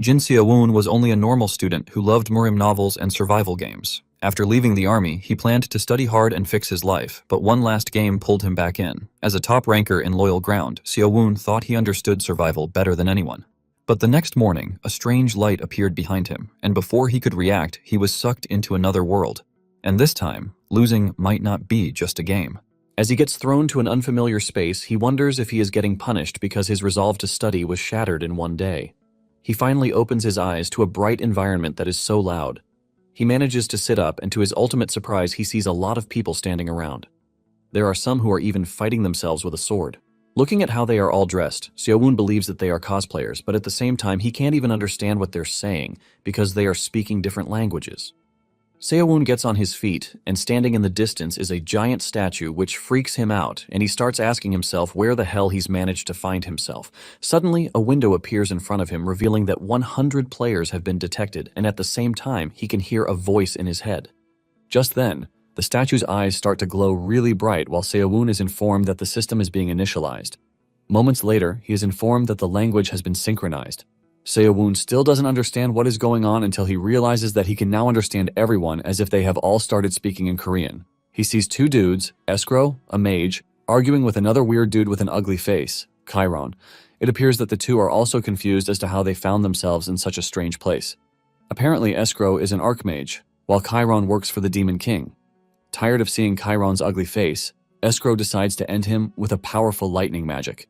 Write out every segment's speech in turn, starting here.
Jin Seowon was only a normal student who loved Murim novels and survival games. After leaving the army, he planned to study hard and fix his life, but one last game pulled him back in. As a top ranker in Loyal Ground, Seowon thought he understood survival better than anyone. But the next morning, a strange light appeared behind him, and before he could react, he was sucked into another world. And this time, losing might not be just a game. As he gets thrown to an unfamiliar space, he wonders if he is getting punished because his resolve to study was shattered in one day. He finally opens his eyes to a bright environment that is so loud. He manages to sit up, and to his ultimate surprise, he sees a lot of people standing around. There are some who are even fighting themselves with a sword. Looking at how they are all dressed, Seowon believes that they are cosplayers, but at the same time, he can't even understand what they're saying because they are speaking different languages. Seowon gets on his feet, and standing in the distance is a giant statue which freaks him out, and he starts asking himself where the hell he's managed to find himself. Suddenly, a window appears in front of him, revealing that 100 players have been detected, and at the same time, he can hear a voice in his head. Just then, the statue's eyes start to glow really bright while Seowon is informed that the system is being initialized. Moments later, he is informed that the language has been synchronized. Seowon still doesn't understand what is going on until he realizes that he can now understand everyone as if they have all started speaking in Korean. He sees two dudes, Escrow, a mage, arguing with another weird dude with an ugly face, Chiron. It appears that the two are also confused as to how they found themselves in such a strange place. Apparently, Escrow is an archmage, while Chiron works for the Demon King. Tired of seeing Chiron's ugly face, Escrow decides to end him with a powerful lightning magic.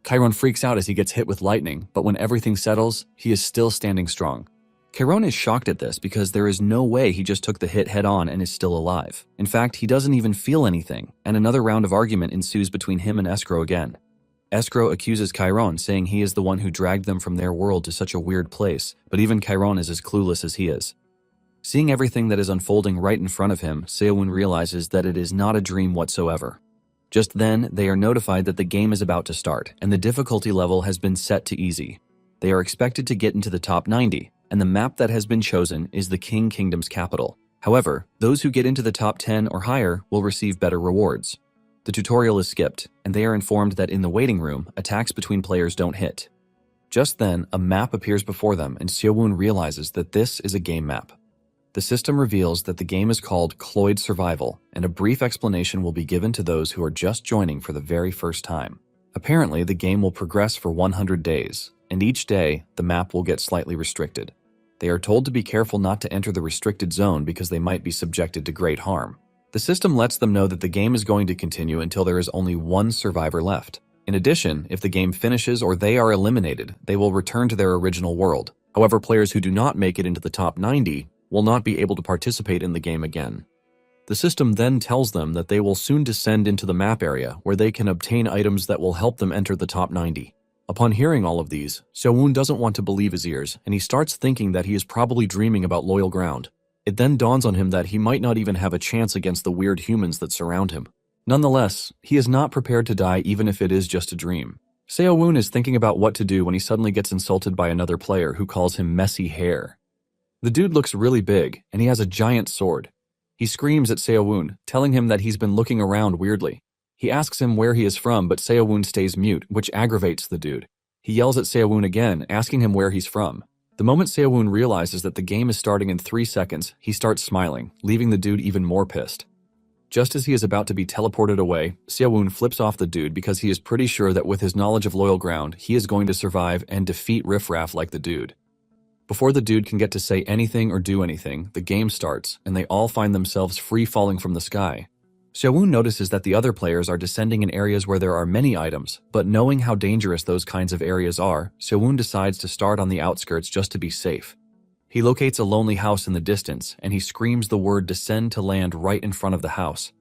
Chiron freaks out as he gets hit with lightning, but when everything settles, he is still standing strong. Chiron is shocked at this because there is no way he just took the hit head on and is still alive. In fact, he doesn't even feel anything, and another round of argument ensues between him and Escrow again. Escrow accuses Chiron, saying he is the one who dragged them from their world to such a weird place, but even Chiron is as clueless as he is. Seeing everything that is unfolding right in front of him, Seowon realizes that it is not a dream whatsoever. Just then, they are notified that the game is about to start, and the difficulty level has been set to easy. They are expected to get into the top 90, and the map that has been chosen is the King Kingdom's capital. However, those who get into the top 10 or higher will receive better rewards. The tutorial is skipped, and they are informed that in the waiting room, attacks between players don't hit. Just then, a map appears before them, and Seowon realizes that this is a game map. The system reveals that the game is called Cloyd Survival, and a brief explanation will be given to those who are just joining for the very first time. Apparently, the game will progress for 100 days, and each day, the map will get slightly restricted. They are told to be careful not to enter the restricted zone because they might be subjected to great harm. The system lets them know that the game is going to continue until there is only one survivor left. In addition, if the game finishes or they are eliminated, they will return to their original world. However, players who do not make it into the top 90 will not be able to participate in the game again. The system then tells them that they will soon descend into the map area where they can obtain items that will help them enter the top 90. Upon hearing all of these, Seowon doesn't want to believe his ears, and he starts thinking that he is probably dreaming about Loyal Ground. It then dawns on him that he might not even have a chance against the weird humans that surround him. Nonetheless, he is not prepared to die even if it is just a dream. Seowon is thinking about what to do when he suddenly gets insulted by another player who calls him messy hair. The dude looks really big, and he has a giant sword. He screams at Seowon, telling him that he's been looking around weirdly. He asks him where he is from, but Seowon stays mute, which aggravates the dude. He yells at Seowon again, asking him where he's from. The moment Seowon realizes that the game is starting in 3 seconds, he starts smiling, leaving the dude even more pissed. Just as he is about to be teleported away, Seowon flips off the dude because he is pretty sure that with his knowledge of Loyal Ground, he is going to survive and defeat riffraff like the dude. Before the dude can get to say anything or do anything, the game starts, and they all find themselves free falling from the sky. Seowon notices that the other players are descending in areas where there are many items, but knowing how dangerous those kinds of areas are, Seowon decides to start on the outskirts just to be safe. He locates a lonely house in the distance, and he screams the word descend to land right in front of the house.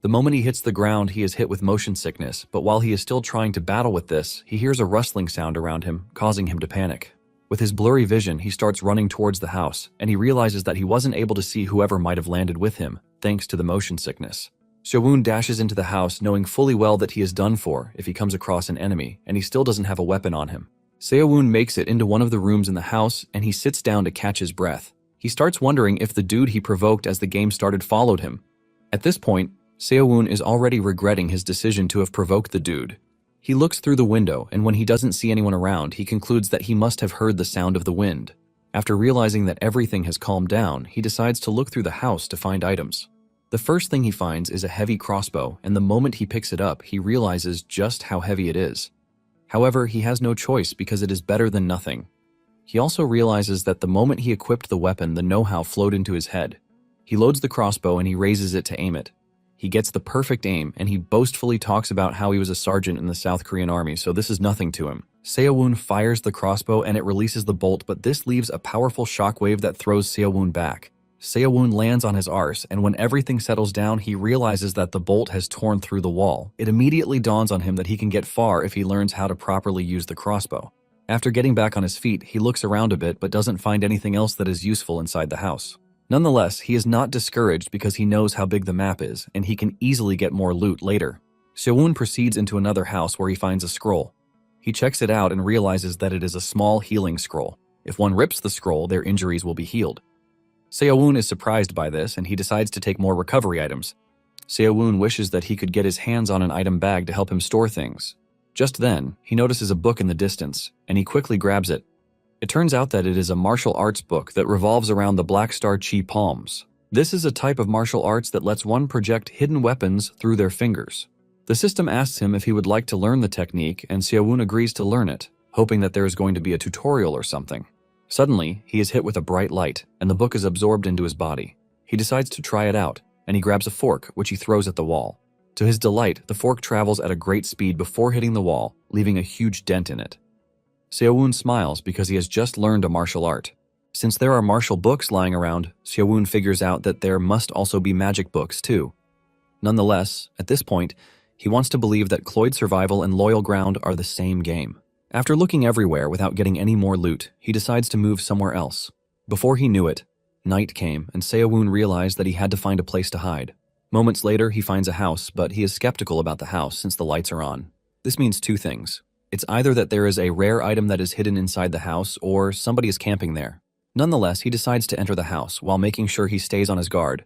The moment he hits the ground, he is hit with motion sickness, but while he is still trying to battle with this, he hears a rustling sound around him, causing him to panic. With his blurry vision, he starts running towards the house, and he realizes that he wasn't able to see whoever might have landed with him, thanks to the motion sickness. Seowon dashes into the house, knowing fully well that he is done for if he comes across an enemy, and he still doesn't have a weapon on him. Seowon makes it into one of the rooms in the house, and he sits down to catch his breath. He starts wondering if the dude he provoked as the game started followed him. At this point, Seowon is already regretting his decision to have provoked the dude. He looks through the window, and when he doesn't see anyone around, he concludes that he must have heard the sound of the wind. After realizing that everything has calmed down, he decides to look through the house to find items. The first thing he finds is a heavy crossbow, and the moment he picks it up, he realizes just how heavy it is. However, he has no choice because it is better than nothing. He also realizes that the moment he equipped the weapon, the know-how flowed into his head. He loads the crossbow and he raises it to aim it. He gets the perfect aim, and he boastfully talks about how he was a sergeant in the South Korean army, so this is nothing to him. Seo-woon fires the crossbow and it releases the bolt, but this leaves a powerful shockwave that throws Seo-woon back. Seo-woon lands on his arse, and when everything settles down, he realizes that the bolt has torn through the wall. It immediately dawns on him that he can get far if he learns how to properly use the crossbow. After getting back on his feet, he looks around a bit but doesn't find anything else that is useful inside the house. Nonetheless, he is not discouraged because he knows how big the map is, and he can easily get more loot later. Seo-woon proceeds into another house where he finds a scroll. He checks it out and realizes that it is a small healing scroll. If one rips the scroll, their injuries will be healed. Seo-woon is surprised by this, and he decides to take more recovery items. Seo-woon wishes that he could get his hands on an item bag to help him store things. Just then, he notices a book in the distance, and he quickly grabs it. It turns out that it is a martial arts book that revolves around the Black Star Chi palms. This is a type of martial arts that lets one project hidden weapons through their fingers. The system asks him if he would like to learn the technique, and Seo-woon agrees to learn it, hoping that there is going to be a tutorial or something. Suddenly, he is hit with a bright light, and the book is absorbed into his body. He decides to try it out, and he grabs a fork, which he throws at the wall. To his delight, the fork travels at a great speed before hitting the wall, leaving a huge dent in it. Seo-woon smiles because he has just learned a martial art. Since there are martial books lying around, Seo-woon figures out that there must also be magic books too. Nonetheless, at this point, he wants to believe that Cloyd Survival and Loyal Ground are the same game. After looking everywhere without getting any more loot, he decides to move somewhere else. Before he knew it, night came, and Seo-woon realized that he had to find a place to hide. Moments later, he finds a house, but he is skeptical about the house since the lights are on. This means two things. It's either that there is a rare item that is hidden inside the house, or somebody is camping there. Nonetheless, he decides to enter the house while making sure he stays on his guard.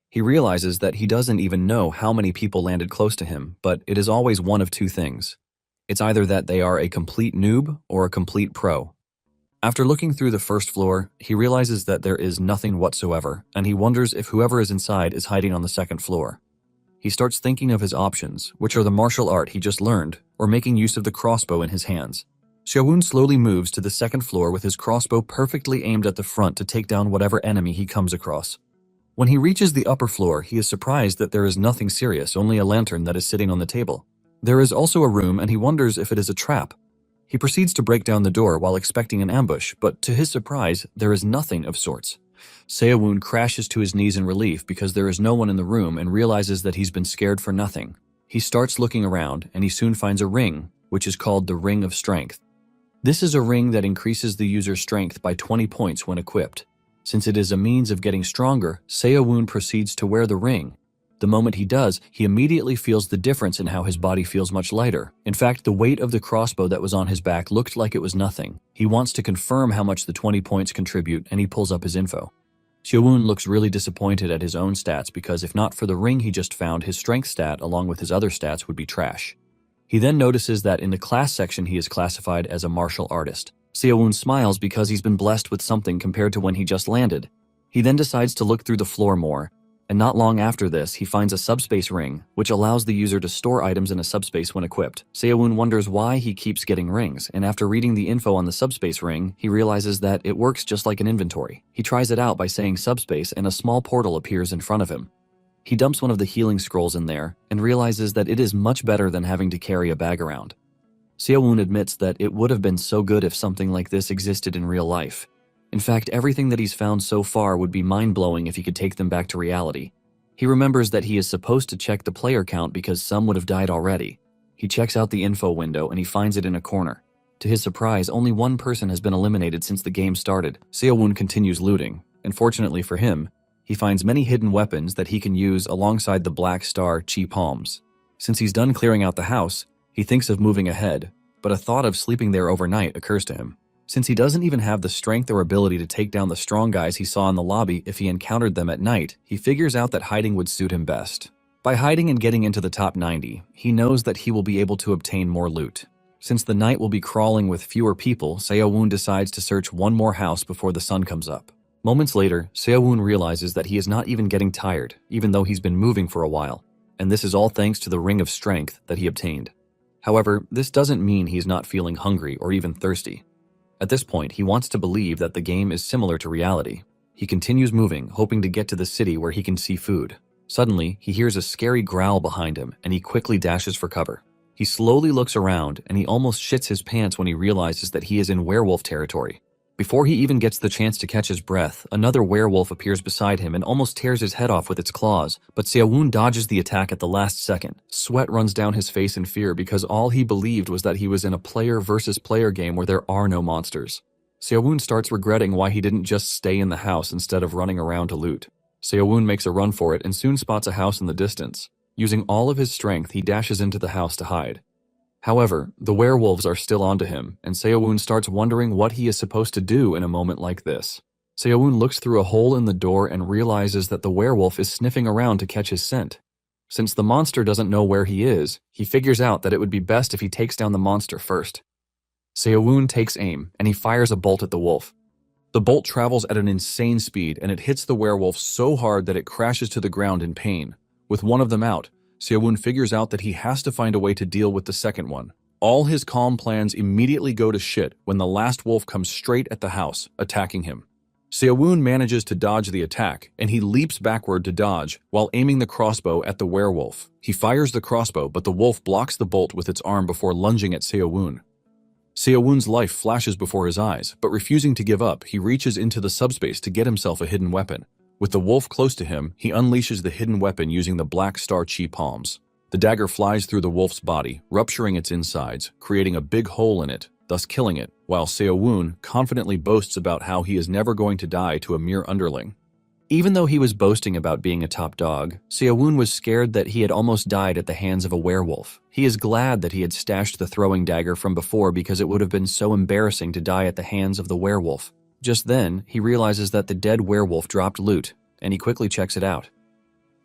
He realizes that he doesn't even know how many people landed close to him, but it is always one of two things. It's either that they are a complete noob or a complete pro. After looking through the first floor, he realizes that there is nothing whatsoever, and he wonders if whoever is inside is hiding on the second floor. He starts thinking of his options, which are the martial art he just learned, or making use of the crossbow in his hands. Seo-woon slowly moves to the second floor with his crossbow perfectly aimed at the front to take down whatever enemy he comes across. When he reaches the upper floor, he is surprised that there is nothing serious, only a lantern that is sitting on the table. There is also a room, and he wonders if it is a trap. He proceeds to break down the door while expecting an ambush, but to his surprise, there is nothing of sorts. Seo-woon crashes to his knees in relief because there is no one in the room and realizes that he's been scared for nothing. He starts looking around, and he soon finds a ring, which is called the Ring of Strength. This is a ring that increases the user's strength by 20 points when equipped. Since it is a means of getting stronger, Seo-woon proceeds to wear the ring. The moment he does, he immediately feels the difference in how his body feels much lighter. In fact, the weight of the crossbow that was on his back looked like it was nothing. He wants to confirm how much the 20 points contribute, and he pulls up his info. Seo-woon looks really disappointed at his own stats because if not for the ring he just found, his strength stat along with his other stats would be trash. He then notices that in the class section he is classified as a martial artist. Seo-woon smiles because he's been blessed with something compared to when he just landed. He then decides to look through the floor more, and not long after this, he finds a subspace ring, which allows the user to store items in a subspace when equipped. Seo-woon wonders why he keeps getting rings, and after reading the info on the subspace ring, he realizes that it works just like an inventory. He tries it out by saying subspace, and a small portal appears in front of him. He dumps one of the healing scrolls in there, and realizes that it is much better than having to carry a bag around. Seo-woon admits that it would have been so good if something like this existed in real life. In fact, everything that he's found so far would be mind-blowing if he could take them back to reality. He remembers that he is supposed to check the player count because some would have died already. He checks out the info window and he finds it in a corner. To his surprise, only one person has been eliminated since the game started. Seo-woon continues looting, and fortunately for him, he finds many hidden weapons that he can use alongside the Black Star Chi palms. Since he's done clearing out the house, he thinks of moving ahead, but a thought of sleeping there overnight occurs to him. Since he doesn't even have the strength or ability to take down the strong guys he saw in the lobby if he encountered them at night, he figures out that hiding would suit him best. By hiding and getting into the top 90, he knows that he will be able to obtain more loot. Since the night will be crawling with fewer people, Seo-woon decides to search one more house before the sun comes up. Moments later, Seo-woon realizes that he is not even getting tired, even though he's been moving for a while, and this is all thanks to the ring of strength that he obtained. However, this doesn't mean he's not feeling hungry or even thirsty. At this point, he wants to believe that the game is similar to reality. He continues moving, hoping to get to the city where he can see food. Suddenly, he hears a scary growl behind him, and he quickly dashes for cover. He slowly looks around, and he almost shits his pants when he realizes that he is in werewolf territory. Before he even gets the chance to catch his breath, another werewolf appears beside him and almost tears his head off with its claws, but Seo-woon dodges the attack at the last second. Sweat runs down his face in fear because all he believed was that he was in a player versus player game where there are no monsters. Seo-woon starts regretting why he didn't just stay in the house instead of running around to loot. Seo-woon makes a run for it and soon spots a house in the distance. Using all of his strength, he dashes into the house to hide. However, the werewolves are still onto him, and Seo-woon starts wondering what he is supposed to do in a moment like this. Seo-woon looks through a hole in the door and realizes that the werewolf is sniffing around to catch his scent. Since the monster doesn't know where he is, he figures out that it would be best if he takes down the monster first. Seo-woon takes aim, and he fires a bolt at the wolf. The bolt travels at an insane speed, and it hits the werewolf so hard that it crashes to the ground in pain. With one of them out, Seo-woon figures out that he has to find a way to deal with the second one. All his calm plans immediately go to shit when the last wolf comes straight at the house, attacking him. Seo-woon manages to dodge the attack, and he leaps backward to dodge while aiming the crossbow at the werewolf. He fires the crossbow, but the wolf blocks the bolt with its arm before lunging at Seo-woon. Seo-woon's life flashes before his eyes, but refusing to give up, he reaches into the subspace to get himself a hidden weapon. With the wolf close to him, he unleashes the hidden weapon using the black star chi palms. The dagger flies through the wolf's body, rupturing its insides, creating a big hole in it, thus killing it, while Seo-woon confidently boasts about how he is never going to die to a mere underling. Even though he was boasting about being a top dog, Seo-woon was scared that he had almost died at the hands of a werewolf. He is glad that he had stashed the throwing dagger from before because it would have been so embarrassing to die at the hands of the werewolf. Just then, he realizes that the dead werewolf dropped loot, and he quickly checks it out.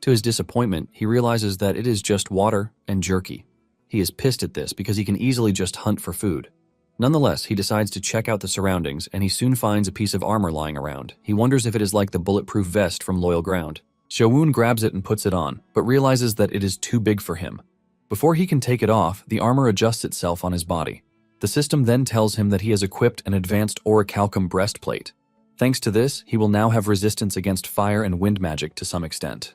To his disappointment, he realizes that it is just water and jerky. He is pissed at this because he can easily just hunt for food. Nonetheless, he decides to check out the surroundings, and he soon finds a piece of armor lying around. He wonders if it is like the bulletproof vest from Loyal Ground. Seo-woon grabs it and puts it on, but realizes that it is too big for him. Before he can take it off, the armor adjusts itself on his body. The system then tells him that he has equipped an advanced orichalcum breastplate. Thanks to this, he will now have resistance against fire and wind magic to some extent.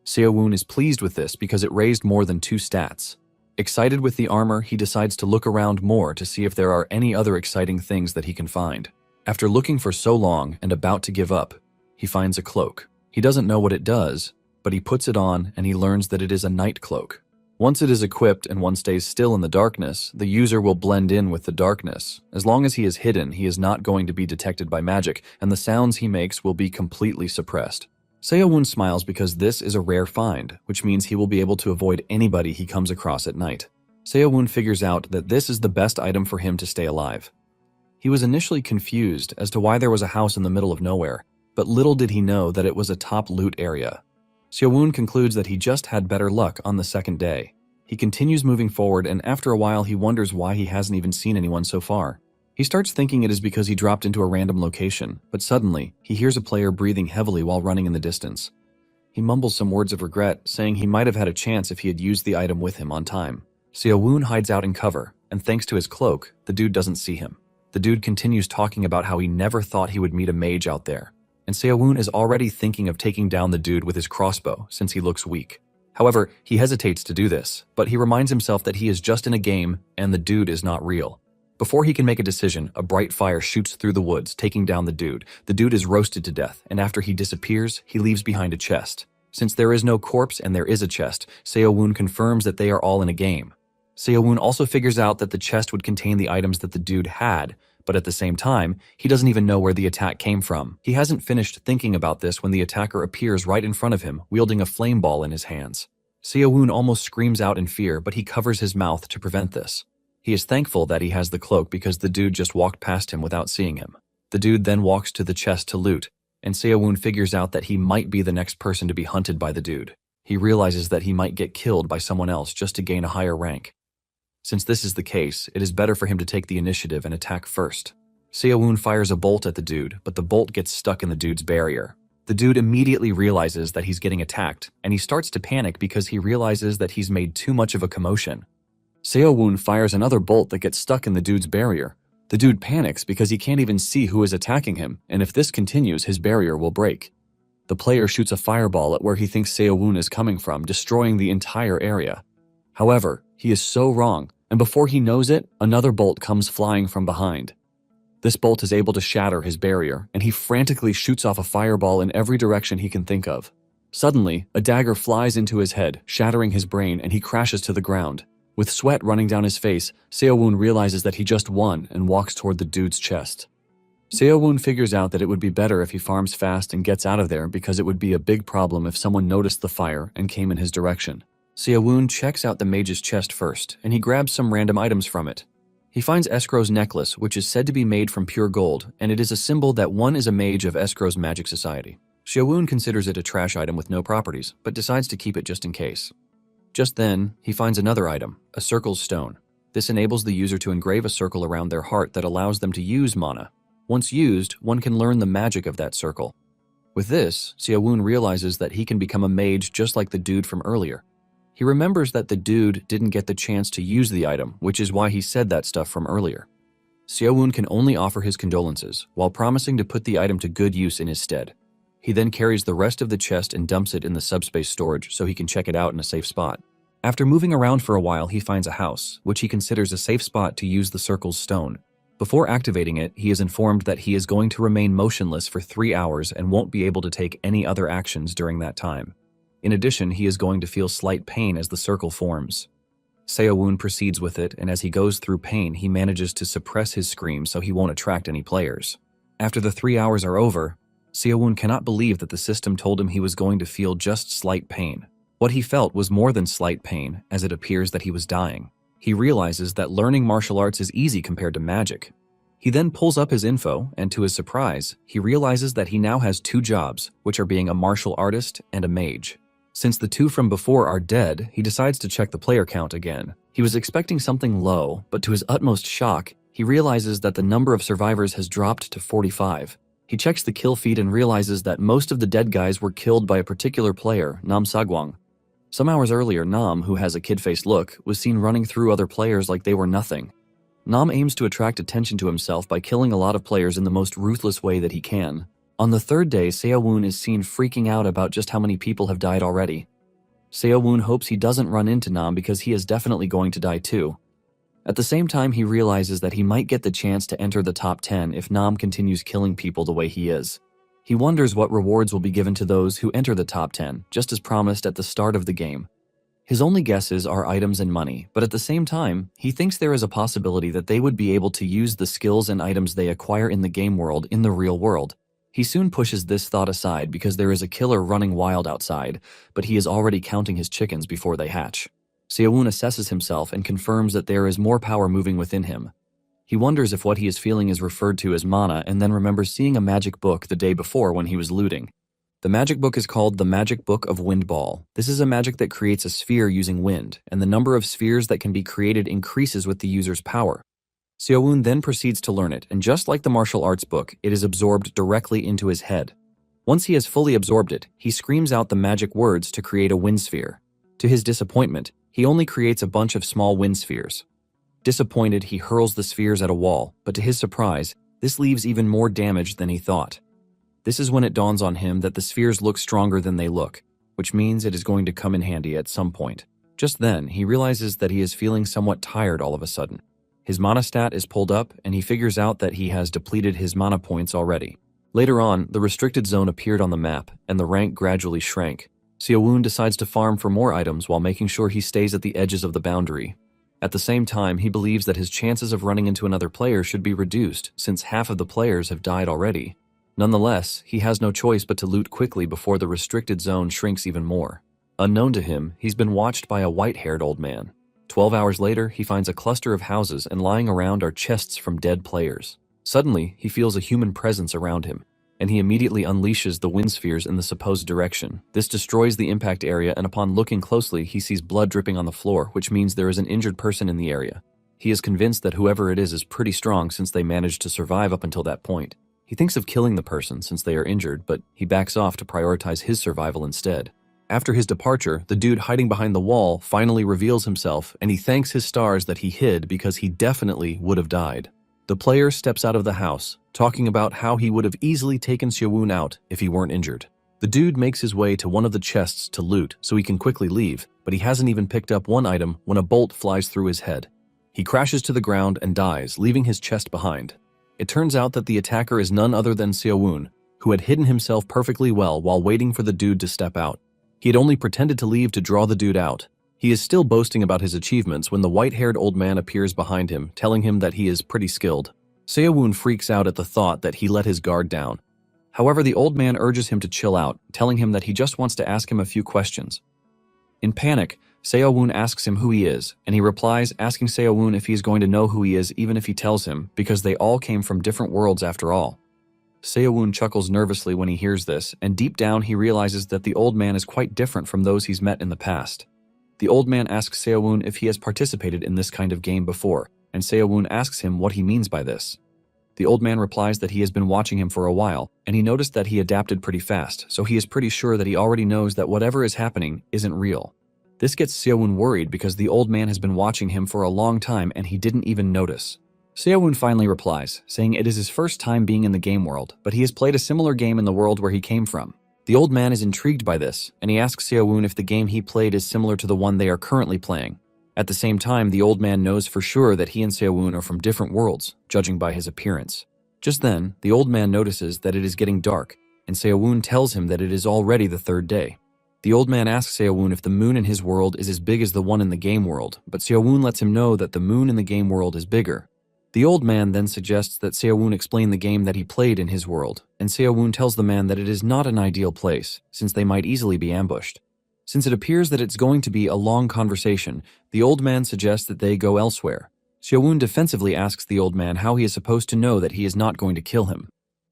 Seo-woon is pleased with this because it raised more than 2 stats. Excited with the armor, he decides to look around more to see if there are any other exciting things that he can find. After looking for so long and about to give up, he finds a cloak. He doesn't know what it does, but he puts it on and he learns that it is a night cloak. Once it is equipped and one stays still in the darkness, the user will blend in with the darkness. As long as he is hidden, he is not going to be detected by magic, and the sounds he makes will be completely suppressed. Seo-woon smiles because this is a rare find, which means he will be able to avoid anybody he comes across at night. Seo-woon figures out that this is the best item for him to stay alive. He was initially confused as to why there was a house in the middle of nowhere, but little did he know that it was a top loot area. Seo-woon concludes that he just had better luck on the second day. He continues moving forward, and after a while he wonders why he hasn't even seen anyone so far. He starts thinking it is because he dropped into a random location, but suddenly, he hears a player breathing heavily while running in the distance. He mumbles some words of regret, saying he might have had a chance if he had used the item with him on time. Seo-woon hides out in cover, and thanks to his cloak, the dude doesn't see him. The dude continues talking about how he never thought he would meet a mage out there, and Seo-woon is already thinking of taking down the dude with his crossbow since he looks weak. However, he hesitates to do this, but he reminds himself that he is just in a game and the dude is not real. Before he can make a decision, a bright fire shoots through the woods, taking down the dude. The dude is roasted to death, and after he disappears, he leaves behind a chest. Since there is no corpse and there is a chest, Seo-woon confirms that they are all in a game. Seo-woon also figures out that the chest would contain the items that the dude had, but at the same time, he doesn't even know where the attack came from. He hasn't finished thinking about this when the attacker appears right in front of him, wielding a flame ball in his hands. Seo-woon almost screams out in fear, but he covers his mouth to prevent this. He is thankful that he has the cloak because the dude just walked past him without seeing him. The dude then walks to the chest to loot, and Seo-woon figures out that he might be the next person to be hunted by the dude. He realizes that he might get killed by someone else just to gain a higher rank. Since this is the case, it is better for him to take the initiative and attack first. Seo-woon fires a bolt at the dude, but the bolt gets stuck in the dude's barrier. The dude immediately realizes that he's getting attacked, and he starts to panic because he realizes that he's made too much of a commotion. Seo-woon fires another bolt that gets stuck in the dude's barrier. The dude panics because he can't even see who is attacking him, and if this continues, his barrier will break. The player shoots a fireball at where he thinks Seo-woon is coming from, destroying the entire area. However, he is so wrong, and before he knows it, another bolt comes flying from behind. This bolt is able to shatter his barrier, and he frantically shoots off a fireball in every direction he can think of. Suddenly, a dagger flies into his head, shattering his brain, and he crashes to the ground. With sweat running down his face, Seo-woon realizes that he just won and walks toward the dude's chest. Seo-woon figures out that it would be better if he farms fast and gets out of there because it would be a big problem if someone noticed the fire and came in his direction. Seo-woon checks out the mage's chest first, and he grabs some random items from it. He finds Escrow's necklace, which is said to be made from pure gold, and it is a symbol that one is a mage of Escrow's magic society. Seo-woon considers it a trash item with no properties, but decides to keep it just in case. Just then, he finds another item, a circle's stone. This enables the user to engrave a circle around their heart that allows them to use mana. Once used, one can learn the magic of that circle. With this, Seo-woon realizes that he can become a mage just like the dude from earlier. He remembers that the dude didn't get the chance to use the item, which is why he said that stuff from earlier. Seo-woon can only offer his condolences, while promising to put the item to good use in his stead. He then carries the rest of the chest and dumps it in the subspace storage so he can check it out in a safe spot. After moving around for a while, he finds a house, which he considers a safe spot to use the circle's stone. Before activating it, he is informed that he is going to remain motionless for 3 hours and won't be able to take any other actions during that time. In addition, he is going to feel slight pain as the circle forms. Seo-woon proceeds with it, and as he goes through pain, he manages to suppress his screams so he won't attract any players. After the 3 hours are over, Seo-woon cannot believe that the system told him he was going to feel just slight pain. What he felt was more than slight pain, as it appears that he was dying. He realizes that learning martial arts is easy compared to magic. He then pulls up his info, and to his surprise, he realizes that he now has 2 jobs, which are being a martial artist and a mage. Since the 2 from before are dead, he decides to check the player count again. He was expecting something low, but to his utmost shock, he realizes that the number of survivors has dropped to 45. He checks the kill feed and realizes that most of the dead guys were killed by a particular player, Nam Sagwang. Some hours earlier, Nam, who has a kid-faced look, was seen running through other players like they were nothing. Nam aims to attract attention to himself by killing a lot of players in the most ruthless way that he can. On the 3rd day, Seo-woon is seen freaking out about just how many people have died already. Seo-woon hopes he doesn't run into Nam because he is definitely going to die too. At the same time, he realizes that he might get the chance to enter the top 10 if Nam continues killing people the way he is. He wonders what rewards will be given to those who enter the top 10, just as promised at the start of the game. His only guesses are items and money, but at the same time, he thinks there is a possibility that they would be able to use the skills and items they acquire in the game world in the real world. He soon pushes this thought aside because there is a killer running wild outside, but he is already counting his chickens before they hatch. Seo-woon assesses himself and confirms that there is more power moving within him. He wonders if what he is feeling is referred to as mana and then remembers seeing a magic book the day before when he was looting. The magic book is called the Magic Book of Windball. This is a magic that creates a sphere using wind, and the number of spheres that can be created increases with the user's power. Seo-woon then proceeds to learn it, and just like the martial arts book, it is absorbed directly into his head. Once he has fully absorbed it, he screams out the magic words to create a wind sphere. To his disappointment, he only creates a bunch of small wind spheres. Disappointed, he hurls the spheres at a wall, but to his surprise, this leaves even more damage than he thought. This is when it dawns on him that the spheres look stronger than they look, which means it is going to come in handy at some point. Just then, he realizes that he is feeling somewhat tired all of a sudden. His mana stat is pulled up, and he figures out that he has depleted his mana points already. Later on, the restricted zone appeared on the map, and the rank gradually shrank. Seo-woon decides to farm for more items while making sure he stays at the edges of the boundary. At the same time, he believes that his chances of running into another player should be reduced, since half of the players have died already. Nonetheless, he has no choice but to loot quickly before the restricted zone shrinks even more. Unknown to him, he's been watched by a white-haired old man. 12 hours later, he finds a cluster of houses, and lying around are chests from dead players. Suddenly, he feels a human presence around him. and he immediately unleashes the wind spheres in the supposed direction. This destroys the impact area, and upon looking closely, he sees blood dripping on the floor, which means there is an injured person in the area. He is convinced that whoever it is pretty strong since they managed to survive up until that point. He thinks of killing the person since they are injured, but he backs off to prioritize his survival instead. After his departure, the dude hiding behind the wall finally reveals himself, and he thanks his stars that he hid because he definitely would have died. The player steps out of the house, talking about how he would have easily taken Seowon out if he weren't injured. The dude makes his way to one of the chests to loot so he can quickly leave, but he hasn't even picked up one item when a bolt flies through his head. He crashes to the ground and dies, leaving his chest behind. It turns out that the attacker is none other than Seowon, who had hidden himself perfectly well while waiting for the dude to step out. He had only pretended to leave to draw the dude out. He is still boasting about his achievements when the white-haired old man appears behind him, telling him that he is pretty skilled. Seowon freaks out at the thought that he let his guard down. However, the old man urges him to chill out, telling him that he just wants to ask him a few questions. In panic, Seowon asks him who he is, and he replies asking Seowon if he is going to know who he is even if he tells him, because they all came from different worlds after all. Seowon chuckles nervously when he hears this, and deep down he realizes that the old man is quite different from those he's met in the past. The old man asks Seowon if he has participated in this kind of game before, and Seowon asks him what he means by this. The old man replies that he has been watching him for a while, and he noticed that he adapted pretty fast, so he is pretty sure that he already knows that whatever is happening isn't real. This gets Seowon worried because the old man has been watching him for a long time and he didn't even notice. Seowon finally replies, saying it is his first time being in the game world, but he has played a similar game in the world where he came from. The old man is intrigued by this, and he asks Seowon if the game he played is similar to the one they are currently playing. At the same time, the old man knows for sure that he and Seowon are from different worlds, judging by his appearance. Just then, the old man notices that it is getting dark, and Seowon tells him that it is already the third day. The old man asks Seowon if the moon in his world is as big as the one in the game world, but Seowon lets him know that the moon in the game world is bigger. The old man then suggests that Seowon explain the game that he played in his world, and Seowon tells the man that it is not an ideal place, since they might easily be ambushed. Since it appears that it's going to be a long conversation, the old man suggests that they go elsewhere. Seowon defensively asks the old man how he is supposed to know that he is not going to kill him.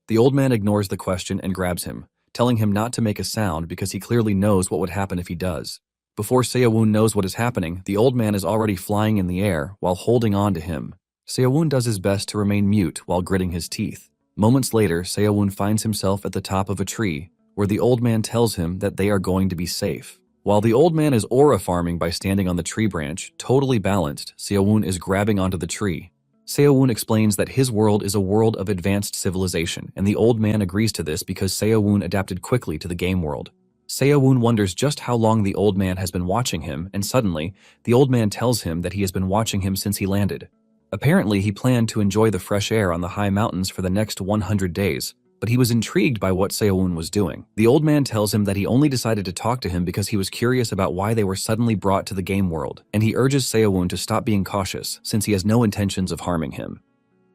The old man ignores the question and grabs him, telling him not to make a sound because he clearly knows what would happen if he does. Before Seowon knows what is happening, the old man is already flying in the air while holding on to him. Seowon does his best to remain mute while gritting his teeth. Moments later, Seowon finds himself at the top of a tree, where the old man tells him that they are going to be safe. While the old man is aura farming by standing on the tree branch, totally balanced, Seowon is grabbing onto the tree. Seowon explains that his world is a world of advanced civilization, and the old man agrees to this because Seowon adapted quickly to the game world. Seowon wonders just how long the old man has been watching him, and suddenly, the old man tells him that he has been watching him since he landed. Apparently, he planned to enjoy the fresh air on the high mountains for the next 100 days, but he was intrigued by what Seowon was doing. The old man tells him that he only decided to talk to him because he was curious about why they were suddenly brought to the game world, and he urges Seowon to stop being cautious since he has no intentions of harming him.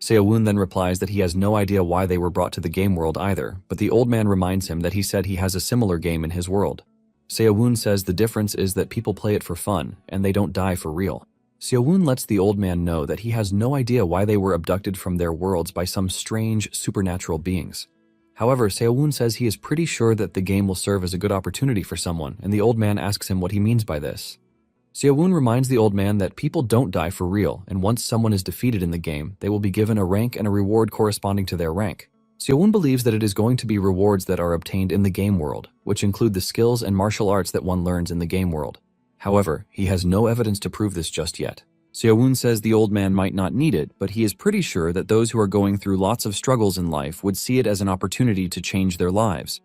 Seowon then replies that he has no idea why they were brought to the game world either, but the old man reminds him that he said he has a similar game in his world. Seowon says the difference is that people play it for fun, and they don't die for real. Seowon lets the old man know that he has no idea why they were abducted from their worlds by some strange, supernatural beings. However, Seowon says he is pretty sure that the game will serve as a good opportunity for someone, and the old man asks him what he means by this. Seowon reminds the old man that people don't die for real, and once someone is defeated in the game, they will be given a rank and a reward corresponding to their rank. Seowon believes that it is going to be rewards that are obtained in the game world, which include the skills and martial arts that one learns in the game world. However, he has no evidence to prove this just yet. Seowon says the old man might not need it, but he is pretty sure that those who are going through lots of struggles in life would see it as an opportunity to change their lives.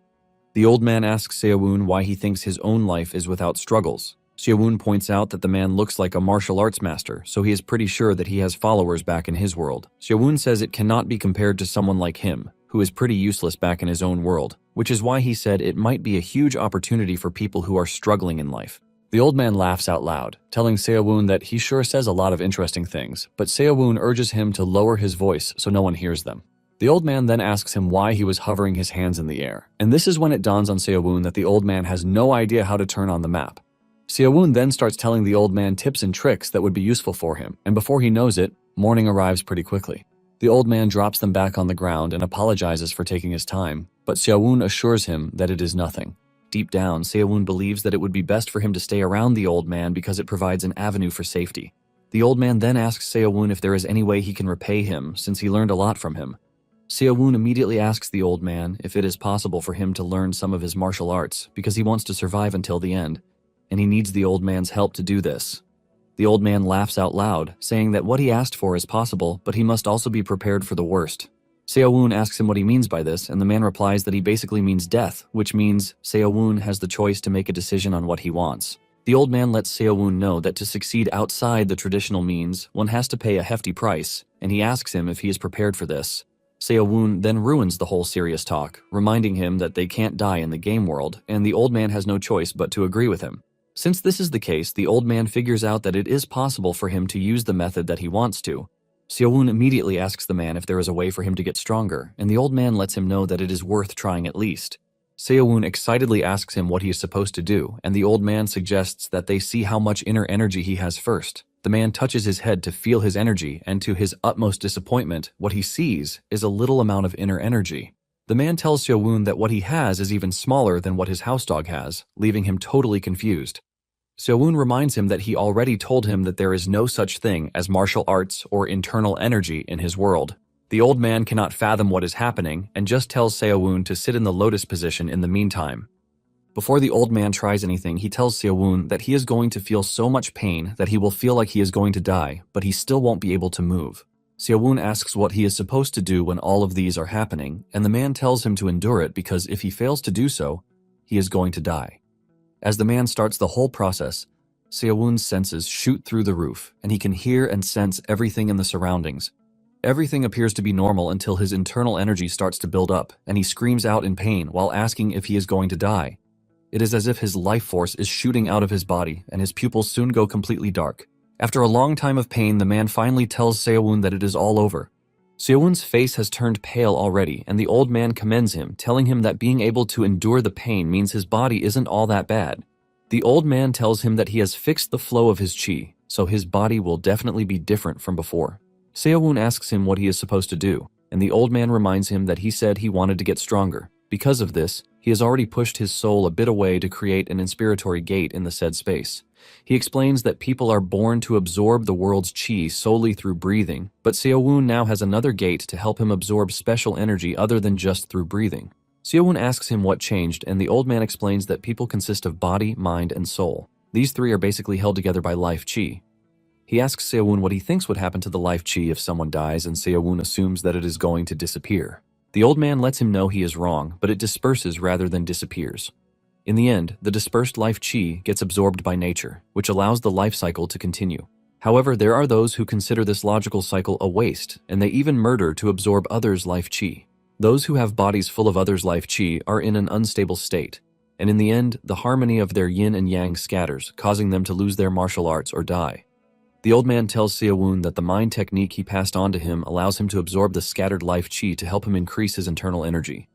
The old man asks Seowon why he thinks his own life is without struggles. Seowon points out that the man looks like a martial arts master, so he is pretty sure that he has followers back in his world. Seowon says it cannot be compared to someone like him, who is pretty useless back in his own world, which is why he said it might be a huge opportunity for people who are struggling in life. The old man laughs out loud, telling Seowon that he sure says a lot of interesting things, but Seowon urges him to lower his voice so no one hears them. The old man then asks him why he was hovering his hands in the air, and this is when it dawns on Seowon that the old man has no idea how to turn on the map. Seowon then starts telling the old man tips and tricks that would be useful for him, and before he knows it, morning arrives pretty quickly. The old man drops them back on the ground and apologizes for taking his time, but Xiaowen assures him that it is nothing. Deep down, Xiaowen believes that it would be best for him to stay around the old man because it provides an avenue for safety. The old man then asks Xiaowen if there is any way he can repay him, since he learned a lot from him. Xiaowen immediately asks the old man if it is possible for him to learn some of his martial arts, because he wants to survive until the end, and he needs the old man's help to do this. The old man laughs out loud, saying that what he asked for is possible, but he must also be prepared for the worst. Xiaowen asks him what he means by this, and the man replies that he basically means death, which means Xiaowen has the choice to make a decision on what he wants. The old man lets Xiaowen know that to succeed outside the traditional means, one has to pay a hefty price, and he asks him if he is prepared for this. Xiaowen then ruins the whole serious talk, reminding him that they can't die in the game world, and the old man has no choice but to agree with him. Since this is the case, the old man figures out that it is possible for him to use the method that he wants to. Xiaowen immediately asks the man if there is a way for him to get stronger, and the old man lets him know that it is worth trying at least. Xiaowen excitedly asks him what he is supposed to do, and the old man suggests that they see how much inner energy he has first. The man touches his head to feel his energy, and to his utmost disappointment, what he sees is a little amount of inner energy. The man tells Xiaowen that what he has is even smaller than what his house dog has, leaving him totally confused. Xiaowen reminds him that he already told him that there is no such thing as martial arts or internal energy in his world. The old man cannot fathom what is happening and just tells Xiaowen to sit in the lotus position in the meantime. Before the old man tries anything, he tells Xiaowen that he is going to feel so much pain that he will feel like he is going to die, but he still won't be able to move. Xiaowen asks what he is supposed to do when all of these are happening, and the man tells him to endure it because if he fails to do so, he is going to die. As the man starts the whole process, Xiaowen's senses shoot through the roof, and he can hear and sense everything in the surroundings. Everything appears to be normal until his internal energy starts to build up, and he screams out in pain while asking if he is going to die. It is as if his life force is shooting out of his body, and his pupils soon go completely dark. After a long time of pain, the man finally tells Xiaowen that it is all over. Xiaowen's face has turned pale already, and the old man commends him, telling him that being able to endure the pain means his body isn't all that bad. The old man tells him that he has fixed the flow of his qi, so his body will definitely be different from before. Xiaowen asks him what he is supposed to do, and the old man reminds him that he said he wanted to get stronger. Because of this, he has already pushed his soul a bit away to create an inspiratory gate in the said space. He explains that people are born to absorb the world's qi solely through breathing, but Xiaowen now has another gate to help him absorb special energy other than just through breathing. Xiaowen asks him what changed, and the old man explains that people consist of body, mind, and soul. These three are basically held together by life qi. He asks Xiaowen what he thinks would happen to the life qi if someone dies, and Xiaowen assumes that it is going to disappear. The old man lets him know he is wrong, but it disperses rather than disappears. In the end, the dispersed life qi gets absorbed by nature, which allows the life cycle to continue. However, there are those who consider this logical cycle a waste, and they even murder to absorb others' life qi. Those who have bodies full of others' life qi are in an unstable state, and in the end, the harmony of their yin and yang scatters, causing them to lose their martial arts or die. The old man tells Xiaowen that the mind technique he passed on to him allows him to absorb the scattered life qi to help him increase his internal energy.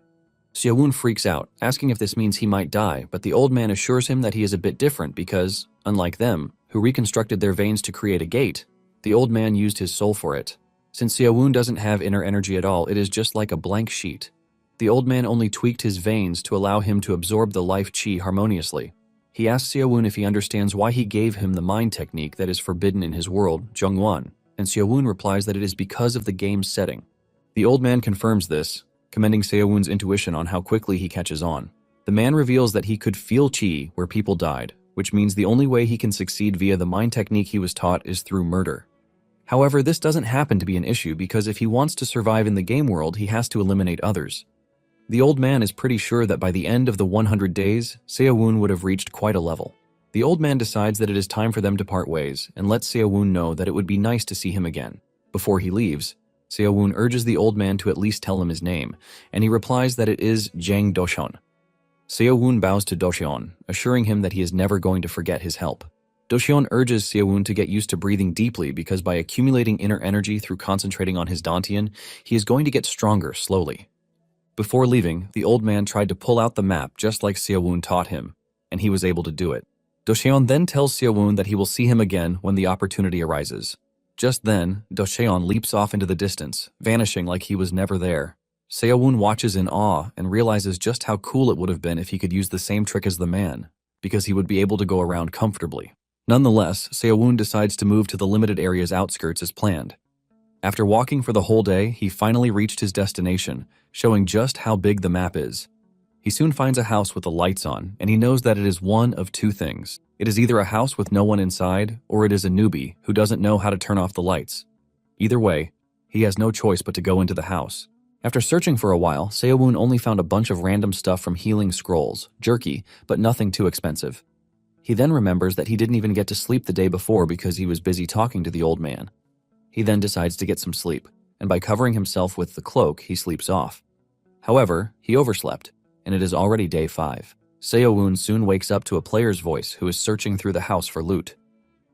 Xiaowen freaks out, asking if this means he might die, but the old man assures him that he is a bit different because, unlike them, who reconstructed their veins to create a gate, the old man used his soul for it. Since Xiaowen doesn't have inner energy at all, it is just like a blank sheet. The old man only tweaked his veins to allow him to absorb the life qi harmoniously. He asks Xiaowen if he understands why he gave him the mind technique that is forbidden in his world, Zhongyuan, and Xiaowen replies that it is because of the game's setting. The old man confirms this, commending Xiaowen's intuition on how quickly he catches on. The man reveals that he could feel qi where people died, which means the only way he can succeed via the mind technique he was taught is through murder. However, this doesn't happen to be an issue because if he wants to survive in the game world, he has to eliminate others. The old man is pretty sure that by the end of the 100 days, Xiaowen would have reached quite a level. The old man decides that it is time for them to part ways and lets Xiaowen know that it would be nice to see him again. Before he leaves, Xiaowen urges the old man to at least tell him his name, and he replies that it is Zhang Doxian. Xiaowen bows to Doxian, assuring him that he is never going to forget his help. Doxian urges Xiaowen to get used to breathing deeply because by accumulating inner energy through concentrating on his dantian, he is going to get stronger slowly. Before leaving, the old man tried to pull out the map just like Xiaowen taught him, and he was able to do it. Doxian then tells Xiaowen that he will see him again when the opportunity arises. Just then, Do-cheon leaps off into the distance, vanishing like he was never there. Seo-woon watches in awe and realizes just how cool it would have been if he could use the same trick as the man, because he would be able to go around comfortably. Nonetheless, Seo-woon decides to move to the limited area's outskirts as planned. After walking for the whole day, he finally reached his destination, showing just how big the map is. He soon finds a house with the lights on, and he knows that it is one of two things. It is either a house with no one inside, or it is a newbie who doesn't know how to turn off the lights. Either way, he has no choice but to go into the house. After searching for a while, Seo-woon only found a bunch of random stuff from healing scrolls, jerky, but nothing too expensive. He then remembers that he didn't even get to sleep the day before because he was busy talking to the old man. He then decides to get some sleep, and by covering himself with the cloak, he sleeps off. However, he overslept, and it is already day 5. Seo-woon soon wakes up to a player's voice who is searching through the house for loot.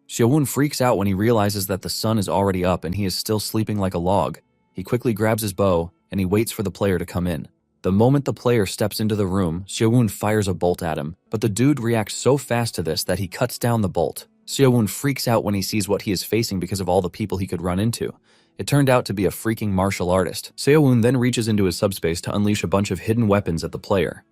Seo-woon freaks out when he realizes that the sun is already up and he is still sleeping like a log. He quickly grabs his bow, and he waits for the player to come in. The moment the player steps into the room, Seo-woon fires a bolt at him, but the dude reacts so fast to this that he cuts down the bolt. Seo-woon freaks out when he sees what he is facing because of all the people he could run into. It turned out to be a freaking martial artist. Seo-woon then reaches into his subspace to unleash a bunch of hidden weapons at the player.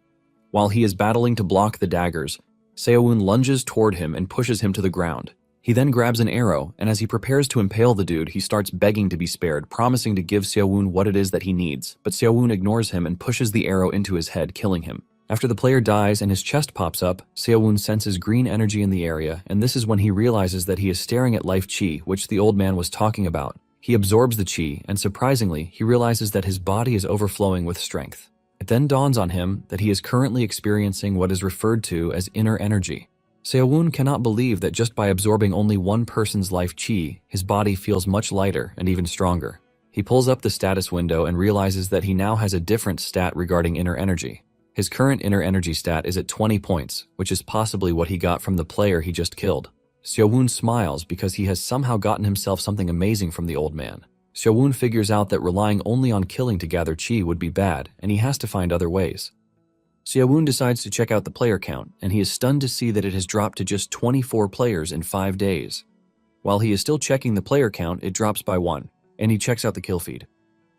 While he is battling to block the daggers, Seo-woon lunges toward him and pushes him to the ground. He then grabs an arrow, and as he prepares to impale the dude, he starts begging to be spared, promising to give Seo-woon what it is that he needs, but Seo-woon ignores him and pushes the arrow into his head, killing him. After the player dies and his chest pops up, Seo-woon senses green energy in the area, and this is when he realizes that he is staring at life chi, which the old man was talking about. He absorbs the chi, and surprisingly, he realizes that his body is overflowing with strength. It then dawns on him that he is currently experiencing what is referred to as inner energy. Seo-woon cannot believe that just by absorbing only one person's life chi, his body feels much lighter and even stronger. He pulls up the status window and realizes that he now has a different stat regarding inner energy. His current inner energy stat is at 20 points, which is possibly what he got from the player he just killed. Seo-woon smiles because he has somehow gotten himself something amazing from the old man. Seo-woon figures out that relying only on killing to gather chi would be bad, and he has to find other ways. Seo-woon decides to check out the player count, and he is stunned to see that it has dropped to just 24 players in 5 days. While he is still checking the player count, it drops by 1, and he checks out the kill feed.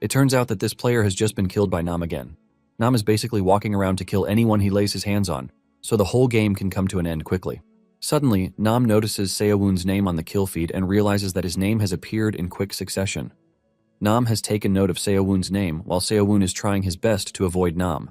It turns out that this player has just been killed by Nam again. Nam is basically walking around to kill anyone he lays his hands on, so the whole game can come to an end quickly. Suddenly, Nam notices Seo-woon's name on the kill feed and realizes that his name has appeared in quick succession. Nam has taken note of Seo-woon's name while Seo-woon is trying his best to avoid Nam.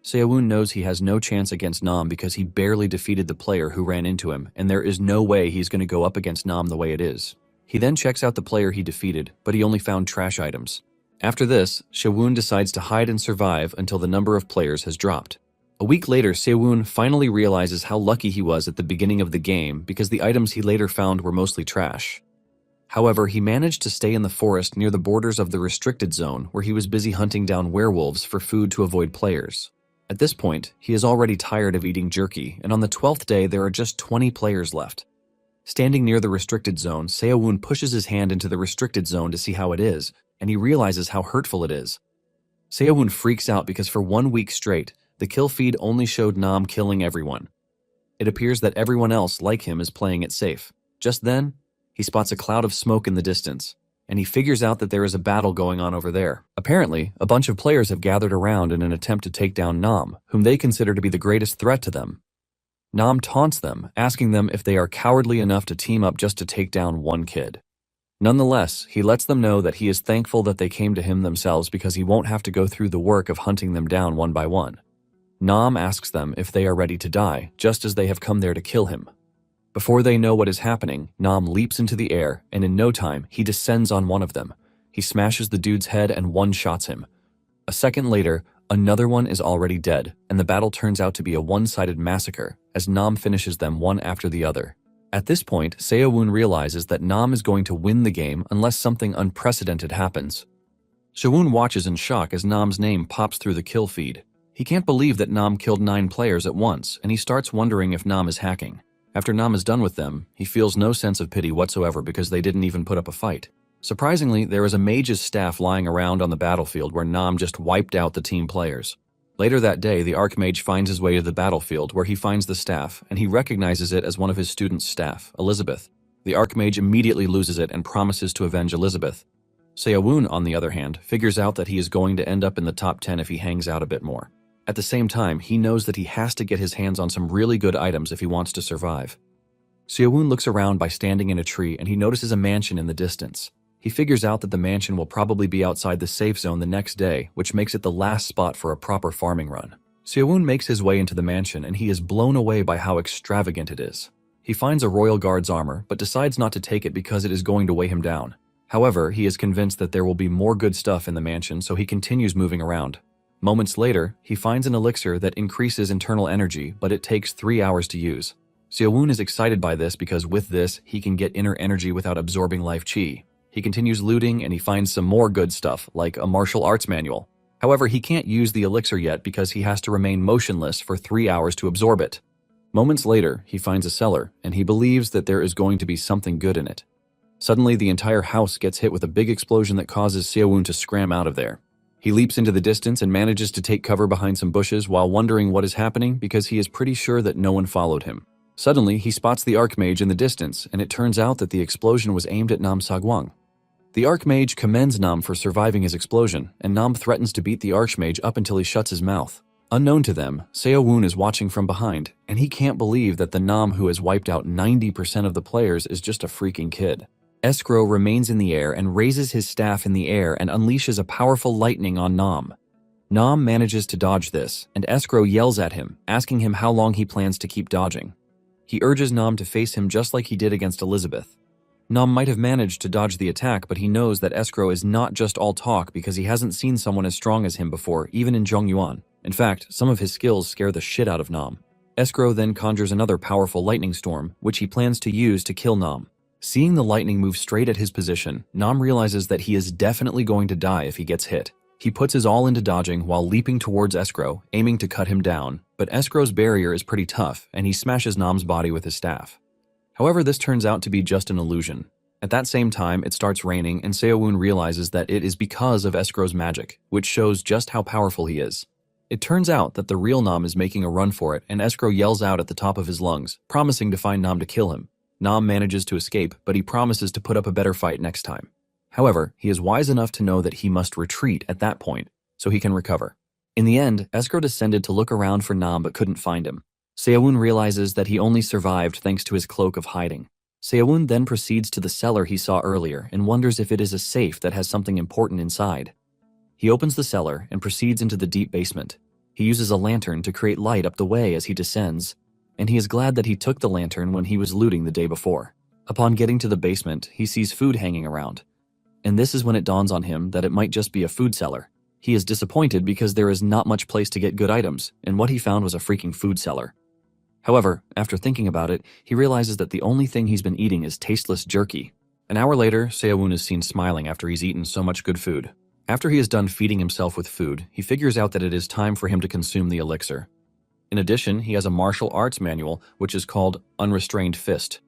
Seo-woon knows he has no chance against Nam because he barely defeated the player who ran into him, and there is no way he's going to go up against Nam the way it is. He then checks out the player he defeated, but he only found trash items. After this, Seo-woon decides to hide and survive until the number of players has dropped. A week later, Seo-woon finally realizes how lucky he was at the beginning of the game because the items he later found were mostly trash. However, he managed to stay in the forest near the borders of the restricted zone where he was busy hunting down werewolves for food to avoid players. At this point, he is already tired of eating jerky, and on the 12th day there are just 20 players left. Standing near the restricted zone, Seo-woon pushes his hand into the restricted zone to see how it is, and he realizes how hurtful it is. Seo-woon freaks out because for 1 week straight, the kill feed only showed Nam killing everyone. It appears that everyone else, like him, is playing it safe. Just then, he spots a cloud of smoke in the distance, and he figures out that there is a battle going on over there. Apparently, a bunch of players have gathered around in an attempt to take down Nam, whom they consider to be the greatest threat to them. Nam taunts them, asking them if they are cowardly enough to team up just to take down one kid. Nonetheless, he lets them know that he is thankful that they came to him themselves because he won't have to go through the work of hunting them down one by one. Nam asks them if they are ready to die, just as they have come there to kill him. Before they know what is happening, Nam leaps into the air, and in no time, he descends on one of them. He smashes the dude's head and one-shots him. A second later, another one is already dead, and the battle turns out to be a one-sided massacre, as Nam finishes them one after the other. At this point, Seo-woon realizes that Nam is going to win the game unless something unprecedented happens. Seo-woon watches in shock as Nam's name pops through the kill feed. He can't believe that Nam killed 9 players at once, and he starts wondering if Nam is hacking. After Nam is done with them, he feels no sense of pity whatsoever because they didn't even put up a fight. Surprisingly, there is a mage's staff lying around on the battlefield where Nam just wiped out the team players. Later that day, the Archmage finds his way to the battlefield where he finds the staff, and he recognizes it as one of his students' staff, Elizabeth. The Archmage immediately loses it and promises to avenge Elizabeth. Seo-woon, on the other hand, figures out that he is going to end up in the top 10 if he hangs out a bit more. At the same time, he knows that he has to get his hands on some really good items if he wants to survive. Seo-woon looks around by standing in a tree and he notices a mansion in the distance. He figures out that the mansion will probably be outside the safe zone the next day, which makes it the last spot for a proper farming run. Seo-woon makes his way into the mansion and he is blown away by how extravagant it is. He finds a royal guard's armor, but decides not to take it because it is going to weigh him down. However, he is convinced that there will be more good stuff in the mansion, so he continues moving around. Moments later, he finds an elixir that increases internal energy, but it takes 3 hours to use. Seo-woon is excited by this because with this, he can get inner energy without absorbing life chi. He continues looting and he finds some more good stuff, like a martial arts manual. However, he can't use the elixir yet because he has to remain motionless for 3 hours to absorb it. Moments later, he finds a cellar, and he believes that there is going to be something good in it. Suddenly, the entire house gets hit with a big explosion that causes Seo-woon to scram out of there. He leaps into the distance and manages to take cover behind some bushes while wondering what is happening because he is pretty sure that no one followed him. Suddenly, he spots the Archmage in the distance, and it turns out that the explosion was aimed at Nam Sagwang. The Archmage commends Nam for surviving his explosion, and Nam threatens to beat the Archmage up until he shuts his mouth. Unknown to them, Seo-woon is watching from behind, and he can't believe that the Nam who has wiped out 90% of the players is just a freaking kid. Escrow remains in the air and raises his staff in the air and unleashes a powerful lightning on Nam. Nam manages to dodge this, and Escrow yells at him, asking him how long he plans to keep dodging. He urges Nam to face him just like he did against Elizabeth. Nam might have managed to dodge the attack, but he knows that Escrow is not just all talk because he hasn't seen someone as strong as him before, even in Zhongyuan. In fact, some of his skills scare the shit out of Nam. Escrow then conjures another powerful lightning storm, which he plans to use to kill Nam. Seeing the lightning move straight at his position, Nam realizes that he is definitely going to die if he gets hit. He puts his all into dodging while leaping towards Escrow, aiming to cut him down, but Escrow's barrier is pretty tough, and he smashes Nam's body with his staff. However, this turns out to be just an illusion. At that same time, it starts raining, and Seo-woon realizes that it is because of Escrow's magic, which shows just how powerful he is. It turns out that the real Nam is making a run for it, and Escrow yells out at the top of his lungs, promising to find Nam to kill him. Nam manages to escape, but he promises to put up a better fight next time. However, he is wise enough to know that he must retreat at that point, so he can recover. In the end, Escrow descended to look around for Nam but couldn't find him. Seo-woon realizes that he only survived thanks to his cloak of hiding. Seo-woon then proceeds to the cellar he saw earlier and wonders if it is a safe that has something important inside. He opens the cellar and proceeds into the deep basement. He uses a lantern to create light up the way as he descends, and he is glad that he took the lantern when he was looting the day before. Upon getting to the basement, he sees food hanging around. And this is when it dawns on him that it might just be a food cellar. He is disappointed because there is not much place to get good items, and what he found was a freaking food cellar. However, after thinking about it, he realizes that the only thing he's been eating is tasteless jerky. An hour later, Seo-woon is seen smiling after he's eaten so much good food. After he is done feeding himself with food, he figures out that it is time for him to consume the elixir. In addition, he has a martial arts manual, which is called Unrestrained Fist.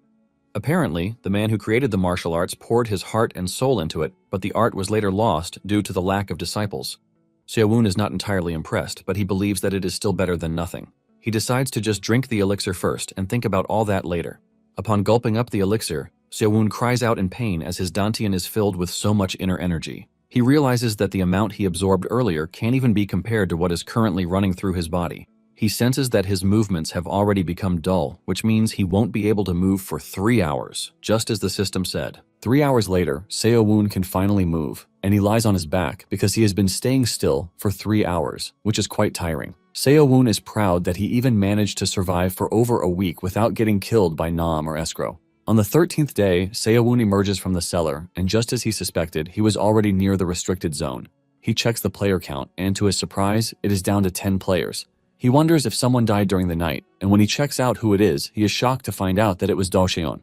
Apparently, the man who created the martial arts poured his heart and soul into it, but the art was later lost due to the lack of disciples. Seo-woon is not entirely impressed, but he believes that it is still better than nothing. He decides to just drink the elixir first and think about all that later. Upon gulping up the elixir, Seo-woon cries out in pain as his dantian is filled with so much inner energy. He realizes that the amount he absorbed earlier can't even be compared to what is currently running through his body. He senses that his movements have already become dull, which means he won't be able to move for 3 hours, just as the system said. 3 hours later, Seo-woon can finally move, and he lies on his back because he has been staying still for 3 hours, which is quite tiring. Seo-woon is proud that he even managed to survive for over a week without getting killed by Nam or Escrow. On the 13th day, Seo-woon emerges from the cellar, and just as he suspected, he was already near the restricted zone. He checks the player count, and to his surprise, it is down to 10 players. He wonders if someone died during the night, and when he checks out who it is, he is shocked to find out that it was Do Cheon.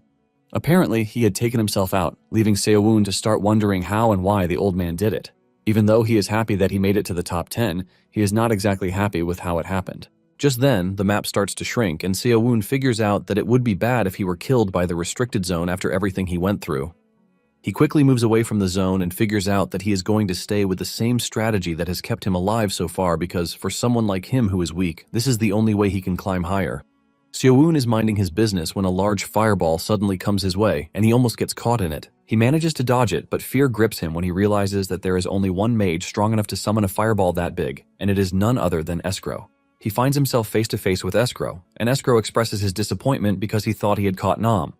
Apparently, he had taken himself out, leaving Seo-woon to start wondering how and why the old man did it. Even though he is happy that he made it to the top 10, he is not exactly happy with how it happened. Just then, the map starts to shrink, and Seo-woon figures out that it would be bad if he were killed by the restricted zone after everything he went through. He quickly moves away from the zone and figures out that he is going to stay with the same strategy that has kept him alive so far because for someone like him who is weak, this is the only way he can climb higher. Seowoon is minding his business when a large fireball suddenly comes his way, and he almost gets caught in it. He manages to dodge it, but fear grips him when he realizes that there is only one mage strong enough to summon a fireball that big, and it is none other than Escrow. He finds himself face to face with Escrow, and Escrow expresses his disappointment because he thought he had caught Nam.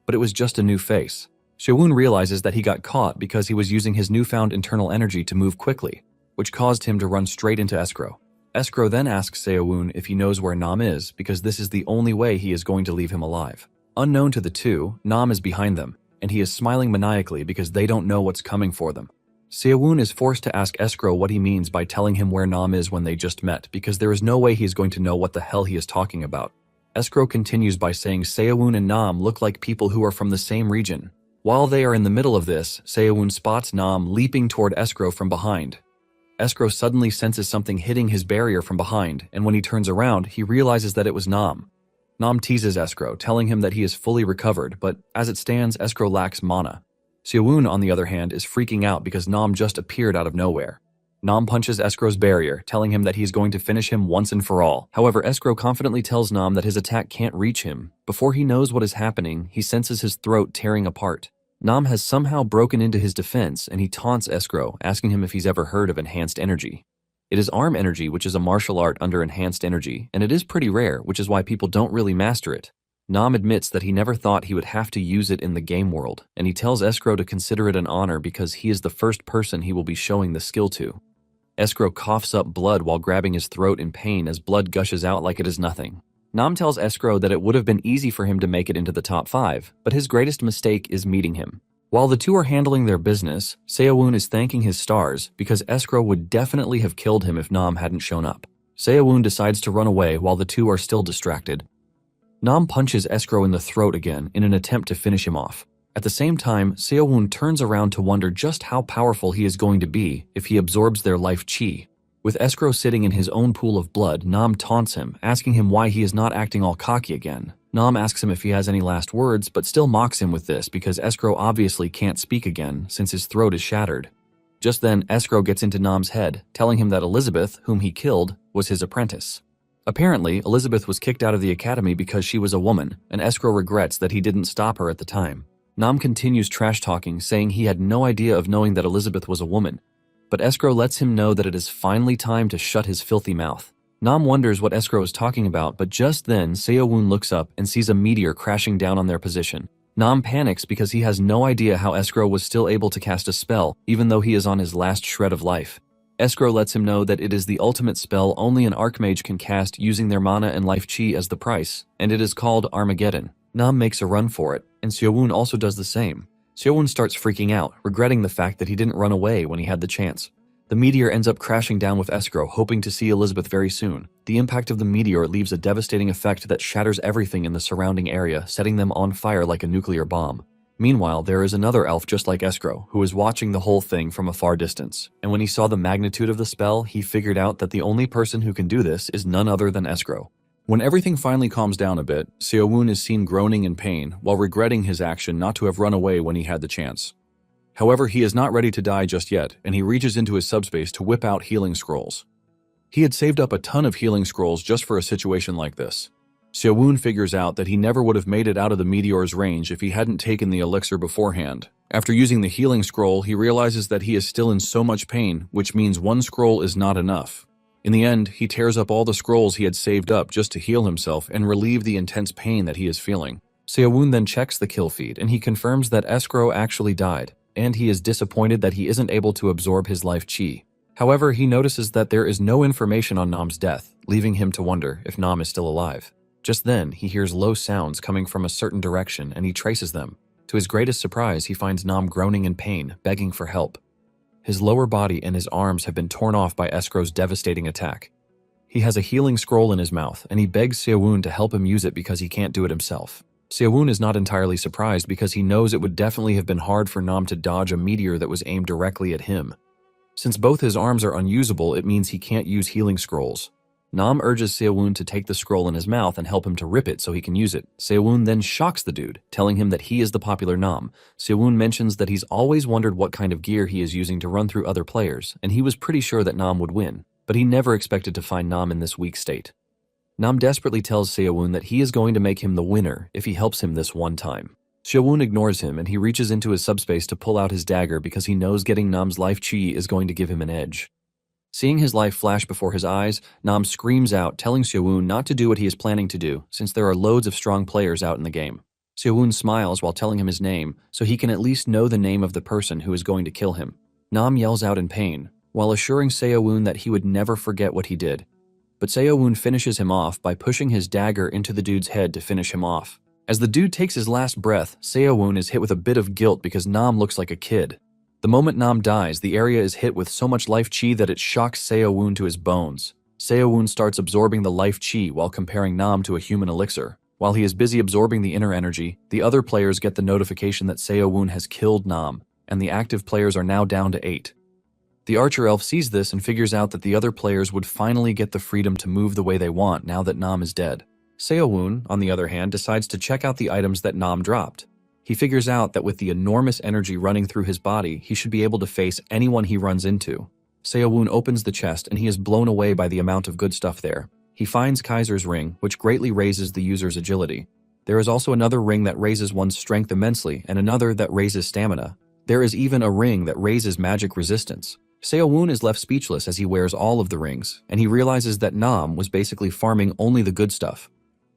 But it was just a new face. Seowoon realizes that he got caught because he was using his newfound internal energy to move quickly, which caused him to run straight into Escrow. Escrow then asks Seowoon if he knows where Nam is because this is the only way he is going to leave him alive. Unknown to the two, Nam is behind them, and he is smiling maniacally because they don't know what's coming for them. Seowoon is forced to ask Escrow what he means by telling him where Nam is when they just met because there is no way he is going to know what the hell he is talking about. Escrow continues by saying Seowoon and Nam look like people who are from the same region. While they are in the middle of this, Seowoon spots Nam leaping toward Escrow from behind. Escrow suddenly senses something hitting his barrier from behind, and when he turns around, he realizes that it was Nam. Nam teases Escrow, telling him that he is fully recovered, but as it stands, Escrow lacks mana. Seowoon, on the other hand, is freaking out because Nam just appeared out of nowhere. Nam punches Escrow's barrier, telling him that he is going to finish him once and for all. However, Escrow confidently tells Nam that his attack can't reach him. Before he knows what is happening, he senses his throat tearing apart. Nam has somehow broken into his defense, and he taunts Escrow, asking him if he's ever heard of enhanced energy. It is arm energy, which is a martial art under enhanced energy, and it is pretty rare, which is why people don't really master it. Nam admits that he never thought he would have to use it in the game world, and he tells Escrow to consider it an honor because he is the first person he will be showing the skill to. Escrow coughs up blood while grabbing his throat in pain as blood gushes out like it is nothing. Nam tells Escrow that it would have been easy for him to make it into the top 5, but his greatest mistake is meeting him. While the two are handling their business, Seowoon is thanking his stars because Escrow would definitely have killed him if Nam hadn't shown up. Seowoon decides to run away while the two are still distracted. Nam punches Escrow in the throat again in an attempt to finish him off. At the same time, Seowoon turns around to wonder just how powerful he is going to be if he absorbs their life chi. With Escrow sitting in his own pool of blood, Nam taunts him, asking him why he is not acting all cocky again. Nam asks him if he has any last words, but still mocks him with this because Escrow obviously can't speak again since his throat is shattered. Just then, Escrow gets into Nam's head, telling him that Elizabeth, whom he killed, was his apprentice. Apparently, Elizabeth was kicked out of the academy because she was a woman, and Escrow regrets that he didn't stop her at the time. Nam continues trash-talking, saying he had no idea of knowing that Elizabeth was a woman. But Escrow lets him know that it is finally time to shut his filthy mouth. Nam wonders what Escrow is talking about, but just then, Seowoon looks up and sees a meteor crashing down on their position. Nam panics because he has no idea how Escrow was still able to cast a spell, even though he is on his last shred of life. Escrow lets him know that it is the ultimate spell only an archmage can cast using their mana and life chi as the price, and it is called Armageddon. Nam makes a run for it, and Seowoon also does the same. Seowoon starts freaking out, regretting the fact that he didn't run away when he had the chance. The meteor ends up crashing down with Escrow, hoping to see Elizabeth very soon. The impact of the meteor leaves a devastating effect that shatters everything in the surrounding area, setting them on fire like a nuclear bomb. Meanwhile, there is another elf just like Escrow, who is watching the whole thing from a far distance. And when he saw the magnitude of the spell, he figured out that the only person who can do this is none other than Escrow. When everything finally calms down a bit, Seowoon is seen groaning in pain while regretting his action not to have run away when he had the chance. However, he is not ready to die just yet, and he reaches into his subspace to whip out healing scrolls. He had saved up a ton of healing scrolls just for a situation like this. Seowoon figures out that he never would have made it out of the meteor's range if he hadn't taken the elixir beforehand. After using the healing scroll, he realizes that he is still in so much pain, which means one scroll is not enough. In the end, he tears up all the scrolls he had saved up just to heal himself and relieve the intense pain that he is feeling. Seowoon then checks the kill feed, and he confirms that Escrow actually died, and he is disappointed that he isn't able to absorb his life chi. However, he notices that there is no information on Nam's death, leaving him to wonder if Nam is still alive. Just then, he hears low sounds coming from a certain direction, and he traces them. To his greatest surprise, he finds Nam groaning in pain, begging for help. His lower body and his arms have been torn off by Escrow's devastating attack. He has a healing scroll in his mouth, and he begs Seowoon to help him use it because he can't do it himself. Seowoon is not entirely surprised because he knows it would definitely have been hard for Nam to dodge a meteor that was aimed directly at him. Since both his arms are unusable, it means he can't use healing scrolls. Nam urges Seowoon to take the scroll in his mouth and help him to rip it so he can use it. Seowoon then shocks the dude, telling him that he is the popular Nam. Seowoon mentions that he's always wondered what kind of gear he is using to run through other players, and he was pretty sure that Nam would win, but he never expected to find Nam in this weak state. Nam desperately tells Seowon that he is going to make him the winner if he helps him this one time. Seowon ignores him and he reaches into his subspace to pull out his dagger because he knows getting Nam's life chi is going to give him an edge. Seeing his life flash before his eyes, Nam screams out, telling Seowon not to do what he is planning to do, since there are loads of strong players out in the game. Seowon smiles while telling him his name, so he can at least know the name of the person who is going to kill him. Nam yells out in pain, while assuring Seowon that he would never forget what he did. But Seowon finishes him off by pushing his dagger into the dude's head to finish him off. As the dude takes his last breath, Seowon is hit with a bit of guilt because Nam looks like a kid. The moment Nam dies, the area is hit with so much life chi that it shocks Seowon to his bones. Seowon starts absorbing the life chi while comparing Nam to a human elixir. While he is busy absorbing the inner energy, the other players get the notification that Seowon has killed Nam, and the active players are now down to 8. The archer elf sees this and figures out that the other players would finally get the freedom to move the way they want now that Nam is dead. Seowon, on the other hand, decides to check out the items that Nam dropped. He figures out that with the enormous energy running through his body, he should be able to face anyone he runs into. Seowon opens the chest and he is blown away by the amount of good stuff there. He finds Kaiser's ring, which greatly raises the user's agility. There is also another ring that raises one's strength immensely and another that raises stamina. There is even a ring that raises magic resistance. Seowon is left speechless as he wears all of the rings, and he realizes that Nam was basically farming only the good stuff.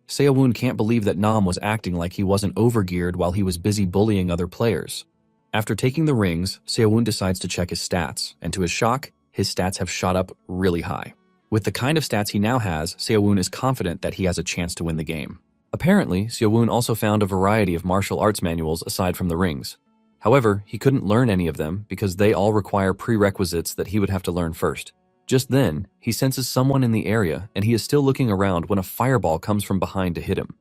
Seowon can't believe that Nam was acting like he wasn't overgeared while he was busy bullying other players. After taking the rings, Seowon decides to check his stats, and to his shock, his stats have shot up really high. With the kind of stats he now has, Seowon is confident that he has a chance to win the game. Apparently, Seowon also found a variety of martial arts manuals aside from the rings. However, he couldn't learn any of them because they all require prerequisites that he would have to learn first. Just then, he senses someone in the area and he is still looking around when a fireball comes from behind to hit him.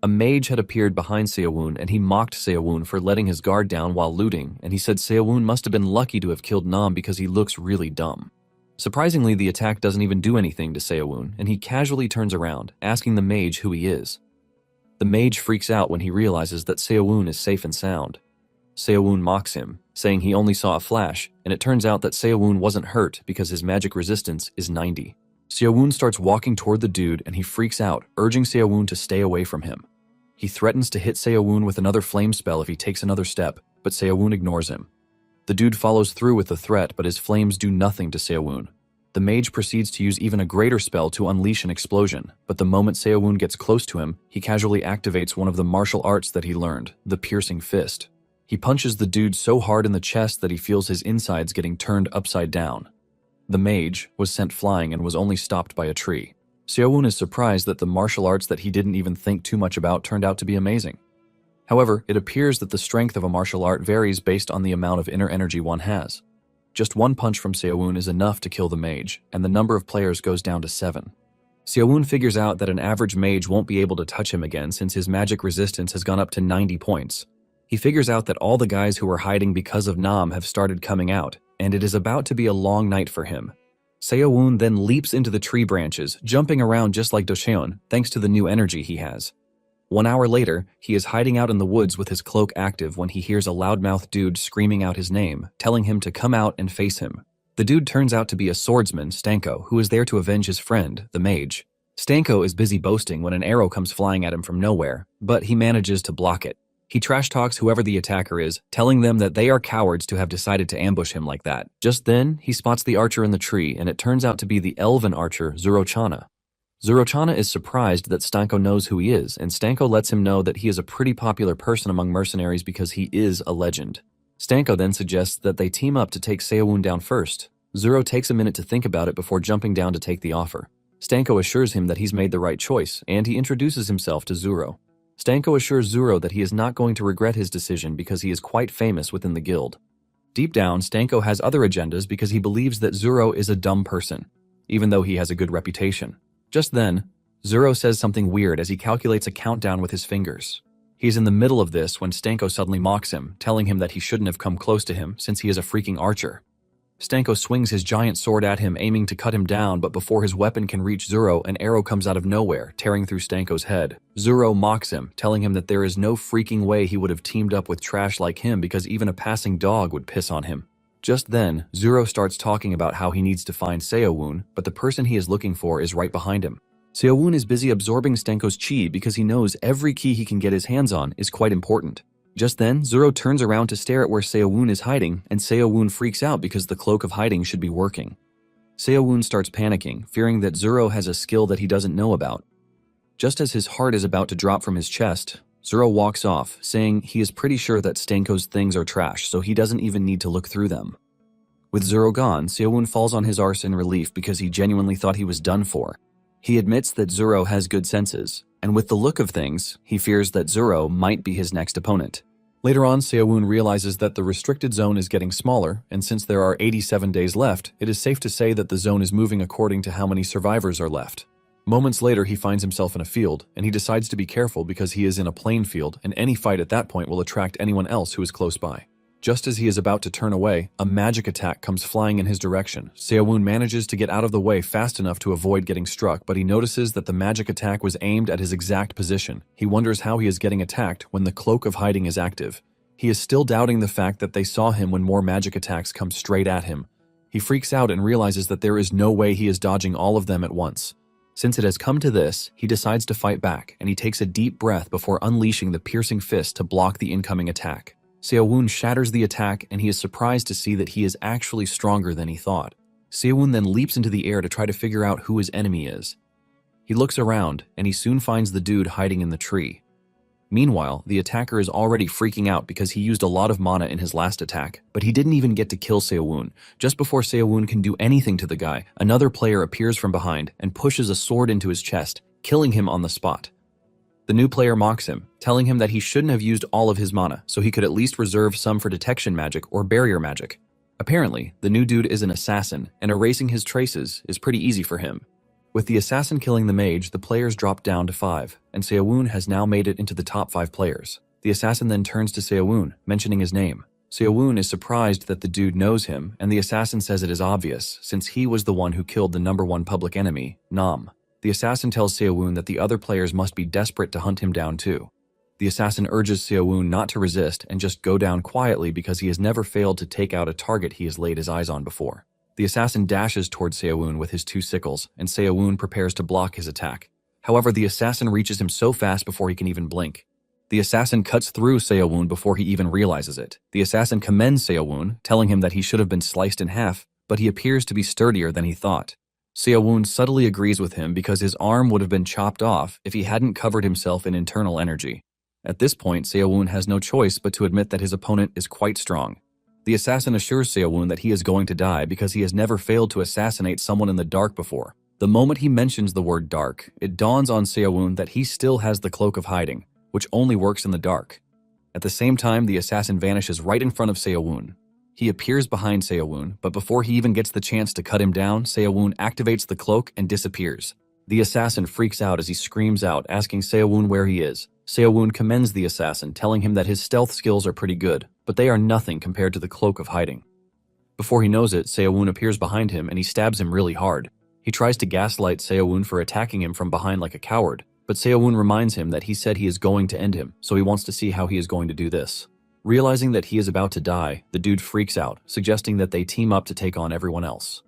A mage had appeared behind Seowon and he mocked Seowon for letting his guard down while looting, and he said Seowon must have been lucky to have killed Nam because he looks really dumb. Surprisingly, the attack doesn't even do anything to Seowon and he casually turns around, asking the mage who he is. The mage freaks out when he realizes that Seowon is safe and sound. Seowon mocks him, saying he only saw a flash, and it turns out that Seowon wasn't hurt because his magic resistance is 90. Seowon starts walking toward the dude and he freaks out, urging Seowon to stay away from him. He threatens to hit Seowon with another flame spell if he takes another step, but Seowon ignores him. The dude follows through with the threat, but his flames do nothing to Seowon. The mage proceeds to use even a greater spell to unleash an explosion, but the moment Seowon gets close to him, he casually activates one of the martial arts that he learned, the piercing fist. He punches the dude so hard in the chest that he feels his insides getting turned upside down. The mage was sent flying and was only stopped by a tree. Seowon is surprised that the martial arts that he didn't even think too much about turned out to be amazing. However, it appears that the strength of a martial art varies based on the amount of inner energy one has. Just one punch from Seowon is enough to kill the mage, and the number of players goes down to 7. Seowon figures out that an average mage won't be able to touch him again since his magic resistance has gone up to 90 points. He figures out that all the guys who were hiding because of Nam have started coming out, and it is about to be a long night for him. Seowon then leaps into the tree branches, jumping around just like Docheon, thanks to the new energy he has. 1 hour later, he is hiding out in the woods with his cloak active when he hears a loudmouth dude screaming out his name, telling him to come out and face him. The dude turns out to be a swordsman, Stanko, who is there to avenge his friend, the mage. Stanko is busy boasting when an arrow comes flying at him from nowhere, but he manages to block it. He trash talks whoever the attacker is, telling them that they are cowards to have decided to ambush him like that. Just then, he spots the archer in the tree, and it turns out to be the elven archer, Zurochana. Zurochana is surprised that Stanko knows who he is, and Stanko lets him know that he is a pretty popular person among mercenaries because he is a legend. Stanko then suggests that they team up to take Seowon down first. Zuro takes a minute to think about it before jumping down to take the offer. Stanko assures him that he's made the right choice, and he introduces himself to Zuro. Stanko assures Zuro that he is not going to regret his decision because he is quite famous within the guild. Deep down, Stanko has other agendas because he believes that Zuro is a dumb person, even though he has a good reputation. Just then, Zuro says something weird as he calculates a countdown with his fingers. He's in the middle of this when Stanko suddenly mocks him, telling him that he shouldn't have come close to him since he is a freaking archer. Stanko swings his giant sword at him, aiming to cut him down, but before his weapon can reach Zuro, an arrow comes out of nowhere, tearing through Stanko's head. Zuro mocks him, telling him that there is no freaking way he would have teamed up with trash like him because even a passing dog would piss on him. Just then, Zuro starts talking about how he needs to find Seowon, but the person he is looking for is right behind him. Seo-woon is busy absorbing Stenko's chi because he knows every key he can get his hands on is quite important. Just then, Zoro turns around to stare at where Seo-woon is hiding, and Seo-woon freaks out because the cloak of hiding should be working. Seo-woon starts panicking, fearing that Zoro has a skill that he doesn't know about. Just as his heart is about to drop from his chest, Zoro walks off, saying he is pretty sure that Stenko's things are trash, so he doesn't even need to look through them. With Zoro gone, Seo-woon falls on his arse in relief because he genuinely thought he was done for. He admits that Zoro has good senses, and with the look of things, he fears that Zoro might be his next opponent. Later on, Seo-woon realizes that the restricted zone is getting smaller, and since there are 87 days left, it is safe to say that the zone is moving according to how many survivors are left. Moments later, he finds himself in a field, and he decides to be careful because he is in a plain field, and any fight at that point will attract anyone else who is close by. Just as he is about to turn away, a magic attack comes flying in his direction. Seo-woon manages to get out of the way fast enough to avoid getting struck, but he notices that the magic attack was aimed at his exact position. He wonders how he is getting attacked when the cloak of hiding is active. He is still doubting the fact that they saw him when more magic attacks come straight at him. He freaks out and realizes that there is no way he is dodging all of them at once. Since it has come to this, he decides to fight back, and he takes a deep breath before unleashing the piercing fist to block the incoming attack. Seo-woon shatters the attack, and he is surprised to see that he is actually stronger than he thought. Seo-woon then leaps into the air to try to figure out who his enemy is. He looks around, and he soon finds the dude hiding in the tree. Meanwhile, the attacker is already freaking out because he used a lot of mana in his last attack, but he didn't even get to kill Seo-woon. Just before Seo-woon can do anything to the guy, another player appears from behind and pushes a sword into his chest, killing him on the spot. The new player mocks him, telling him that he shouldn't have used all of his mana, so he could at least reserve some for detection magic or barrier magic. Apparently, the new dude is an assassin, and erasing his traces is pretty easy for him. With the assassin killing the mage, the players drop down to 5, and Seo-woon has now made it into the top 5 players. The assassin then turns to Seo-woon, mentioning his name. Seo-woon is surprised that the dude knows him, and the assassin says it is obvious, since he was the one who killed the #1 public enemy, Nam. The assassin tells Seo-woon that the other players must be desperate to hunt him down too. The assassin urges Seo-woon not to resist and just go down quietly because he has never failed to take out a target he has laid his eyes on before. The assassin dashes towards Seo-woon with his 2 sickles, and Seo-woon prepares to block his attack. However, the assassin reaches him so fast before he can even blink. The assassin cuts through Seo-woon before he even realizes it. The assassin commends Seo-woon, telling him that he should have been sliced in half, but he appears to be sturdier than he thought. Seo-woon subtly agrees with him because his arm would have been chopped off if he hadn't covered himself in internal energy. At this point, Seo-woon has no choice but to admit that his opponent is quite strong. The assassin assures Seo-woon that he is going to die because he has never failed to assassinate someone in the dark before. The moment he mentions the word dark, it dawns on Seo-woon that he still has the cloak of hiding, which only works in the dark. At the same time, the assassin vanishes right in front of Seo-woon. He appears behind Seo-woon, but before he even gets the chance to cut him down, Seo-woon activates the cloak and disappears. The assassin freaks out as he screams out, asking Seo-woon where he is. Seo-woon commends the assassin, telling him that his stealth skills are pretty good, but they are nothing compared to the cloak of hiding. Before he knows it, Seo-woon appears behind him and he stabs him really hard. He tries to gaslight Seo-woon for attacking him from behind like a coward, but Seo-woon reminds him that he said he is going to end him, so he wants to see how he is going to do this. Realizing that he is about to die, the dude freaks out, suggesting that they team up to take on everyone else.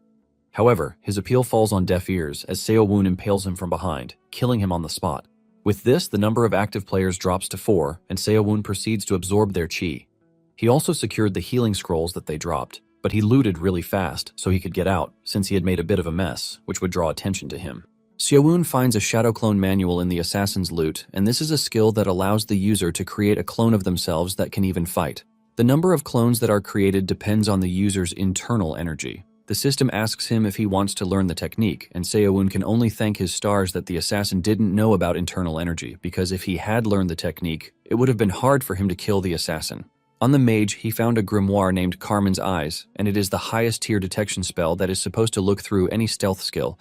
However, his appeal falls on deaf ears as Seo-woon impales him from behind, killing him on the spot. With this, the number of active players drops to 4, and Seo-woon proceeds to absorb their chi. He also secured the healing scrolls that they dropped, but he looted really fast so he could get out, since he had made a bit of a mess, which would draw attention to him. Seo-woon finds a shadow clone manual in the assassin's loot, and this is a skill that allows the user to create a clone of themselves that can even fight. The number of clones that are created depends on the user's internal energy. The system asks him if he wants to learn the technique, and Seo-woon can only thank his stars that the assassin didn't know about internal energy, because if he had learned the technique, it would have been hard for him to kill the assassin. On the mage, he found a grimoire named Carmen's Eyes, and it is the highest tier detection spell that is supposed to look through any stealth skill.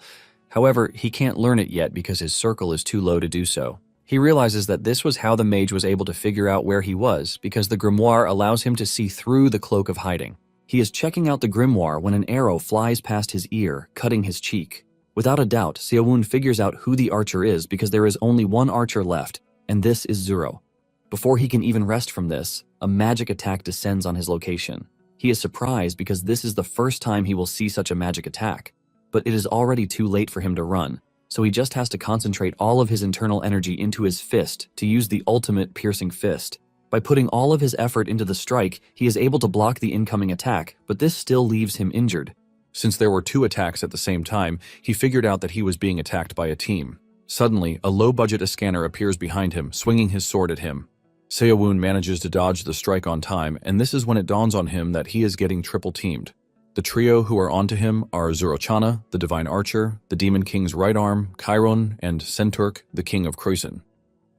However, he can't learn it yet because his circle is too low to do so. He realizes that this was how the mage was able to figure out where he was, because the grimoire allows him to see through the cloak of hiding. He is checking out the grimoire when an arrow flies past his ear, cutting his cheek. Without a doubt, Seo-woon figures out who the archer is because there is only one archer left, and this is Zoro. Before he can even rest from this, a magic attack descends on his location. He is surprised because this is the first time he will see such a magic attack. But it is already too late for him to run. so he just has to concentrate all of his internal energy into his fist to use the ultimate piercing fist. By putting all of his effort into the strike, he is able to block the incoming attack, but this still leaves him injured. Since there were 2 attacks at the same time, he figured out that he was being attacked by a team. Suddenly, a low-budget scanner appears behind him, swinging his sword at him. Seo-woon manages to dodge the strike on time, and this is when it dawns on him that he is getting triple-teamed. The trio who are onto him are Zuro-chana, the Divine Archer, the Demon King's right arm, Chiron, and Senturk, the King of Kroisen.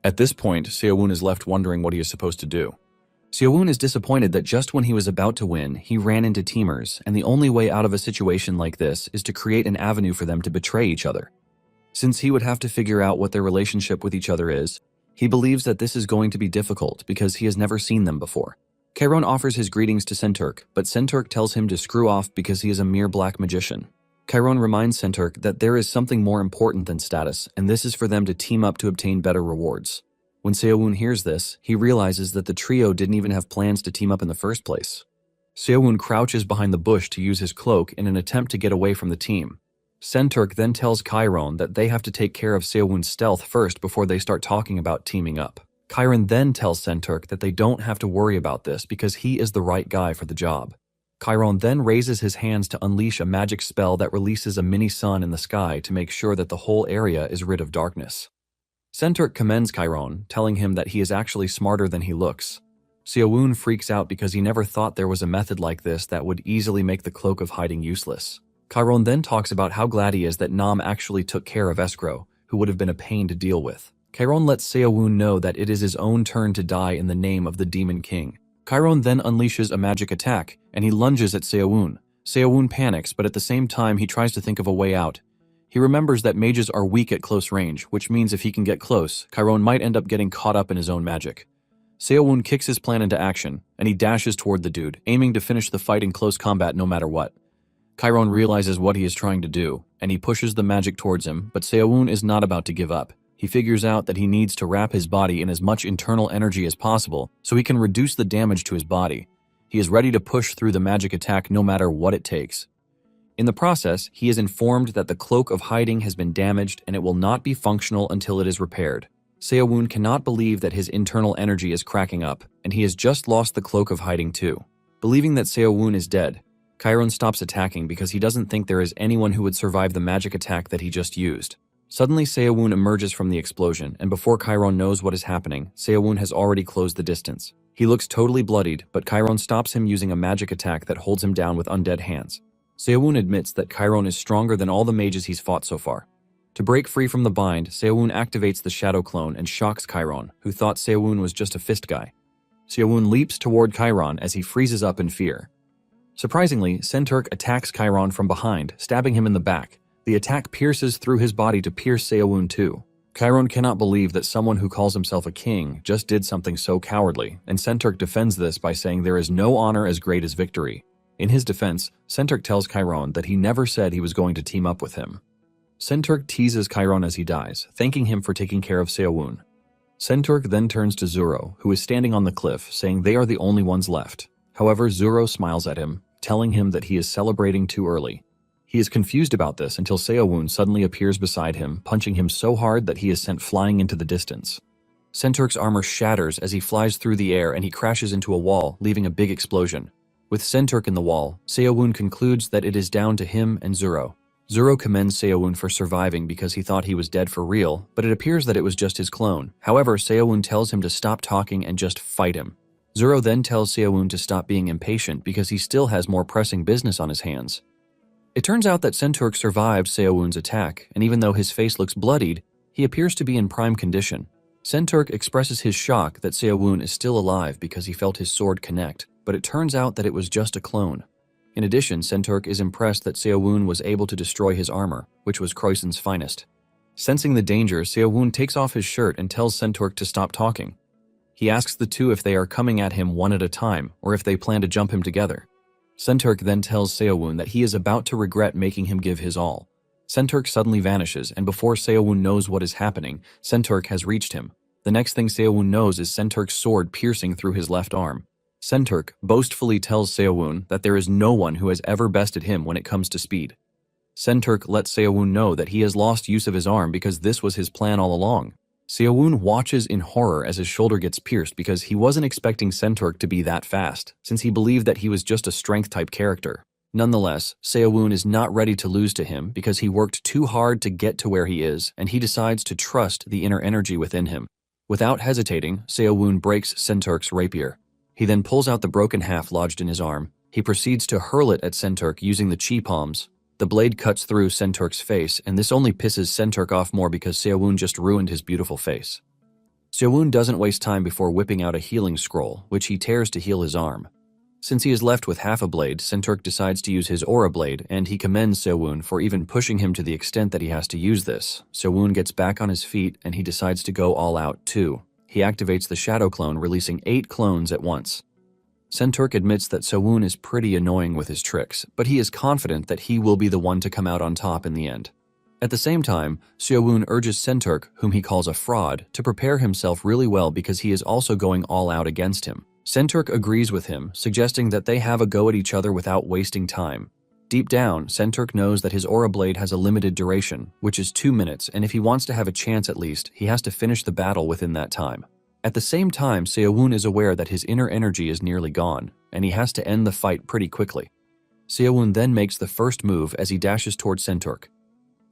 At this point, Seo-woon is left wondering what he is supposed to do. Seo-woon is disappointed that just when he was about to win, he ran into teamers, and the only way out of a situation like this is to create an avenue for them to betray each other. Since he would have to figure out what their relationship with each other is, he believes that this is going to be difficult because he has never seen them before. Chiron offers his greetings to Senturk, but Senturk tells him to screw off because he is a mere black magician. Chiron reminds Senturk that there is something more important than status, and this is for them to team up to obtain better rewards. When Seo-woon hears this, he realizes that the trio didn't even have plans to team up in the first place. Seo-woon crouches behind the bush to use his cloak in an attempt to get away from the team. Senturk then tells Chiron that they have to take care of Seo-woon's stealth first before they start talking about teaming up. Chiron then tells Senturk that they don't have to worry about this because he is the right guy for the job. Chiron then raises his hands to unleash a magic spell that releases a mini sun in the sky to make sure that the whole area is rid of darkness. Senturk commends Chiron, telling him that he is actually smarter than he looks. Seo-woon freaks out because he never thought there was a method like this that would easily make the cloak of hiding useless. Chiron then talks about how glad he is that Nam actually took care of Escrow, who would have been a pain to deal with. Chiron lets Seo-woon know that it is his own turn to die in the name of the Demon King. Chiron then unleashes a magic attack, and he lunges at Seo-woon. Seo-woon panics, but at the same time he tries to think of a way out. He remembers that mages are weak at close range, which means if he can get close, Chiron might end up getting caught up in his own magic. Seo-woon kicks his plan into action, and he dashes toward the dude, aiming to finish the fight in close combat no matter what. Chiron realizes what he is trying to do, and he pushes the magic towards him, but Seo-woon is not about to give up. He figures out that he needs to wrap his body in as much internal energy as possible so he can reduce the damage to his body. He is ready to push through the magic attack no matter what it takes. In the process, he is informed that the cloak of hiding has been damaged and it will not be functional until it is repaired. Seo-woon cannot believe that his internal energy is cracking up, and he has just lost the cloak of hiding too. Believing that Seo-woon is dead, Chiron stops attacking because he doesn't think there is anyone who would survive the magic attack that he just used. Suddenly, Seo-woon emerges from the explosion, and before Chiron knows what is happening, Seo-woon has already closed the distance. He looks totally bloodied, but Chiron stops him using a magic attack that holds him down with undead hands. Seo-woon admits that Chiron is stronger than all the mages he's fought so far. To break free from the bind, Seo-woon activates the Shadow Clone and shocks Chiron, who thought Seo-woon was just a fist guy. Seo-woon leaps toward Chiron as he freezes up in fear. Surprisingly, Senturk attacks Chiron from behind, stabbing him in the back. The attack pierces through his body to pierce Seo-woon too. Chiron cannot believe that someone who calls himself a king just did something so cowardly, and Senturk defends this by saying there is no honor as great as victory. In his defense, Senturk tells Chiron that he never said he was going to team up with him. Senturk teases Chiron as he dies, thanking him for taking care of Seo-woon. Senturk then turns to Zuro, who is standing on the cliff, saying they are the only ones left. However, Zuro smiles at him, telling him that he is celebrating too early. He is confused about this until Seo-woon suddenly appears beside him, punching him so hard that he is sent flying into the distance. Senturk's armor shatters as he flies through the air and he crashes into a wall, leaving a big explosion. With Senturk in the wall, Seo-woon concludes that it is down to him and Zuro. Zuro commends Seo-woon for surviving because he thought he was dead for real, but it appears that it was just his clone. However, Seo-woon tells him to stop talking and just fight him. Zuro then tells Seo-woon to stop being impatient because he still has more pressing business on his hands. It turns out that Senturk survived Seo-woon's attack, and even though his face looks bloodied, he appears to be in prime condition. Senturk expresses his shock that Seo-woon is still alive because he felt his sword connect, but it turns out that it was just a clone. In addition, Senturk is impressed that Seo-woon was able to destroy his armor, which was Kroisen's finest. Sensing the danger, Seo-woon takes off his shirt and tells Senturk to stop talking. He asks the two if they are coming at him one at a time, or if they plan to jump him together. Senturk then tells Seo-woon that he is about to regret making him give his all. Senturk suddenly vanishes, and before Seo-woon knows what is happening, Senturk has reached him. The next thing Seo-woon knows is Senturk's sword piercing through his left arm. Senturk boastfully tells Seo-woon that there is no one who has ever bested him when it comes to speed. Senturk lets Seowon know that he has lost use of his arm because this was his plan all along. Seowon watches in horror as his shoulder gets pierced because he wasn't expecting Senturk to be that fast, since he believed that he was just a strength-type character. Nonetheless, Seowon is not ready to lose to him because he worked too hard to get to where he is, and he decides to trust the inner energy within him. Without hesitating, Seowon breaks Senturk's rapier. He then pulls out the broken half lodged in his arm. He proceeds to hurl it at Senturk using the chi palms. The blade cuts through Senturk's face, and this only pisses Senturk off more because Seowon just ruined his beautiful face. Seowon doesn't waste time before whipping out a healing scroll, which he tears to heal his arm. Since he is left with half a blade, Senturk decides to use his aura blade, and he commends Seowon for even pushing him to the extent that he has to use this. Seowon gets back on his feet, and he decides to go all out too. He activates the shadow clone, releasing 8 clones at once. Senturk admits that Seowon is pretty annoying with his tricks, but he is confident that he will be the one to come out on top in the end. At the same time, Seowon urges Senturk, whom he calls a fraud, to prepare himself really well because he is also going all out against him. Senturk agrees with him, suggesting that they have a go at each other without wasting time. Deep down, Senturk knows that his aura blade has a limited duration, which is 2 minutes, and if he wants to have a chance at least, he has to finish the battle within that time. At the same time, Seowon is aware that his inner energy is nearly gone, and he has to end the fight pretty quickly. Seowon then makes the first move as he dashes toward Senturk.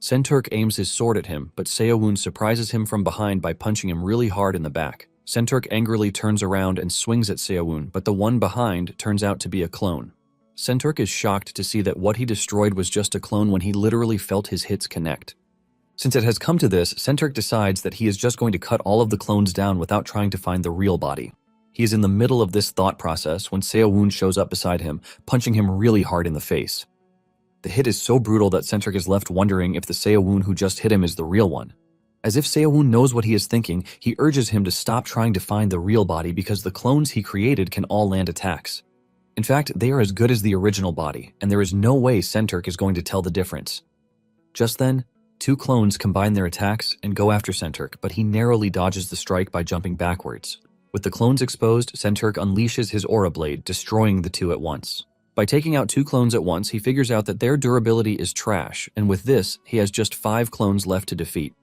Senturk aims his sword at him, but Seowon surprises him from behind by punching him really hard in the back. Senturk angrily turns around and swings at Seowon, but the one behind turns out to be a clone. Senturk is shocked to see that what he destroyed was just a clone when he literally felt his hits connect. Since it has come to this, Senturk decides that he is just going to cut all of the clones down without trying to find the real body. He is in the middle of this thought process when Seowon shows up beside him, punching him really hard in the face. The hit is so brutal that Senturk is left wondering if the Seowon who just hit him is the real one. As if Seowon knows what he is thinking, he urges him to stop trying to find the real body because the clones he created can all land attacks. In fact, they are as good as the original body, and there is no way Senturk is going to tell the difference. Just then, 2 clones combine their attacks and go after Senturk, but he narrowly dodges the strike by jumping backwards. With the clones exposed, Senturk unleashes his aura blade, destroying the 2 at once. By taking out 2 clones at once, he figures out that their durability is trash, and with this, he has just 5 clones left to defeat.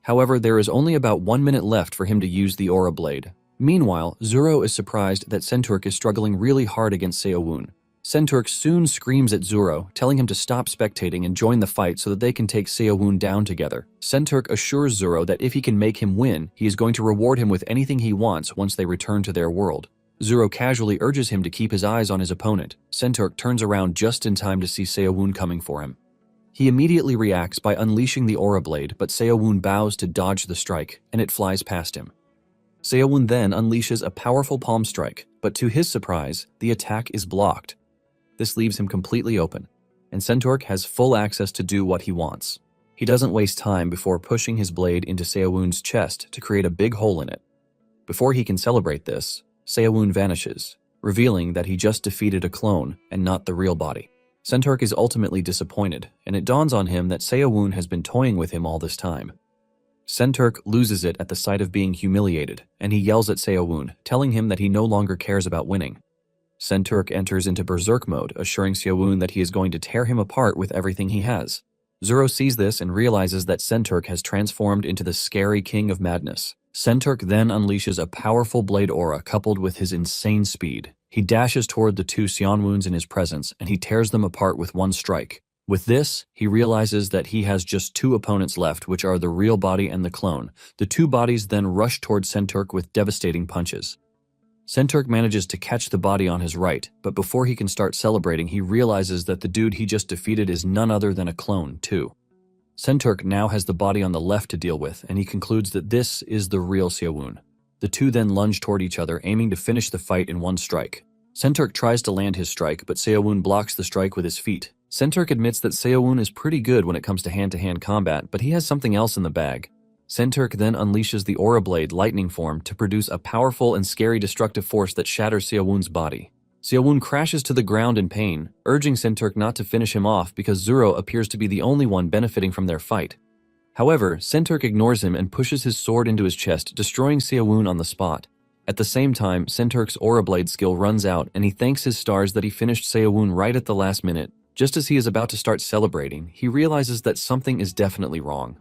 However, there is only about 1 minute left for him to use the aura blade. Meanwhile, Zuro is surprised that Senturk is struggling really hard against Seowon. Senturk soon screams at Zuro, telling him to stop spectating and join the fight so that they can take Seowon down together. Senturk assures Zuro that if he can make him win, he is going to reward him with anything he wants once they return to their world. Zuro casually urges him to keep his eyes on his opponent. Senturk turns around just in time to see Seowon coming for him. He immediately reacts by unleashing the aura blade, but Seowon bows to dodge the strike, and it flies past him. Seowon then unleashes a powerful palm strike, but to his surprise, the attack is blocked. This leaves him completely open, and Senturk has full access to do what he wants. He doesn't waste time before pushing his blade into Seowon's chest to create a big hole in it. Before he can celebrate this, Seowon vanishes, revealing that he just defeated a clone and not the real body. Senturk is ultimately disappointed, and it dawns on him that Seowon has been toying with him all this time. Senturk loses it at the sight of being humiliated, and he yells at Seowon, telling him that he no longer cares about winning. Senturk enters into berserk mode, assuring Seowon that he is going to tear him apart with everything he has. Zuro sees this and realizes that Senturk has transformed into the scary king of madness. Senturk then unleashes a powerful blade aura coupled with his insane speed. He dashes toward the 2 Seonwons in his presence, and he tears them apart with one strike. With this, he realizes that he has just 2 opponents left, which are the real body and the clone. The 2 bodies then rush toward Senturk with devastating punches. Senturk manages to catch the body on his right, but before he can start celebrating, he realizes that the dude he just defeated is none other than a clone, too. Senturk now has the body on the left to deal with, and he concludes that this is the real Seowon. The 2 then lunge toward each other, aiming to finish the fight in one strike. Senturk tries to land his strike, but Seowon blocks the strike with his feet. Senturk admits that Seowon is pretty good when it comes to hand-to-hand combat, but he has something else in the bag. Senturk then unleashes the aura blade lightning form to produce a powerful and scary destructive force that shatters Seowon's body. Seowon crashes to the ground in pain, urging Senturk not to finish him off because Zuro appears to be the only one benefiting from their fight. However, Senturk ignores him and pushes his sword into his chest, destroying Seowon on the spot. At the same time, Senturk's aura blade skill runs out and he thanks his stars that he finished Seowon right at the last minute, Just as he is about to start celebrating, he realizes that something is definitely wrong.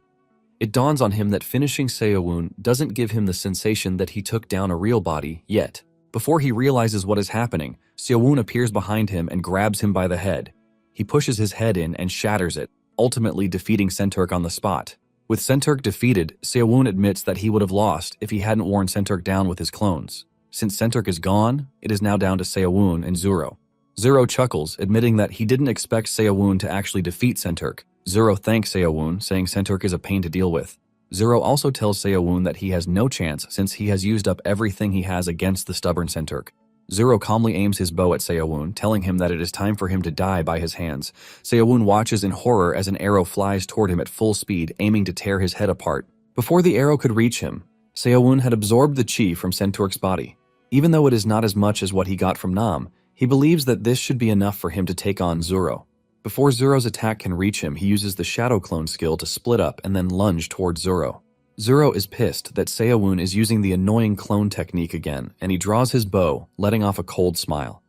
It dawns on him that finishing Seo-woon doesn't give him the sensation that he took down a real body yet. Before he realizes what is happening, Seo-woon appears behind him and grabs him by the head. He pushes his head in and shatters it, ultimately defeating Senturk on the spot. With Senturk defeated, Seo-woon admits that he would have lost if he hadn't worn Senturk down with his clones. Since Senturk is gone, it is now down to Seo-woon and Zuro. Zuro chuckles, admitting that he didn't expect Seo-woon to actually defeat Senturk. Zuro thanks Seo-woon, saying Senturk is a pain to deal with. Zuro also tells Seo-woon that he has no chance since he has used up everything he has against the stubborn Senturk. Zuro calmly aims his bow at Seo-woon, telling him that it is time for him to die by his hands. Seo-woon watches in horror as an arrow flies toward him at full speed, aiming to tear his head apart. Before the arrow could reach him, Seo-woon had absorbed the chi from Senturk's body. Even though it is not as much as what he got from Nam, he believes that this should be enough for him to take on Zuro. Before Zuro's attack can reach him, he uses the Shadow Clone skill to split up and then lunge towards Zuro. Zuro is pissed that Seo-woon is using the annoying clone technique again, and he draws his bow, letting off a cold smile.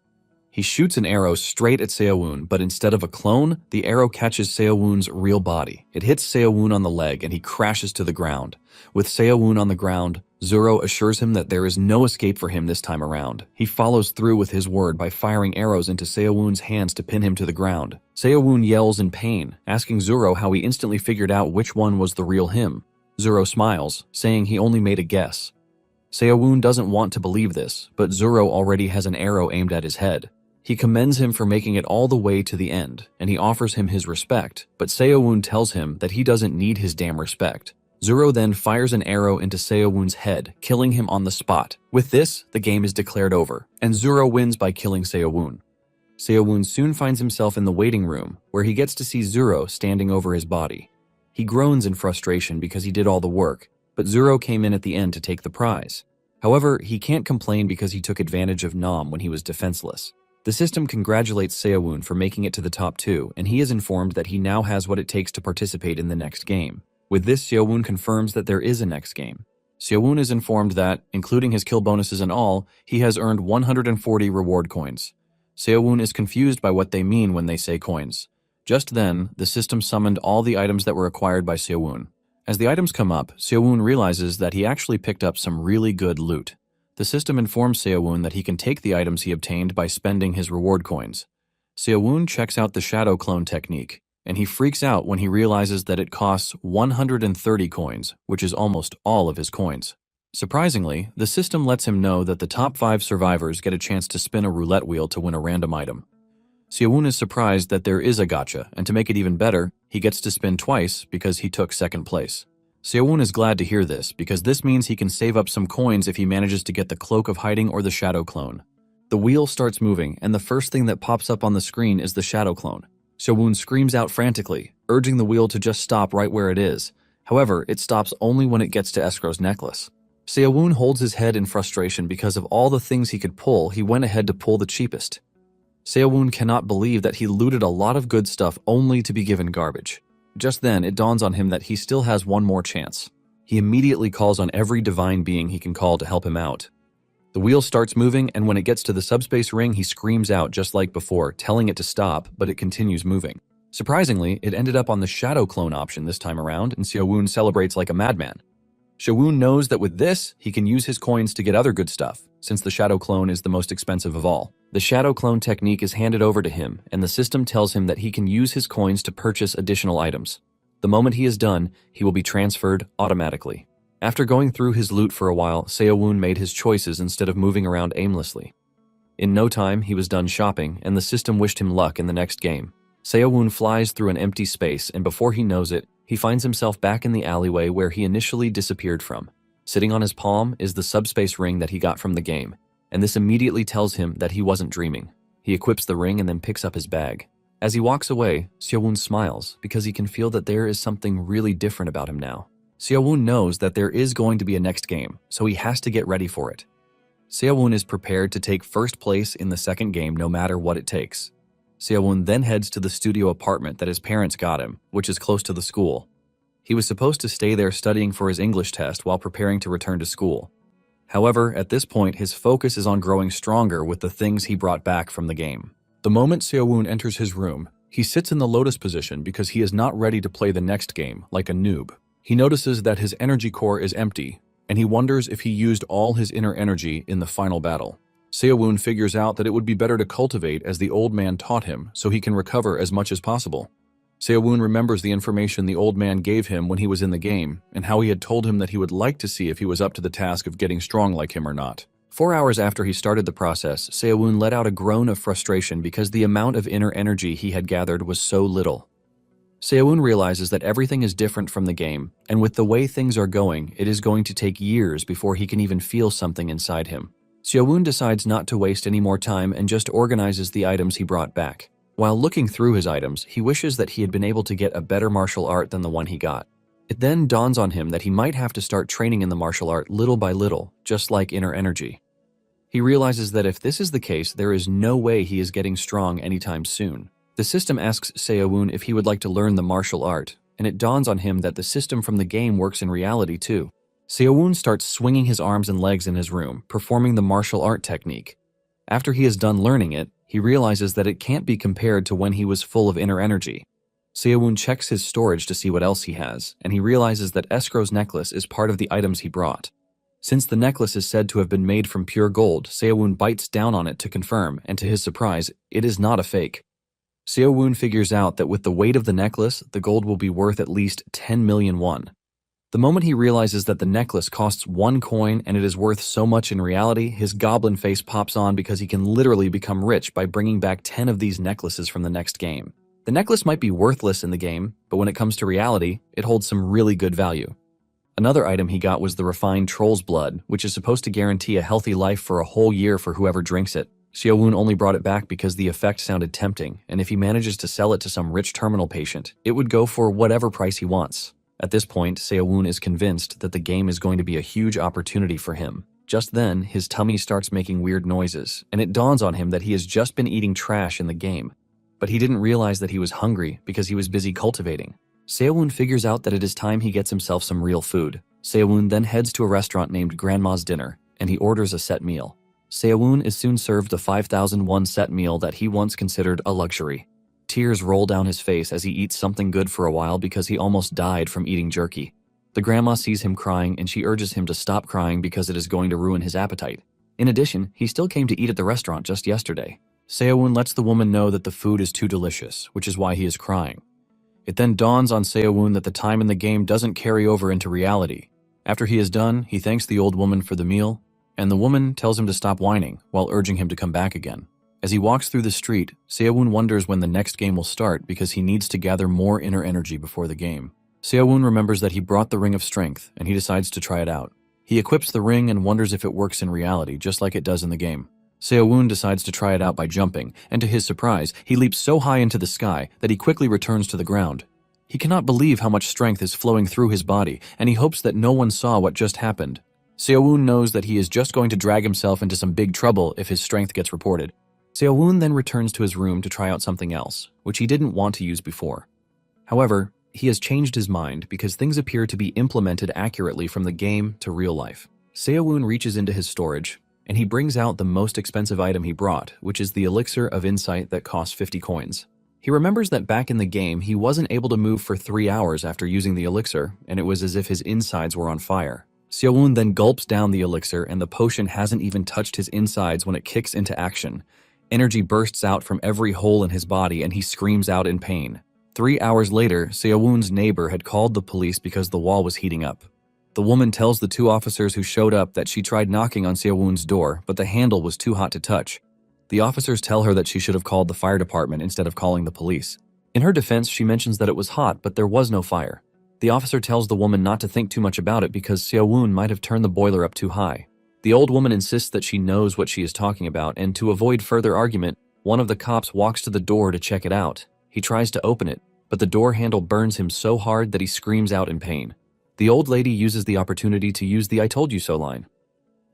He shoots an arrow straight at Seo-woon, but instead of a clone, the arrow catches Seo-woon's real body. It hits Seo-woon on the leg and he crashes to the ground. With Seo-woon on the ground, Zuro assures him that there is no escape for him this time around. He follows through with his word by firing arrows into Seo-woon's hands to pin him to the ground. Seo-woon yells in pain, asking Zuro how he instantly figured out which one was the real him. Zuro smiles, saying he only made a guess. Seo-woon doesn't want to believe this, but Zuro already has an arrow aimed at his head. He commends him for making it all the way to the end, and he offers him his respect, but Seo-woon tells him that he doesn't need his damn respect. Zuro then fires an arrow into Seo-woon's head, killing him on the spot. With this, the game is declared over, and Zuro wins by killing Seo-woon. Seo-woon soon finds himself in the waiting room, where he gets to see Zuro standing over his body. He groans in frustration because he did all the work, but Zuro came in at the end to take the prize. However, he can't complain because he took advantage of Nam when he was defenseless. The system congratulates Seo-woon for making it to the top 2, and he is informed that he now has what it takes to participate in the next game. With this, Seo-woon confirms that there is a next game. Seo-woon is informed that, including his kill bonuses and all, he has earned 140 reward coins. Seo-woon is confused by what they mean when they say coins. Just then, the system summoned all the items that were acquired by Seo-woon. As the items come up, Seo-woon realizes that he actually picked up some really good loot. The system informs Seo-woon that he can take the items he obtained by spending his reward coins. Seo-woon checks out the Shadow Clone technique, and he freaks out when he realizes that it costs 130 coins, which is almost all of his coins. Surprisingly, the system lets him know that the top 5 survivors get a chance to spin a roulette wheel to win a random item. Seo-woon is surprised that there is a gacha, and to make it even better, he gets to spin twice because he took second place. Seo-woon is glad to hear this because this means he can save up some coins if he manages to get the Cloak of Hiding or the Shadow Clone. The wheel starts moving, and the first thing that pops up on the screen is the Shadow Clone. Seo-woon screams out frantically, urging the wheel to just stop right where it is. However, it stops only when it gets to Escrow's necklace. Seo-woon holds his head in frustration because of all the things he could pull, he went ahead to pull the cheapest. Seo-woon cannot believe that he looted a lot of good stuff only to be given garbage. Just then, it dawns on him that he still has one more chance. He immediately calls on every divine being he can call to help him out. The wheel starts moving, and when it gets to the subspace ring, he screams out just like before, telling it to stop, but it continues moving. Surprisingly, it ended up on the Shadow Clone option this time around, and Seo-woon celebrates like a madman. Seo-woon knows that with this, he can use his coins to get other good stuff, since the Shadow Clone is the most expensive of all. The Shadow Clone technique is handed over to him, and the system tells him that he can use his coins to purchase additional items. The moment he is done, he will be transferred automatically. After going through his loot for a while, Seo-woon made his choices instead of moving around aimlessly. In no time, he was done shopping, and the system wished him luck in the next game. Seo-woon flies through an empty space, and before he knows it, he finds himself back in the alleyway where he initially disappeared from. Sitting on his palm is the subspace ring that he got from the game, and this immediately tells him that he wasn't dreaming. He equips the ring and then picks up his bag. As he walks away, Seo-woon smiles because he can feel that there is something really different about him now. Seo-woon knows that there is going to be a next game, so he has to get ready for it. Seo-woon is prepared to take first place in the second game no matter what it takes. Seo-woon then heads to the studio apartment that his parents got him, which is close to the school. He was supposed to stay there studying for his English test while preparing to return to school. However, at this point, his focus is on growing stronger with the things he brought back from the game. The moment Seo-woon enters his room, He sits in the lotus position because he is not ready to play the next game, like a noob. He notices that his energy core is empty, and he wonders if he used all his inner energy in the final battle. Seo-woon figures out that it would be better to cultivate as the old man taught him so he can recover as much as possible. Seo-woon remembers the information the old man gave him when he was in the game, and how he had told him that he would like to see if he was up to the task of getting strong like him or not. 4 hours after he started the process, Seo-woon let out a groan of frustration because the amount of inner energy he had gathered was so little. Seo-woon realizes that everything is different from the game, and with the way things are going, it is going to take years before he can even feel something inside him. Seo-woon decides not to waste any more time and just organizes the items he brought back. While looking through his items, he wishes that he had been able to get a better martial art than the one he got. It then dawns on him that he might have to start training in the martial art little by little, just like inner energy. He realizes that if this is the case, there is no way he is getting strong anytime soon. The system asks Seo-woon if he would like to learn the martial art, and it dawns on him that the system from the game works in reality too. Seo-woon starts swinging his arms and legs in his room, performing the martial art technique. After he is done learning it, he realizes that it can't be compared to when he was full of inner energy. Seo-woon checks his storage to see what else he has, and he realizes that Escrow's necklace is part of the items he brought. Since the necklace is said to have been made from pure gold, Seo-woon bites down on it to confirm, and to his surprise, it is not a fake. Seo-woon figures out that with the weight of the necklace, the gold will be worth at least 10 million won. The moment he realizes that the necklace costs 1 coin and it is worth so much in reality, his goblin face pops on because he can literally become rich by bringing back 10 of these necklaces from the next game. The necklace might be worthless in the game, but when it comes to reality, it holds some really good value. Another item he got was the refined troll's blood, which is supposed to guarantee a healthy life for a whole year for whoever drinks it. Seo-woon only brought it back because the effect sounded tempting, and if he manages to sell it to some rich terminal patient, it would go for whatever price he wants. At this point, Seo-woon is convinced that the game is going to be a huge opportunity for him. Just then, his tummy starts making weird noises, and it dawns on him that he has just been eating trash in the game. But he didn't realize that he was hungry because he was busy cultivating. Seo-woon figures out that it is time he gets himself some real food. Seo-woon then heads to a restaurant named Grandma's Dinner, and he orders a set meal. Seo-woon is soon served the 5,001 set meal that he once considered a luxury. Tears roll down his face as he eats something good for a while because he almost died from eating jerky. The grandma sees him crying and she urges him to stop crying because it is going to ruin his appetite. In addition, he still came to eat at the restaurant just yesterday. Seo-woon lets the woman know that the food is too delicious, which is why he is crying. It then dawns on Seo-woon that the time in the game doesn't carry over into reality. After he is done, he thanks the old woman for the meal, and the woman tells him to stop whining while urging him to come back again. As he walks through the street, Seo-woon wonders when the next game will start because he needs to gather more inner energy before the game. Seo-woon remembers that he brought the Ring of Strength, and he decides to try it out. He equips the ring and wonders if it works in reality, just like it does in the game. Seo-woon decides to try it out by jumping, and to his surprise, he leaps so high into the sky that he quickly returns to the ground. He cannot believe how much strength is flowing through his body, and he hopes that no one saw what just happened. Seo-woon knows that he is just going to drag himself into some big trouble if his strength gets reported. Seo-woon then returns to his room to try out something else, which he didn't want to use before. However, he has changed his mind because things appear to be implemented accurately from the game to real life. Seo-woon reaches into his storage, and he brings out the most expensive item he brought, which is the elixir of insight that costs 50 coins. He remembers that back in the game, he wasn't able to move for 3 hours after using the elixir, and it was as if his insides were on fire. Seo-woon then gulps down the elixir, and the potion hasn't even touched his insides when it kicks into action. Energy bursts out from every hole in his body, and he screams out in pain. 3 hours later, Seo-woon's neighbor had called the police because the wall was heating up. The woman tells the 2 officers who showed up that she tried knocking on Seo-woon's door, but the handle was too hot to touch. The officers tell her that she should have called the fire department instead of calling the police. In her defense, she mentions that it was hot, but there was no fire. The officer tells the woman not to think too much about it because Seo-woon might have turned the boiler up too high. The old woman insists that she knows what she is talking about, and to avoid further argument, one of the cops walks to the door to check it out. He tries to open it, but the door handle burns him so hard that he screams out in pain. The old lady uses the opportunity to use the "I told you so" line.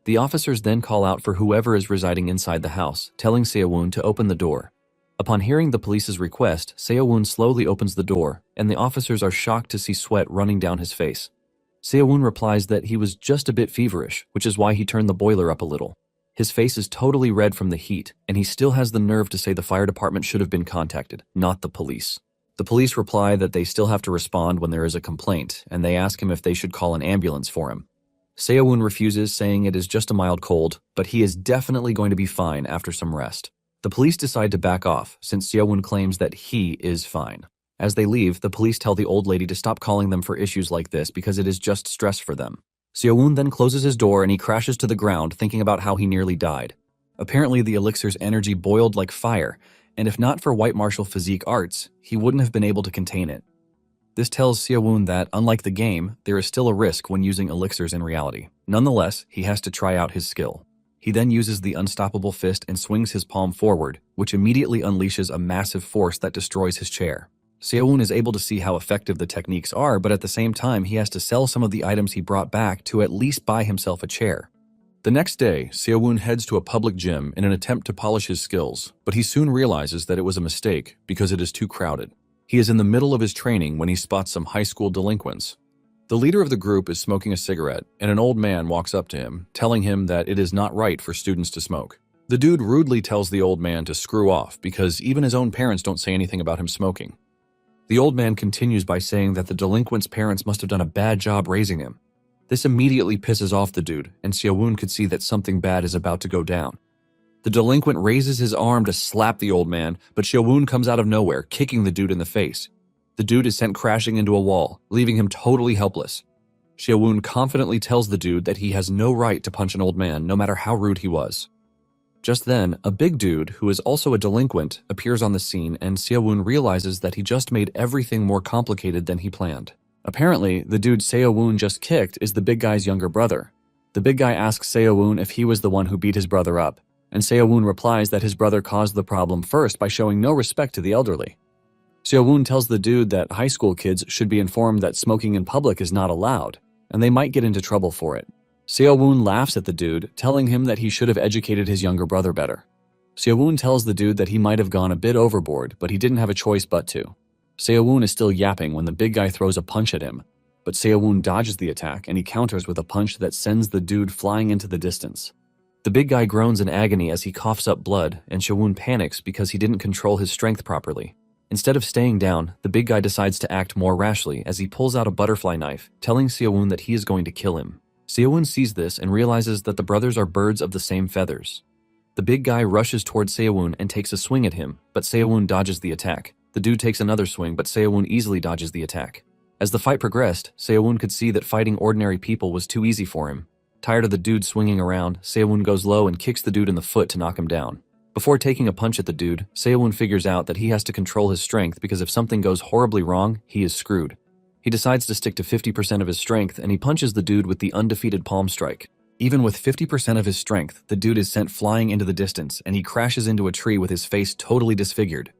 The officers then call out for whoever is residing inside the house, telling Seo-woon to open the door. Upon hearing the police's request, Seo-woon slowly opens the door, and the officers are shocked to see sweat running down his face. Seo-woon replies that he was just a bit feverish, which is why he turned the boiler up a little. His face is totally red from the heat, and he still has the nerve to say the fire department should have been contacted, not the police. The police reply that they still have to respond when there is a complaint, and they ask him if they should call an ambulance for him. Seo-woon refuses, saying it is just a mild cold, but he is definitely going to be fine after some rest. The police decide to back off, since Seo-woon claims that he is fine. As they leave, the police tell the old lady to stop calling them for issues like this because it is just stress for them. Seo-woon then closes his door and he crashes to the ground, thinking about how he nearly died. Apparently, the elixir's energy boiled like fire, and if not for white martial physique arts, he wouldn't have been able to contain it. This tells Seo-woon that, unlike the game, there is still a risk when using elixirs in reality. Nonetheless, he has to try out his skill. He then uses the unstoppable fist and swings his palm forward, which immediately unleashes a massive force that destroys his chair. Seo-woon is able to see how effective the techniques are, but at the same time, he has to sell some of the items he brought back to at least buy himself a chair. The next day, Seo-woon heads to a public gym in an attempt to polish his skills, but he soon realizes that it was a mistake because it is too crowded. He is in the middle of his training when he spots some high school delinquents. The leader of the group is smoking a cigarette, and an old man walks up to him, telling him that it is not right for students to smoke. The dude rudely tells the old man to screw off because even his own parents don't say anything about him smoking. The old man continues by saying that the delinquent's parents must have done a bad job raising him. This immediately pisses off the dude, and Seo-woon could see that something bad is about to go down. The delinquent raises his arm to slap the old man, but Seo-woon comes out of nowhere, kicking the dude in the face. The dude is sent crashing into a wall, leaving him totally helpless. Seo-woon confidently tells the dude that he has no right to punch an old man, no matter how rude he was. Just then, a big dude, who is also a delinquent, appears on the scene, and Seo-woon realizes that he just made everything more complicated than he planned. Apparently, the dude Seo-woon just kicked is the big guy's younger brother. The big guy asks Seo-woon if he was the one who beat his brother up, and Seo-woon replies that his brother caused the problem first by showing no respect to the elderly. Seo-woon tells the dude that high school kids should be informed that smoking in public is not allowed, and they might get into trouble for it. Seo-woon laughs at the dude, telling him that he should have educated his younger brother better. Seo-woon tells the dude that he might have gone a bit overboard, but he didn't have a choice but to. Seo-woon is still yapping when the big guy throws a punch at him, but Seo-woon dodges the attack and he counters with a punch that sends the dude flying into the distance. The big guy groans in agony as he coughs up blood, and Seo-woon panics because he didn't control his strength properly. Instead of staying down, the big guy decides to act more rashly as he pulls out a butterfly knife, telling Seo-woon that he is going to kill him. Seo-woon sees this and realizes that the brothers are birds of the same feathers. The big guy rushes towards Seo-woon and takes a swing at him, but Seo-woon dodges the attack. The dude takes another swing, but Seo-woon easily dodges the attack. As the fight progressed, Seo-woon could see that fighting ordinary people was too easy for him. Tired of the dude swinging around, Seo-woon goes low and kicks the dude in the foot to knock him down. Before taking a punch at the dude, Seo-woon figures out that he has to control his strength because if something goes horribly wrong, he is screwed. He decides to stick to 50% of his strength and he punches the dude with the undefeated palm strike. Even with 50% of his strength, the dude is sent flying into the distance and he crashes into a tree with his face totally disfigured.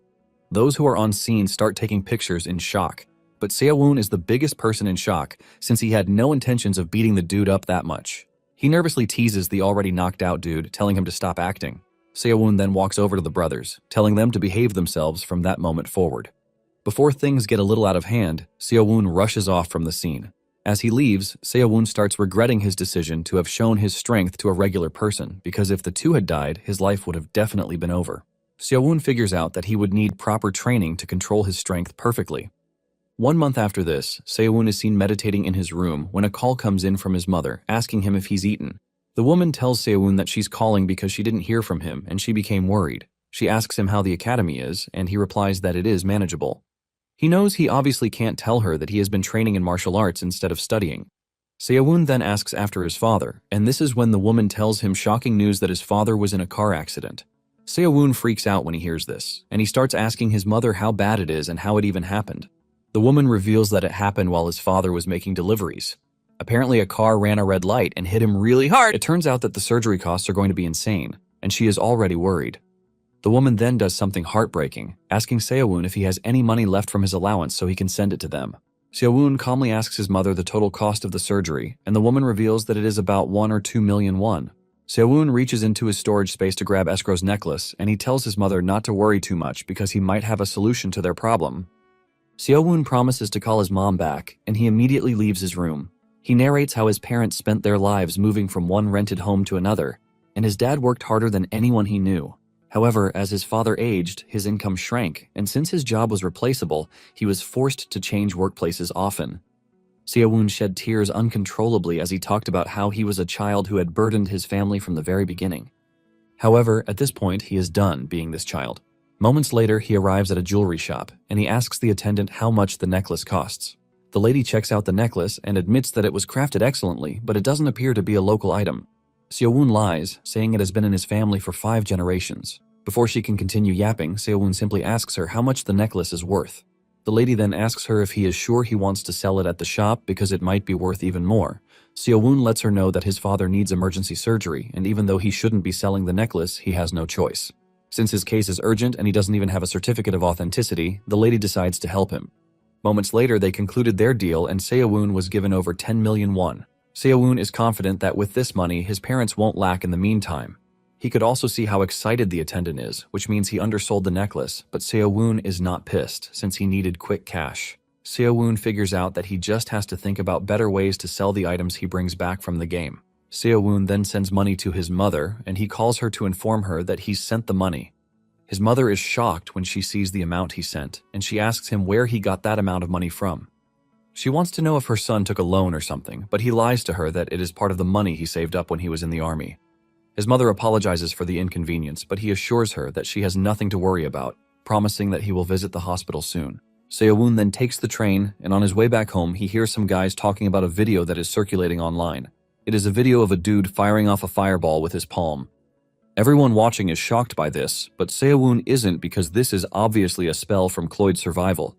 Those who are on scene start taking pictures in shock, but Seo-woon is the biggest person in shock since he had no intentions of beating the dude up that much. He nervously teases the already knocked out dude, telling him to stop acting. Seo-woon then walks over to the brothers, telling them to behave themselves from that moment forward. Before things get a little out of hand, Seo-woon rushes off from the scene. As he leaves, Seo-woon starts regretting his decision to have shown his strength to a regular person, because if the two had died, his life would have definitely been over. Seo-woon figures out that he would need proper training to control his strength perfectly. 1 month after this, Seo-woon is seen meditating in his room when a call comes in from his mother, asking him if he's eaten. The woman tells Seo-woon that she's calling because she didn't hear from him, and she became worried. She asks him how the academy is, and he replies that it is manageable. He knows he obviously can't tell her that he has been training in martial arts instead of studying. Seo-woon then asks after his father, and this is when the woman tells him shocking news that his father was in a car accident. Seo-woon freaks out when he hears this, and he starts asking his mother how bad it is and how it even happened. The woman reveals that it happened while his father was making deliveries. Apparently a car ran a red light and hit him really hard. It turns out that the surgery costs are going to be insane, and she is already worried. The woman then does something heartbreaking, asking Seo-woon if he has any money left from his allowance so he can send it to them. Seo-woon calmly asks his mother the total cost of the surgery, and the woman reveals that it is about 1 or 2 million won. Seo-woon reaches into his storage space to grab Escrow's necklace, and he tells his mother not to worry too much because he might have a solution to their problem. Seo-woon promises to call his mom back, and he immediately leaves his room. He narrates how his parents spent their lives moving from one rented home to another, and his dad worked harder than anyone he knew. However, as his father aged, his income shrank, and since his job was replaceable, he was forced to change workplaces often. Seo-woon shed tears uncontrollably as he talked about how he was a child who had burdened his family from the very beginning. However, at this point, he is done being this child. Moments later, he arrives at a jewelry shop, and he asks the attendant how much the necklace costs. The lady checks out the necklace and admits that it was crafted excellently, but it doesn't appear to be a local item. Seo-woon lies, saying it has been in his family for 5 generations. Before she can continue yapping, Seo-woon simply asks her how much the necklace is worth. The lady then asks her if he is sure he wants to sell it at the shop because it might be worth even more. Seo-woon lets her know that his father needs emergency surgery, and even though he shouldn't be selling the necklace, he has no choice. Since his case is urgent and he doesn't even have a certificate of authenticity, the lady decides to help him. Moments later, they concluded their deal and Seo-woon was given over 10 million won. Seo-woon is confident that with this money, his parents won't lack in the meantime. He could also see how excited the attendant is, which means he undersold the necklace, but Seo-woon is not pissed since he needed quick cash. Seo-woon figures out that he just has to think about better ways to sell the items he brings back from the game. Seo-woon then sends money to his mother, and he calls her to inform her that he's sent the money. His mother is shocked when she sees the amount he sent, and she asks him where he got that amount of money from. She wants to know if her son took a loan or something, but he lies to her that it is part of the money he saved up when he was in the army. His mother apologizes for the inconvenience, but he assures her that she has nothing to worry about, promising that he will visit the hospital soon. Seo-woon then takes the train, and on his way back home, he hears some guys talking about a video that is circulating online. It is a video of a dude firing off a fireball with his palm. Everyone watching is shocked by this, but Seo-woon isn't because this is obviously a spell from Cloyd's survival.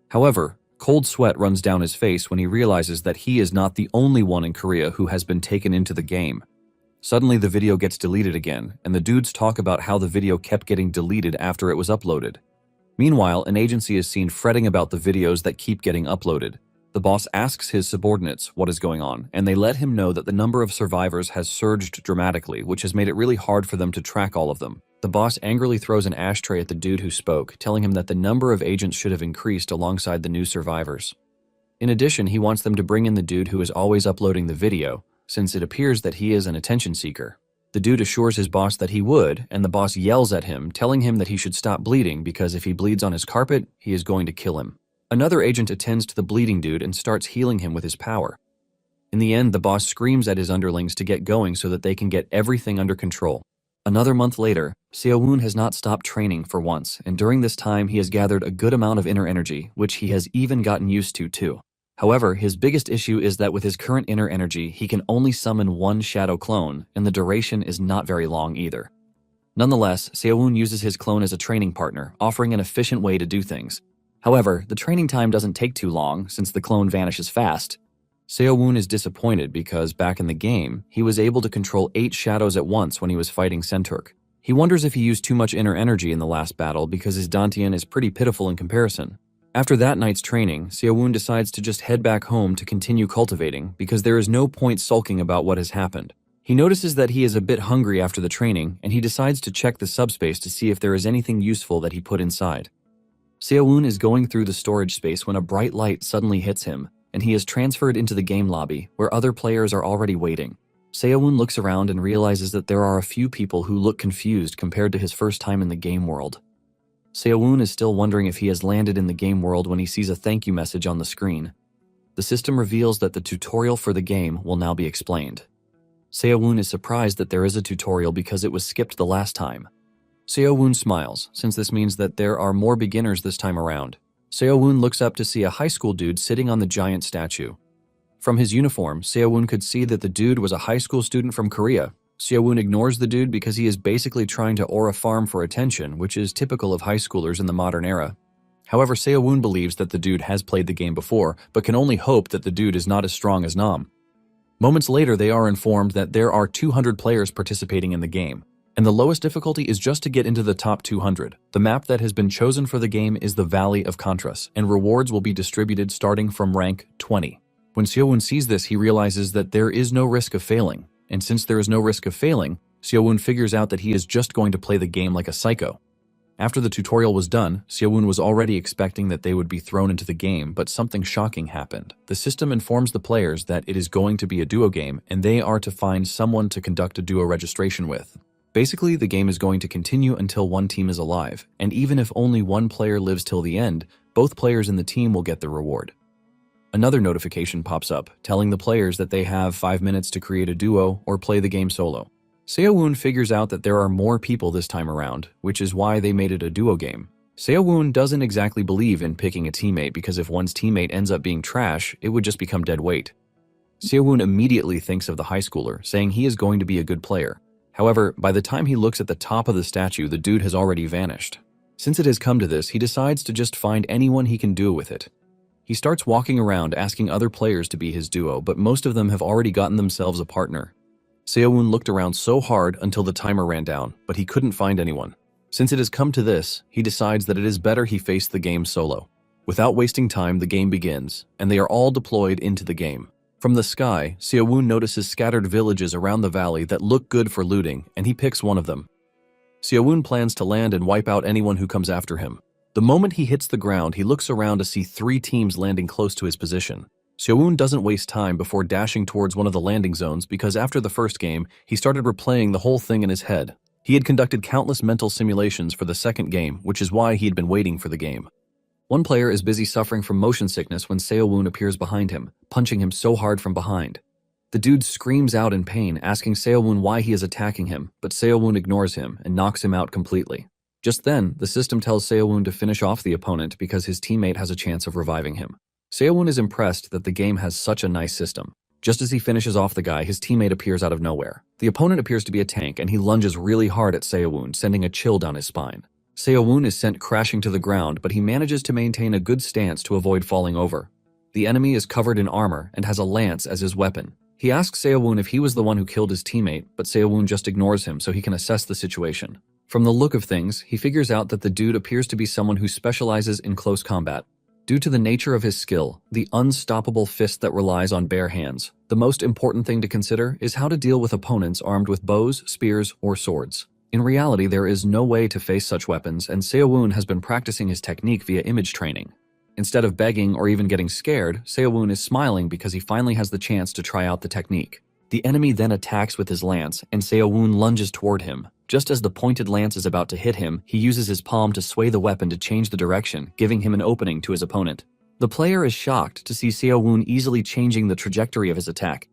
However, cold sweat runs down his face when he realizes that he is not the only one in Korea who has been taken into the game. Suddenly, the video gets deleted again, and the dudes talk about how the video kept getting deleted after it was uploaded. Meanwhile, an agency is seen fretting about the videos that keep getting uploaded. The boss asks his subordinates what is going on, and they let him know that the number of survivors has surged dramatically, which has made it really hard for them to track all of them. The boss angrily throws an ashtray at the dude who spoke, telling him that the number of agents should have increased alongside the new survivors. In addition, he wants them to bring in the dude who is always uploading the video, since it appears that he is an attention seeker. The dude assures his boss that he would, and the boss yells at him, telling him that he should stop bleeding because if he bleeds on his carpet, he is going to kill him. Another agent attends to the bleeding dude and starts healing him with his power. In the end, the boss screams at his underlings to get going so that they can get everything under control. Another month later, Seo-woon has not stopped training for once, and during this time he has gathered a good amount of inner energy, which he has even gotten used to too. However, his biggest issue is that with his current inner energy, he can only summon one shadow clone, and the duration is not very long either. Nonetheless, Seo-woon uses his clone as a training partner, offering an efficient way to do things. However, the training time doesn't take too long, since the clone vanishes fast. Seo-woon is disappointed because, back in the game, he was able to control 8 shadows at once when he was fighting Centurk. He wonders if he used too much inner energy in the last battle because his Dantian is pretty pitiful in comparison. After that night's training, Seo-woon decides to just head back home to continue cultivating because there is no point sulking about what has happened. He notices that he is a bit hungry after the training, and he decides to check the subspace to see if there is anything useful that he put inside. Seo-woon is going through the storage space when a bright light suddenly hits him, and he is transferred into the game lobby, where other players are already waiting. Seo-woon looks around and realizes that there are a few people who look confused compared to his first time in the game world. Seo-woon is still wondering if he has landed in the game world when he sees a thank you message on the screen. The system reveals that the tutorial for the game will now be explained. Seo-woon is surprised that there is a tutorial because it was skipped the last time. Seo-woon smiles, since this means that there are more beginners this time around. Seo-woon looks up to see a high school dude sitting on the giant statue. From his uniform, Seo-woon could see that the dude was a high school student from Korea. Seo-woon ignores the dude because he is basically trying to aura farm for attention, which is typical of high schoolers in the modern era. However, Seo-woon believes that the dude has played the game before, but can only hope that the dude is not as strong as Nam. Moments later, they are informed that there are 200 players participating in the game, and the lowest difficulty is just to get into the top 200. The map that has been chosen for the game is the Valley of Contras, and rewards will be distributed starting from rank 20. When Seo-woon sees this, he realizes that there is no risk of failing. And since there is no risk of failing, Seo-woon figures out that he is just going to play the game like a psycho. After the tutorial was done, Seowon was already expecting that they would be thrown into the game, but something shocking happened. The system informs the players that it is going to be a duo game, and they are to find someone to conduct a duo registration with. Basically, the game is going to continue until one team is alive, and even if only one player lives till the end, both players in the team will get the reward. Another notification pops up, telling the players that they have 5 minutes to create a duo or play the game solo. Seowon figures out that there are more people this time around, which is why they made it a duo game. Seowon doesn't exactly believe in picking a teammate because if one's teammate ends up being trash, it would just become dead weight. Seowon immediately thinks of the high schooler, saying he is going to be a good player. However, by the time he looks at the top of the statue, the dude has already vanished. Since it has come to this, he decides to just find anyone he can duo with it. He starts walking around asking other players to be his duo, but most of them have already gotten themselves a partner. Seowon looked around so hard until the timer ran down, but he couldn't find anyone. Since it has come to this, he decides that it is better he face the game solo. Without wasting time, the game begins, and they are all deployed into the game. From the sky, Seowon notices scattered villages around the valley that look good for looting, and he picks one of them. Seowon plans to land and wipe out anyone who comes after him. The moment he hits the ground, he looks around to see 3 teams landing close to his position. Seowon doesn't waste time before dashing towards one of the landing zones because after the first game, he started replaying the whole thing in his head. He had conducted countless mental simulations for the second game, which is why he had been waiting for the game. One player is busy suffering from motion sickness when Seowon appears behind him, punching him so hard from behind. The dude screams out in pain, asking Seowon why he is attacking him, but Seowon ignores him and knocks him out completely. Just then, the system tells Seowon to finish off the opponent because his teammate has a chance of reviving him. Seowon is impressed that the game has such a nice system. Just as he finishes off the guy, his teammate appears out of nowhere. The opponent appears to be a tank, and he lunges really hard at Seowon, sending a chill down his spine. Seowon is sent crashing to the ground, but he manages to maintain a good stance to avoid falling over. The enemy is covered in armor and has a lance as his weapon. He asks Seowon if he was the one who killed his teammate, but Seowon just ignores him so he can assess the situation. From the look of things, he figures out that the dude appears to be someone who specializes in close combat. Due to the nature of his skill, the unstoppable fist that relies on bare hands, the most important thing to consider is how to deal with opponents armed with bows, spears, or swords. In reality, there is no way to face such weapons, and Seowon has been practicing his technique via image training. Instead of begging or even getting scared, Seowon is smiling because he finally has the chance to try out the technique. The enemy then attacks with his lance, and Seowon lunges toward him. Just as the pointed lance is about to hit him, he uses his palm to sway the weapon to change the direction, giving him an opening to his opponent. The player is shocked to see Seowon easily changing the trajectory of his attack.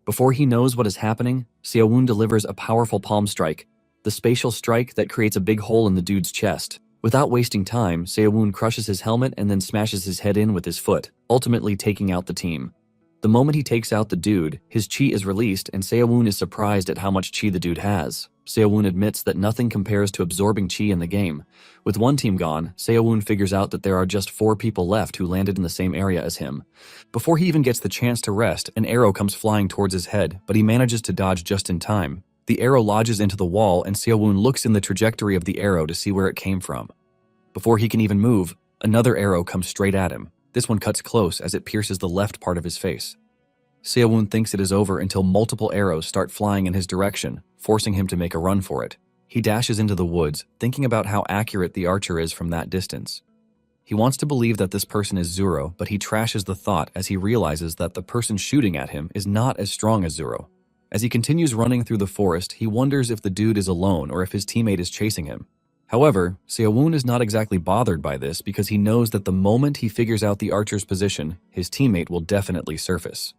Before he knows what is happening, Seowon delivers a powerful palm strike, the spatial strike that creates a big hole in the dude's chest. Without wasting time, Seowon crushes his helmet and then smashes his head in with his foot, ultimately taking out the team. The moment he takes out the dude, his chi is released and Seowon is surprised at how much chi the dude has. Seowon admits that nothing compares to absorbing chi in the game. With one team gone, Seowon figures out that there are just 4 people left who landed in the same area as him. Before he even gets the chance to rest, an arrow comes flying towards his head, but he manages to dodge just in time. The arrow lodges into the wall and Seowon looks in the trajectory of the arrow to see where it came from. Before he can even move, another arrow comes straight at him. This one cuts close as it pierces the left part of his face. Seowon thinks it is over until multiple arrows start flying in his direction, forcing him to make a run for it. He dashes into the woods, thinking about how accurate the archer is from that distance. He wants to believe that this person is Zoro, but he trashes the thought as he realizes that the person shooting at him is not as strong as Zoro. As he continues running through the forest, he wonders if the dude is alone or if his teammate is chasing him. However, Seowon is not exactly bothered by this because he knows that the moment he figures out the archer's position, his teammate will definitely surface.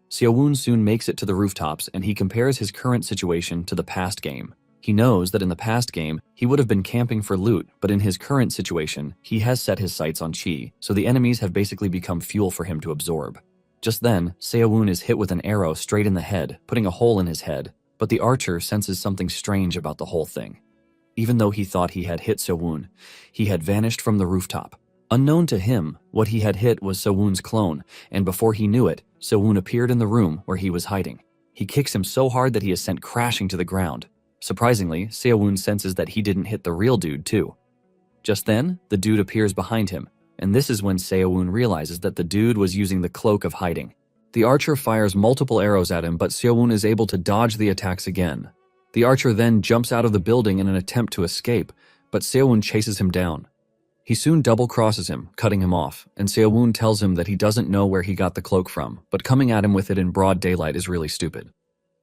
Seowon soon makes it to the rooftops and he compares his current situation to the past game. He knows that in the past game, he would have been camping for loot, but in his current situation, he has set his sights on chi, so the enemies have basically become fuel for him to absorb. Just then, Seowon is hit with an arrow straight in the head, putting a hole in his head, but the archer senses something strange about the whole thing. Even though he thought he had hit Seowon, he had vanished from the rooftop. Unknown to him, what he had hit was Seowon's clone, and before he knew it, Seowon appeared in the room where he was hiding. He kicks him so hard that he is sent crashing to the ground. Surprisingly, Seowon senses that he didn't hit the real dude too. Just then, the dude appears behind him, and this is when Seowon realizes that the dude was using the cloak of hiding. The archer fires multiple arrows at him, but Seowon is able to dodge the attacks again. The archer then jumps out of the building in an attempt to escape, but Seo-woon chases him down. He soon double-crosses him, cutting him off, and Seo-woon tells him that he doesn't know where he got the cloak from, but coming at him with it in broad daylight is really stupid.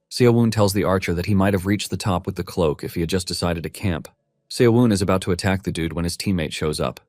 Seo-woon tells the archer that he might have reached the top with the cloak if he had just decided to camp. Seo-woon is about to attack the dude when his teammate shows up.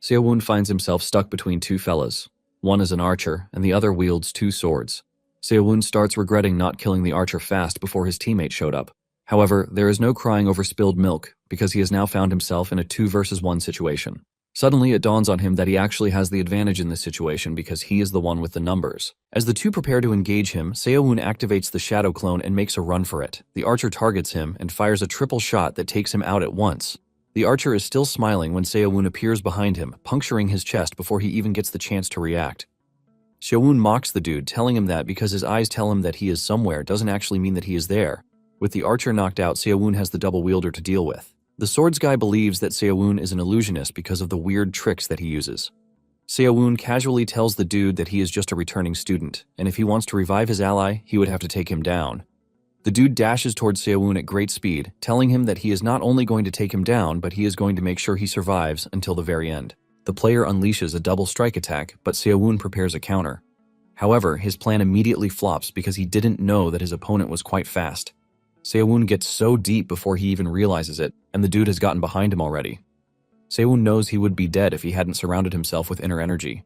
Seo-woon finds himself stuck between two fellas. One is an archer, and the other wields two swords. Seo-woon starts regretting not killing the archer fast before his teammate showed up. However, there is no crying over spilled milk, because he has now found himself in a 2 versus 1 situation. Suddenly, it dawns on him that he actually has the advantage in this situation because he is the one with the numbers. As the two prepare to engage him, Seo-woon activates the shadow clone and makes a run for it. The archer targets him and fires a triple shot that takes him out at once. The archer is still smiling when Seo-woon appears behind him, puncturing his chest before he even gets the chance to react. Seo-woon mocks the dude, telling him that because his eyes tell him that he is somewhere doesn't actually mean that he is there. With the archer knocked out, Seo-woon has the double wielder to deal with. The swords guy believes that Seo-woon is an illusionist because of the weird tricks that he uses. Seo-woon casually tells the dude that he is just a returning student, and if he wants to revive his ally, he would have to take him down. The dude dashes towards Seo-woon at great speed, telling him that he is not only going to take him down, but he is going to make sure he survives until the very end. The player unleashes a double strike attack, but Seo-woon prepares a counter. However, his plan immediately flops because he didn't know that his opponent was quite fast. Seo-woon gets so deep before he even realizes it, and the dude has gotten behind him already. Seo-woon knows he would be dead if he hadn't surrounded himself with inner energy.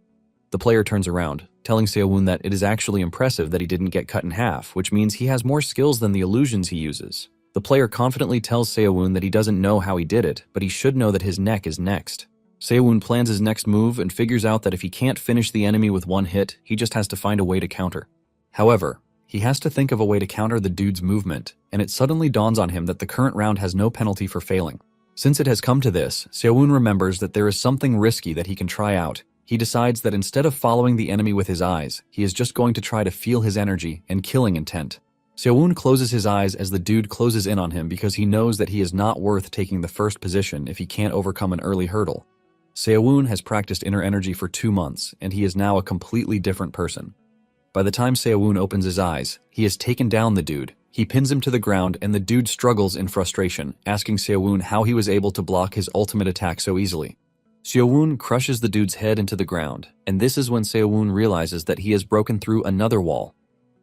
The player turns around, telling Seo-woon that it is actually impressive that he didn't get cut in half, which means he has more skills than the illusions he uses. The player confidently tells Seo-woon that he doesn't know how he did it, but he should know that his neck is next. Seo-woon plans his next move and figures out that if he can't finish the enemy with one hit, he just has to find a way to counter. However, he has to think of a way to counter the dude's movement, and it suddenly dawns on him that the current round has no penalty for failing. Since it has come to this, Seo-woon remembers that there is something risky that he can try out. He decides that instead of following the enemy with his eyes, he is just going to try to feel his energy and killing intent. Seo-woon closes his eyes as the dude closes in on him because he knows that he is not worth taking the first position if he can't overcome an early hurdle. Seo-woon has practiced inner energy for 2 months, and he is now a completely different person. By the time Seo-woon opens his eyes, he has taken down the dude. He pins him to the ground, and the dude struggles in frustration, asking Seo-woon how he was able to block his ultimate attack so easily. Seo-woon crushes the dude's head into the ground, and this is when Seo-woon realizes that he has broken through another wall.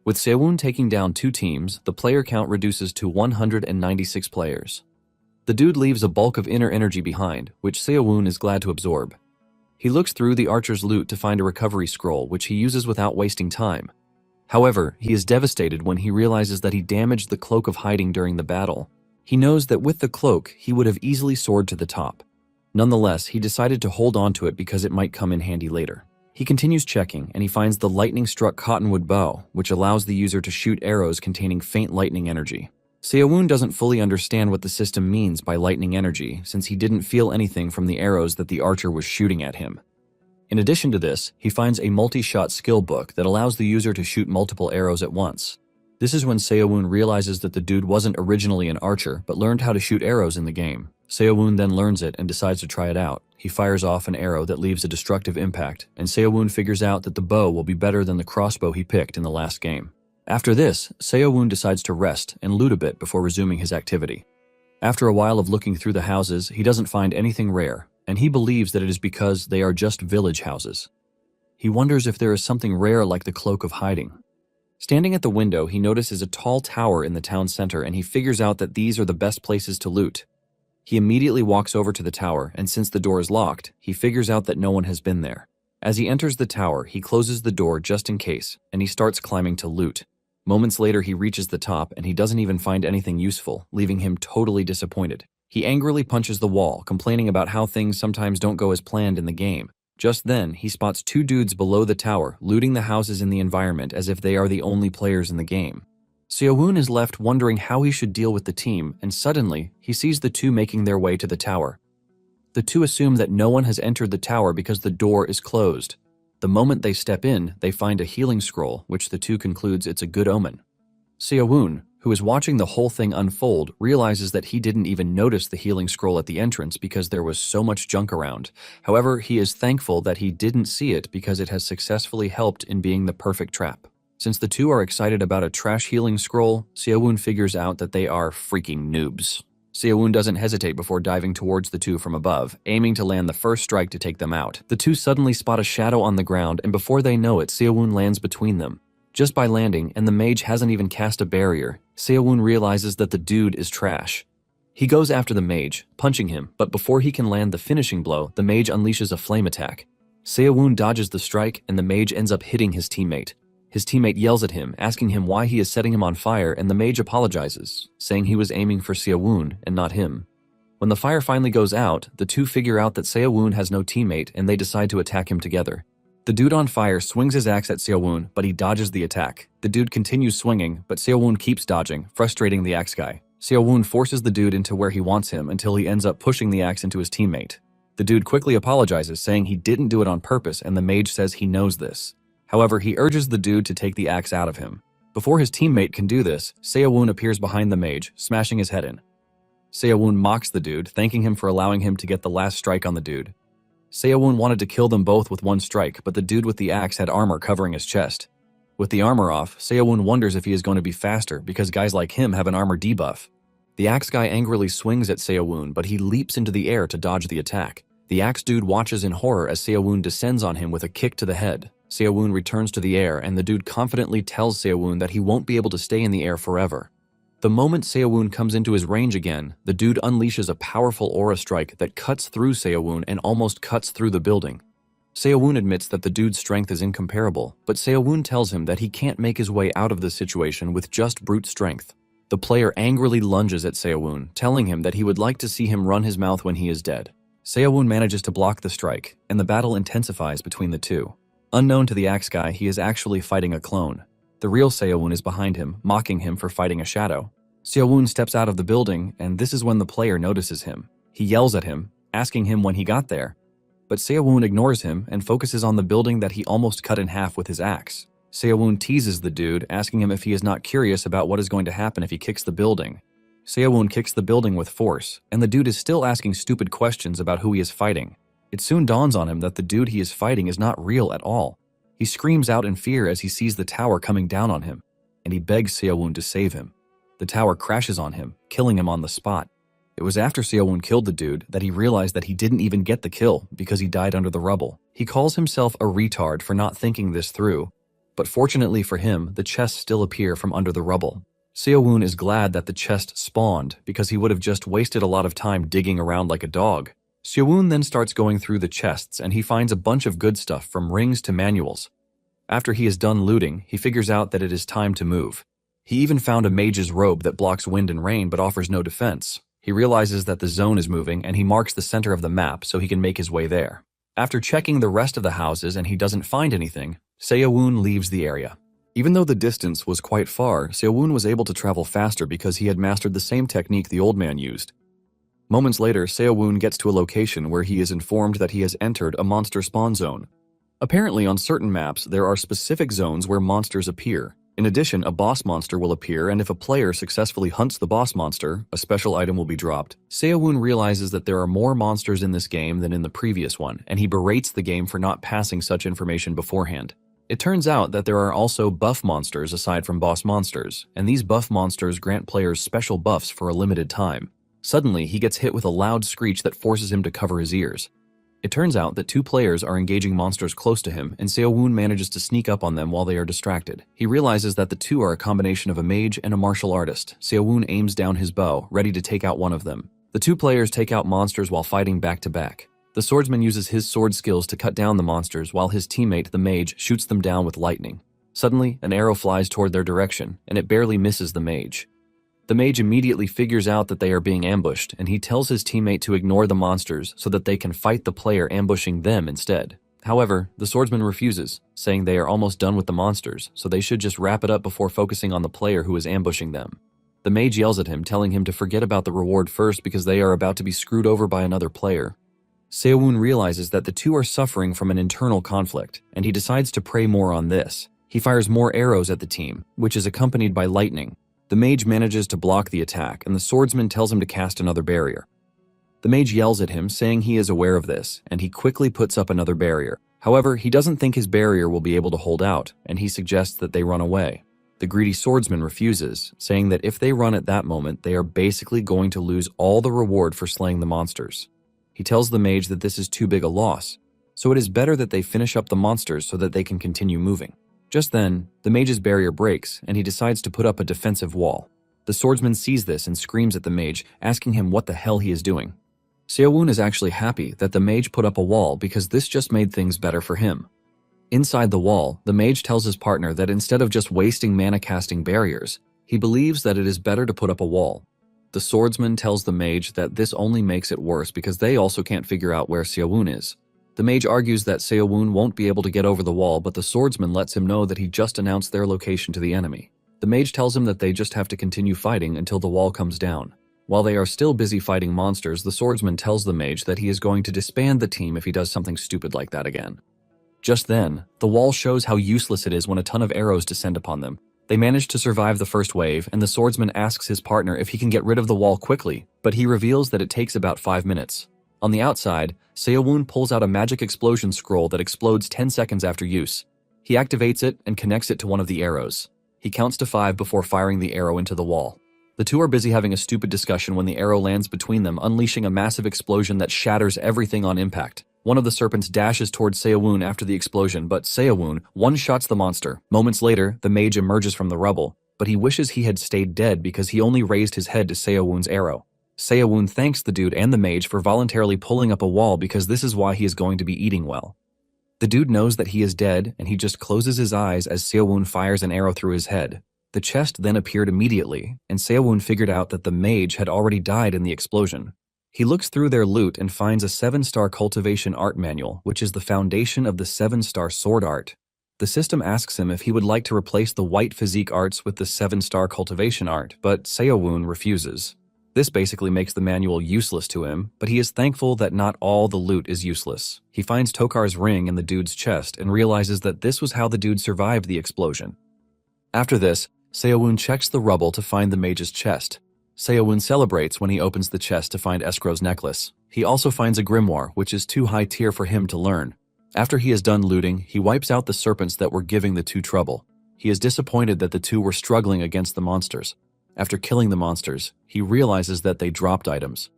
With Seo-woon taking down 2 teams, the player count reduces to 196 players. The dude leaves a bulk of inner energy behind, which Seo-woon is glad to absorb. He looks through the archer's loot to find a recovery scroll, which he uses without wasting time. However, he is devastated when he realizes that he damaged the cloak of hiding during the battle. He knows that with the cloak, he would have easily soared to the top. Nonetheless, he decided to hold on to it because it might come in handy later. He continues checking, and he finds the lightning-struck cottonwood bow, which allows the user to shoot arrows containing faint lightning energy. Seo-woon doesn't fully understand what the system means by lightning energy, since he didn't feel anything from the arrows that the archer was shooting at him. In addition to this, he finds a multi-shot skill book that allows the user to shoot multiple arrows at once. This is when Seo-woon realizes that the dude wasn't originally an archer, but learned how to shoot arrows in the game. Seo-woon then learns it and decides to try it out. He fires off an arrow that leaves a destructive impact, and Seo-woon figures out that the bow will be better than the crossbow he picked in the last game. After this, Seo-woon decides to rest and loot a bit before resuming his activity. After a while of looking through the houses, he doesn't find anything rare, and he believes that it is because they are just village houses. He wonders if there is something rare like the cloak of hiding. Standing at the window, he notices a tall tower in the town center, and he figures out that these are the best places to loot. He immediately walks over to the tower, and since the door is locked, he figures out that no one has been there. As he enters the tower, he closes the door just in case, and he starts climbing to loot. Moments later, he reaches the top, and he doesn't even find anything useful, leaving him totally disappointed. He angrily punches the wall, complaining about how things sometimes don't go as planned in the game. Just then, he spots 2 dudes below the tower, looting the houses in the environment as if they are the only players in the game. Seo-woon is left wondering how he should deal with the team, and suddenly, he sees the 2 making their way to the tower. The 2 assume that no one has entered the tower because the door is closed. The moment they step in, they find a healing scroll, which the 2 concludes it's a good omen. Seo-woon, who is watching the whole thing unfold, realizes that he didn't even notice the healing scroll at the entrance because there was so much junk around. However, he is thankful that he didn't see it because it has successfully helped in being the perfect trap. Since the 2 are excited about a trash healing scroll, Seo-woon figures out that they are freaking noobs. Seo-woon doesn't hesitate before diving towards the two from above, aiming to land the first strike to take them out. The two suddenly spot a shadow on the ground, and before they know it, Seo-woon lands between them. Just by landing, and the mage hasn't even cast a barrier, Seo-woon realizes that the dude is trash. He goes after the mage, punching him, but before he can land the finishing blow, the mage unleashes a flame attack. Seo-woon dodges the strike, and the mage ends up hitting his teammate. His teammate yells at him, asking him why he is setting him on fire, and the mage apologizes, saying he was aiming for Seo-woon and not him. When the fire finally goes out, the two figure out that Seo-woon has no teammate, and they decide to attack him together. The dude on fire swings his axe at Seo-woon, but he dodges the attack. The dude continues swinging, but Seo-woon keeps dodging, frustrating the axe guy. Seo-woon forces the dude into where he wants him until he ends up pushing the axe into his teammate. The dude quickly apologizes, saying he didn't do it on purpose, and the mage says he knows this. However, he urges the dude to take the axe out of him. Before his teammate can do this, Seo-woon appears behind the mage, smashing his head in. Seo-woon mocks the dude, thanking him for allowing him to get the last strike on the dude. Seo-woon wanted to kill them both with one strike, but the dude with the axe had armor covering his chest. With the armor off, Seo-woon wonders if he is going to be faster because guys like him have an armor debuff. The axe guy angrily swings at Seo-woon, but he leaps into the air to dodge the attack. The axe dude watches in horror as Seo-woon descends on him with a kick to the head. Seo-woon returns to the air, and the dude confidently tells Seo-woon that he won't be able to stay in the air forever. The moment Seo-woon comes into his range again, the dude unleashes a powerful aura strike that cuts through Seo-woon and almost cuts through the building. Seo-woon admits that the dude's strength is incomparable, but Seo-woon tells him that he can't make his way out of this situation with just brute strength. The player angrily lunges at Seo-woon, telling him that he would like to see him run his mouth when he is dead. Seo-woon manages to block the strike, and the battle intensifies between the two. Unknown to the axe guy, he is actually fighting a clone. The real Seo-woon is behind him, mocking him for fighting a shadow. Seo-woon steps out of the building, and this is when the player notices him. He yells at him, asking him when he got there. But Seo-woon ignores him and focuses on the building that he almost cut in half with his axe. Seo-woon teases the dude, asking him if he is not curious about what is going to happen if he kicks the building. Seo-woon kicks the building with force, and the dude is still asking stupid questions about who he is fighting. It soon dawns on him that the dude he is fighting is not real at all. He screams out in fear as he sees the tower coming down on him, and he begs Seo-woon to save him. The tower crashes on him, killing him on the spot. It was after Seo-woon killed the dude that he realized that he didn't even get the kill because he died under the rubble. He calls himself a retard for not thinking this through, but fortunately for him, the chests still appear from under the rubble. Seo-woon is glad that the chest spawned because he would have just wasted a lot of time digging around like a dog. Seo-woon then starts going through the chests and he finds a bunch of good stuff from rings to manuals. After he is done looting, he figures out that it is time to move. He even found a mage's robe that blocks wind and rain but offers no defense. He realizes that the zone is moving and he marks the center of the map so he can make his way there. After checking the rest of the houses and he doesn't find anything, Seo-woon leaves the area. Even though the distance was quite far, Seo-woon was able to travel faster because he had mastered the same technique the old man used. Moments later, Seo-woon gets to a location where he is informed that he has entered a monster spawn zone. Apparently, on certain maps, there are specific zones where monsters appear. In addition, a boss monster will appear, and if a player successfully hunts the boss monster, a special item will be dropped. Seo-woon realizes that there are more monsters in this game than in the previous one, and he berates the game for not passing such information beforehand. It turns out that there are also buff monsters aside from boss monsters, and these buff monsters grant players special buffs for a limited time. Suddenly, he gets hit with a loud screech that forces him to cover his ears. It turns out that two players are engaging monsters close to him, and Seo-woon manages to sneak up on them while they are distracted. He realizes that the two are a combination of a mage and a martial artist. Seo-woon aims down his bow, ready to take out one of them. The two players take out monsters while fighting back to back. The swordsman uses his sword skills to cut down the monsters, while his teammate, the mage, shoots them down with lightning. Suddenly, an arrow flies toward their direction, and it barely misses the mage. The mage immediately figures out that they are being ambushed, and he tells his teammate to ignore the monsters so that they can fight the player ambushing them instead. However, the swordsman refuses, saying they are almost done with the monsters, so they should just wrap it up before focusing on the player who is ambushing them. The mage yells at him, telling him to forget about the reward first because they are about to be screwed over by another player. Seo-woon realizes that the two are suffering from an internal conflict, and he decides to prey more on this. He fires more arrows at the team, which is accompanied by lightning. The mage manages to block the attack, and the swordsman tells him to cast another barrier. The mage yells at him, saying he is aware of this, and he quickly puts up another barrier. However, he doesn't think his barrier will be able to hold out, and he suggests that they run away. The greedy swordsman refuses, saying that if they run at that moment, they are basically going to lose all the reward for slaying the monsters. He tells the mage that this is too big a loss, so it is better that they finish up the monsters so that they can continue moving. Just then, the mage's barrier breaks, and he decides to put up a defensive wall. The swordsman sees this and screams at the mage, asking him what the hell he is doing. Seowon is actually happy that the mage put up a wall because this just made things better for him. Inside the wall, the mage tells his partner that instead of just wasting mana casting barriers, he believes that it is better to put up a wall. The swordsman tells the mage that this only makes it worse because they also can't figure out where Seowon is. The mage argues that Seowon won't be able to get over the wall, but the swordsman lets him know that he just announced their location to the enemy. The mage tells him that they just have to continue fighting until the wall comes down. While they are still busy fighting monsters, the swordsman tells the mage that he is going to disband the team if he does something stupid like that again. Just then, the wall shows how useless it is when a ton of arrows descend upon them. They manage to survive the first wave, and the swordsman asks his partner if he can get rid of the wall quickly, but he reveals that it takes about 5 minutes. On the outside, Seowon pulls out a magic explosion scroll that explodes 10 seconds after use. He activates it and connects it to one of the arrows. He counts to 5 before firing the arrow into the wall. The two are busy having a stupid discussion when the arrow lands between them, unleashing a massive explosion that shatters everything on impact. One of the serpents dashes towards Seowon after the explosion, but Seowon one-shots the monster. Moments later, the mage emerges from the rubble, but he wishes he had stayed dead because he only raised his head to Seowon's arrow. Seowon thanks the dude and the mage for voluntarily pulling up a wall because this is why he is going to be eating well. The dude knows that he is dead, and he just closes his eyes as Seowon fires an arrow through his head. The chest then appeared immediately, and Seowon figured out that the mage had already died in the explosion. He looks through their loot and finds a 7-star cultivation art manual, which is the foundation of the 7-star sword art. The system asks him if he would like to replace the white physique arts with the 7-star cultivation art, but Seowon refuses. This basically makes the manual useless to him, but he is thankful that not all the loot is useless. He finds Tokar's ring in the dude's chest and realizes that this was how the dude survived the explosion. After this, Seowon checks the rubble to find the mage's chest. Seowon celebrates when he opens the chest to find Escrow's necklace. He also finds a grimoire, which is too high tier for him to learn. After he is done looting, he wipes out the serpents that were giving the two trouble. He is disappointed that the two were struggling against the monsters. After killing the monsters, he realizes that they dropped items.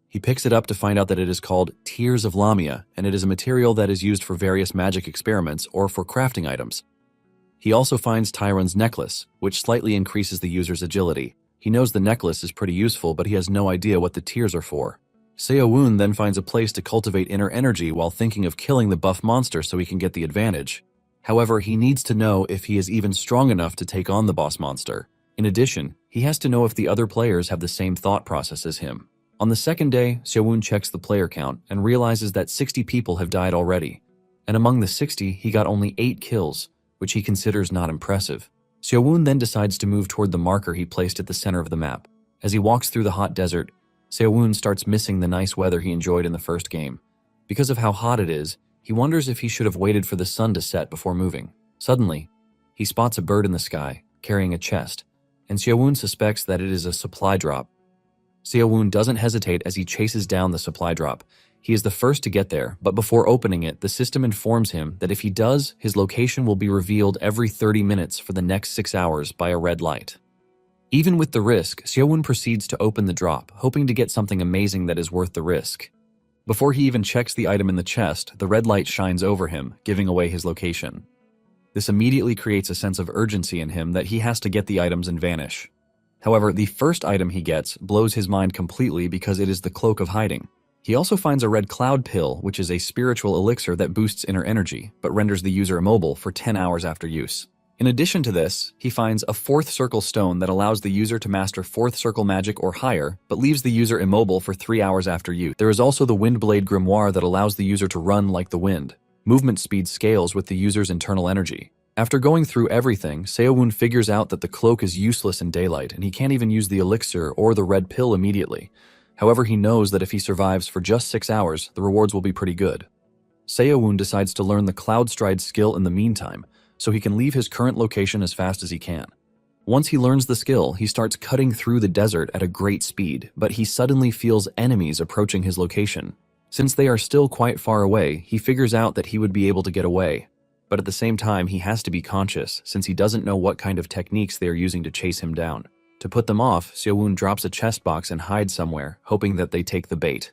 He picks it up to find out that it is called Tears of Lamia, and it is a material that is used for various magic experiments or for crafting items. He also finds Tyron's necklace, which slightly increases the user's agility. He knows the necklace is pretty useful, but he has no idea what the tears are for. Seowon then finds a place to cultivate inner energy while thinking of killing the buff monster so he can get the advantage. However, he needs to know if he is even strong enough to take on the boss monster. In addition, he has to know if the other players have the same thought process as him. On the second day, Seowon checks the player count and realizes that 60 people have died already. And among the 60, he got only 8 kills, which he considers not impressive. Seowon then decides to move toward the marker he placed at the center of the map. As he walks through the hot desert, Seowon starts missing the nice weather he enjoyed in the first game. Because of how hot it is, he wonders if he should have waited for the sun to set before moving. Suddenly, he spots a bird in the sky, carrying a chest, and Seowon suspects that it is a supply drop. Seowon doesn't hesitate as he chases down the supply drop. He is the first to get there, but before opening it, the system informs him that if he does, his location will be revealed every 30 minutes for the next 6 hours by a red light. Even with the risk, Seowon proceeds to open the drop, hoping to get something amazing that is worth the risk. Before he even checks the item in the chest, the red light shines over him, giving away his location. This immediately creates a sense of urgency in him that he has to get the items and vanish. However, the first item he gets blows his mind completely because it is the Cloak of Hiding. He also finds a red cloud pill, which is a spiritual elixir that boosts inner energy, but renders the user immobile for 10 hours after use. In addition to this, he finds a 4th circle stone that allows the user to master 4th circle magic or higher, but leaves the user immobile for 3 hours after use. There is also the Windblade grimoire that allows the user to run like the wind. Movement speed scales with the user's internal energy. After going through everything, Seowon figures out that the cloak is useless in daylight, and he can't even use the elixir or the red pill immediately. However, he knows that if he survives for just 6 hours, the rewards will be pretty good. Seowon decides to learn the Cloud Stride skill in the meantime, so he can leave his current location as fast as he can. Once he learns the skill, he starts cutting through the desert at a great speed, but he suddenly feels enemies approaching his location. Since they are still quite far away, he figures out that he would be able to get away. but at the same time he has to be conscious since he doesn't know what kind of techniques they are using to chase him down. To put them off, Seowon drops a chest box and hides somewhere, hoping that they take the bait.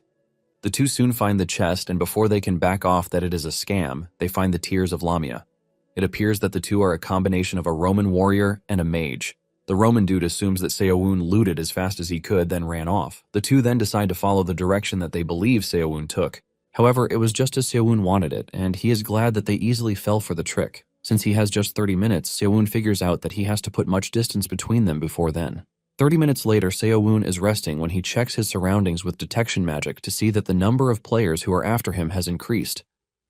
The two soon find the chest, and before they can back off that it is a scam, they find the tears of Lamia. It appears that the two are a combination of a Roman warrior and a mage. The Roman dude assumes that Seowon looted as fast as he could, then ran off. The two then decide to follow the direction that they believe Seowon took. However, it was just as Seowon wanted it, and he is glad that they easily fell for the trick. Since he has just 30 minutes, Seowon figures out that he has to put much distance between them before then. 30 minutes later, Seowon is resting when he checks his surroundings with detection magic to see that the number of players who are after him has increased.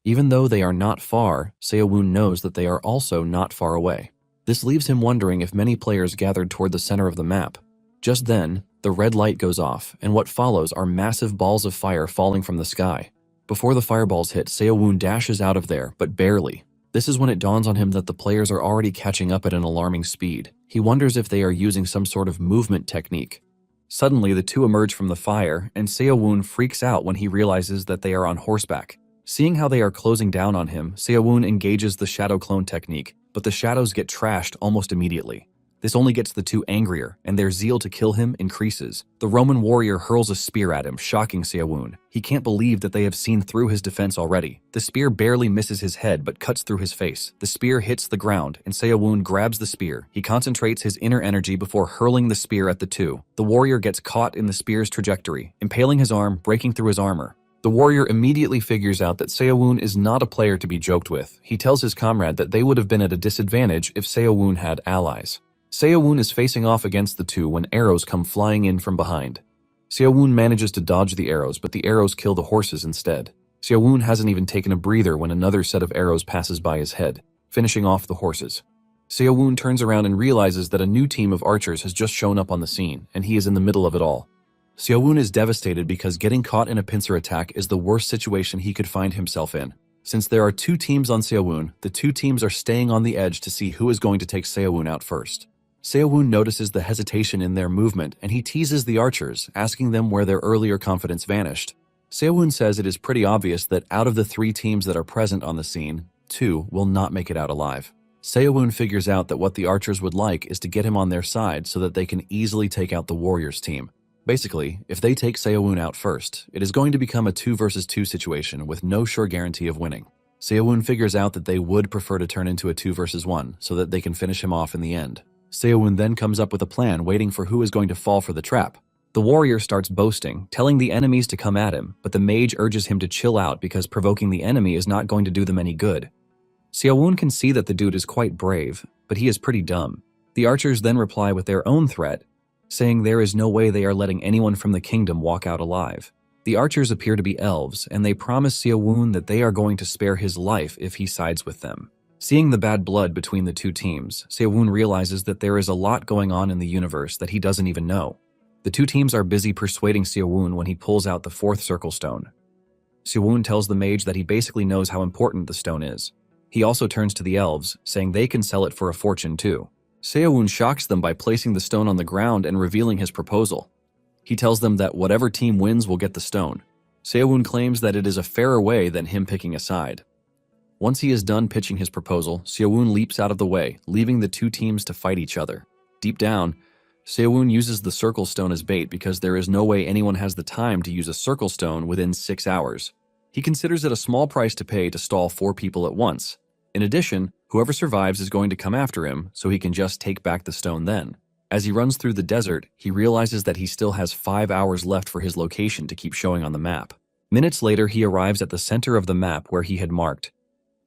Even though they are not far, Seowon knows that they are also not far away. This leaves him wondering if many players gathered toward the center of the map. Just then, the red light goes off, and what follows are massive balls of fire falling from the sky. Before the fireballs hit, Seowon dashes out of there, but barely. This is when it dawns on him that the players are already catching up at an alarming speed. He wonders if they are using some sort of movement technique. Suddenly, the two emerge from the fire, and Seowon freaks out when he realizes that they are on horseback. Seeing how they are closing down on him, Seowon engages the shadow clone technique, but the shadows get trashed almost immediately. This only gets the two angrier, and their zeal to kill him increases. The Roman warrior hurls a spear at him, shocking Seowon. He can't believe that they have seen through his defense already. The spear barely misses his head, but cuts through his face. The spear hits the ground, and Seowon grabs the spear. He concentrates his inner energy before hurling the spear at the two. The warrior gets caught in the spear's trajectory, impaling his arm, breaking through his armor. The warrior immediately figures out that Seowon is not a player to be joked with. He tells his comrade that they would have been at a disadvantage if Seowon had allies. Seowon is facing off against the two when arrows come flying in from behind. Seowon manages to dodge the arrows, but the arrows kill the horses instead. Seowon hasn't even taken a breather when another set of arrows passes by his head, finishing off the horses. Seowon turns around and realizes that a new team of archers has just shown up on the scene, and he is in the middle of it all. Seowon is devastated because getting caught in a pincer attack is the worst situation he could find himself in. Since there are two teams on Seowon, the two teams are staying on the edge to see who is going to take Seowon out first. Seowon notices the hesitation in their movement, and he teases the archers, asking them where their earlier confidence vanished. Seowon says it is pretty obvious that out of the three teams that are present on the scene, two will not make it out alive. Seowon figures out that what the archers would like is to get him on their side so that they can easily take out the warriors team. Basically, if they take Seowon out first, it is going to become a 2 versus 2 situation with no sure guarantee of winning. Seowon figures out that they would prefer to turn into a 2 versus 1 so that they can finish him off in the end. Seowon then comes up with a plan, waiting for who is going to fall for the trap. The warrior starts boasting, telling the enemies to come at him, but the mage urges him to chill out because provoking the enemy is not going to do them any good. Seowon can see that the dude is quite brave, but he is pretty dumb. The archers then reply with their own threat, saying there is no way they are letting anyone from the kingdom walk out alive. The archers appear to be elves, and they promise Seowon that they are going to spare his life if he sides with them. Seeing the bad blood between the two teams, Seowon realizes that there is a lot going on in the universe that he doesn't even know. The two teams are busy persuading Seowon when he pulls out the 4th circle stone. Seowon tells the mage that he basically knows how important the stone is. He also turns to the elves, saying they can sell it for a fortune too. Seowon shocks them by placing the stone on the ground and revealing his proposal. He tells them that whatever team wins will get the stone. Seowon claims that it is a fairer way than him picking a side. Once he is done pitching his proposal, Seowon leaps out of the way, leaving the two teams to fight each other. Deep down, Seowon uses the circle stone as bait because there is no way anyone has the time to use a circle stone within 6 hours. He considers it a small price to pay to stall 4 people at once. In addition, whoever survives is going to come after him, so he can just take back the stone then. As he runs through the desert, he realizes that he still has 5 hours left for his location to keep showing on the map. Minutes later, he arrives at the center of the map where he had marked.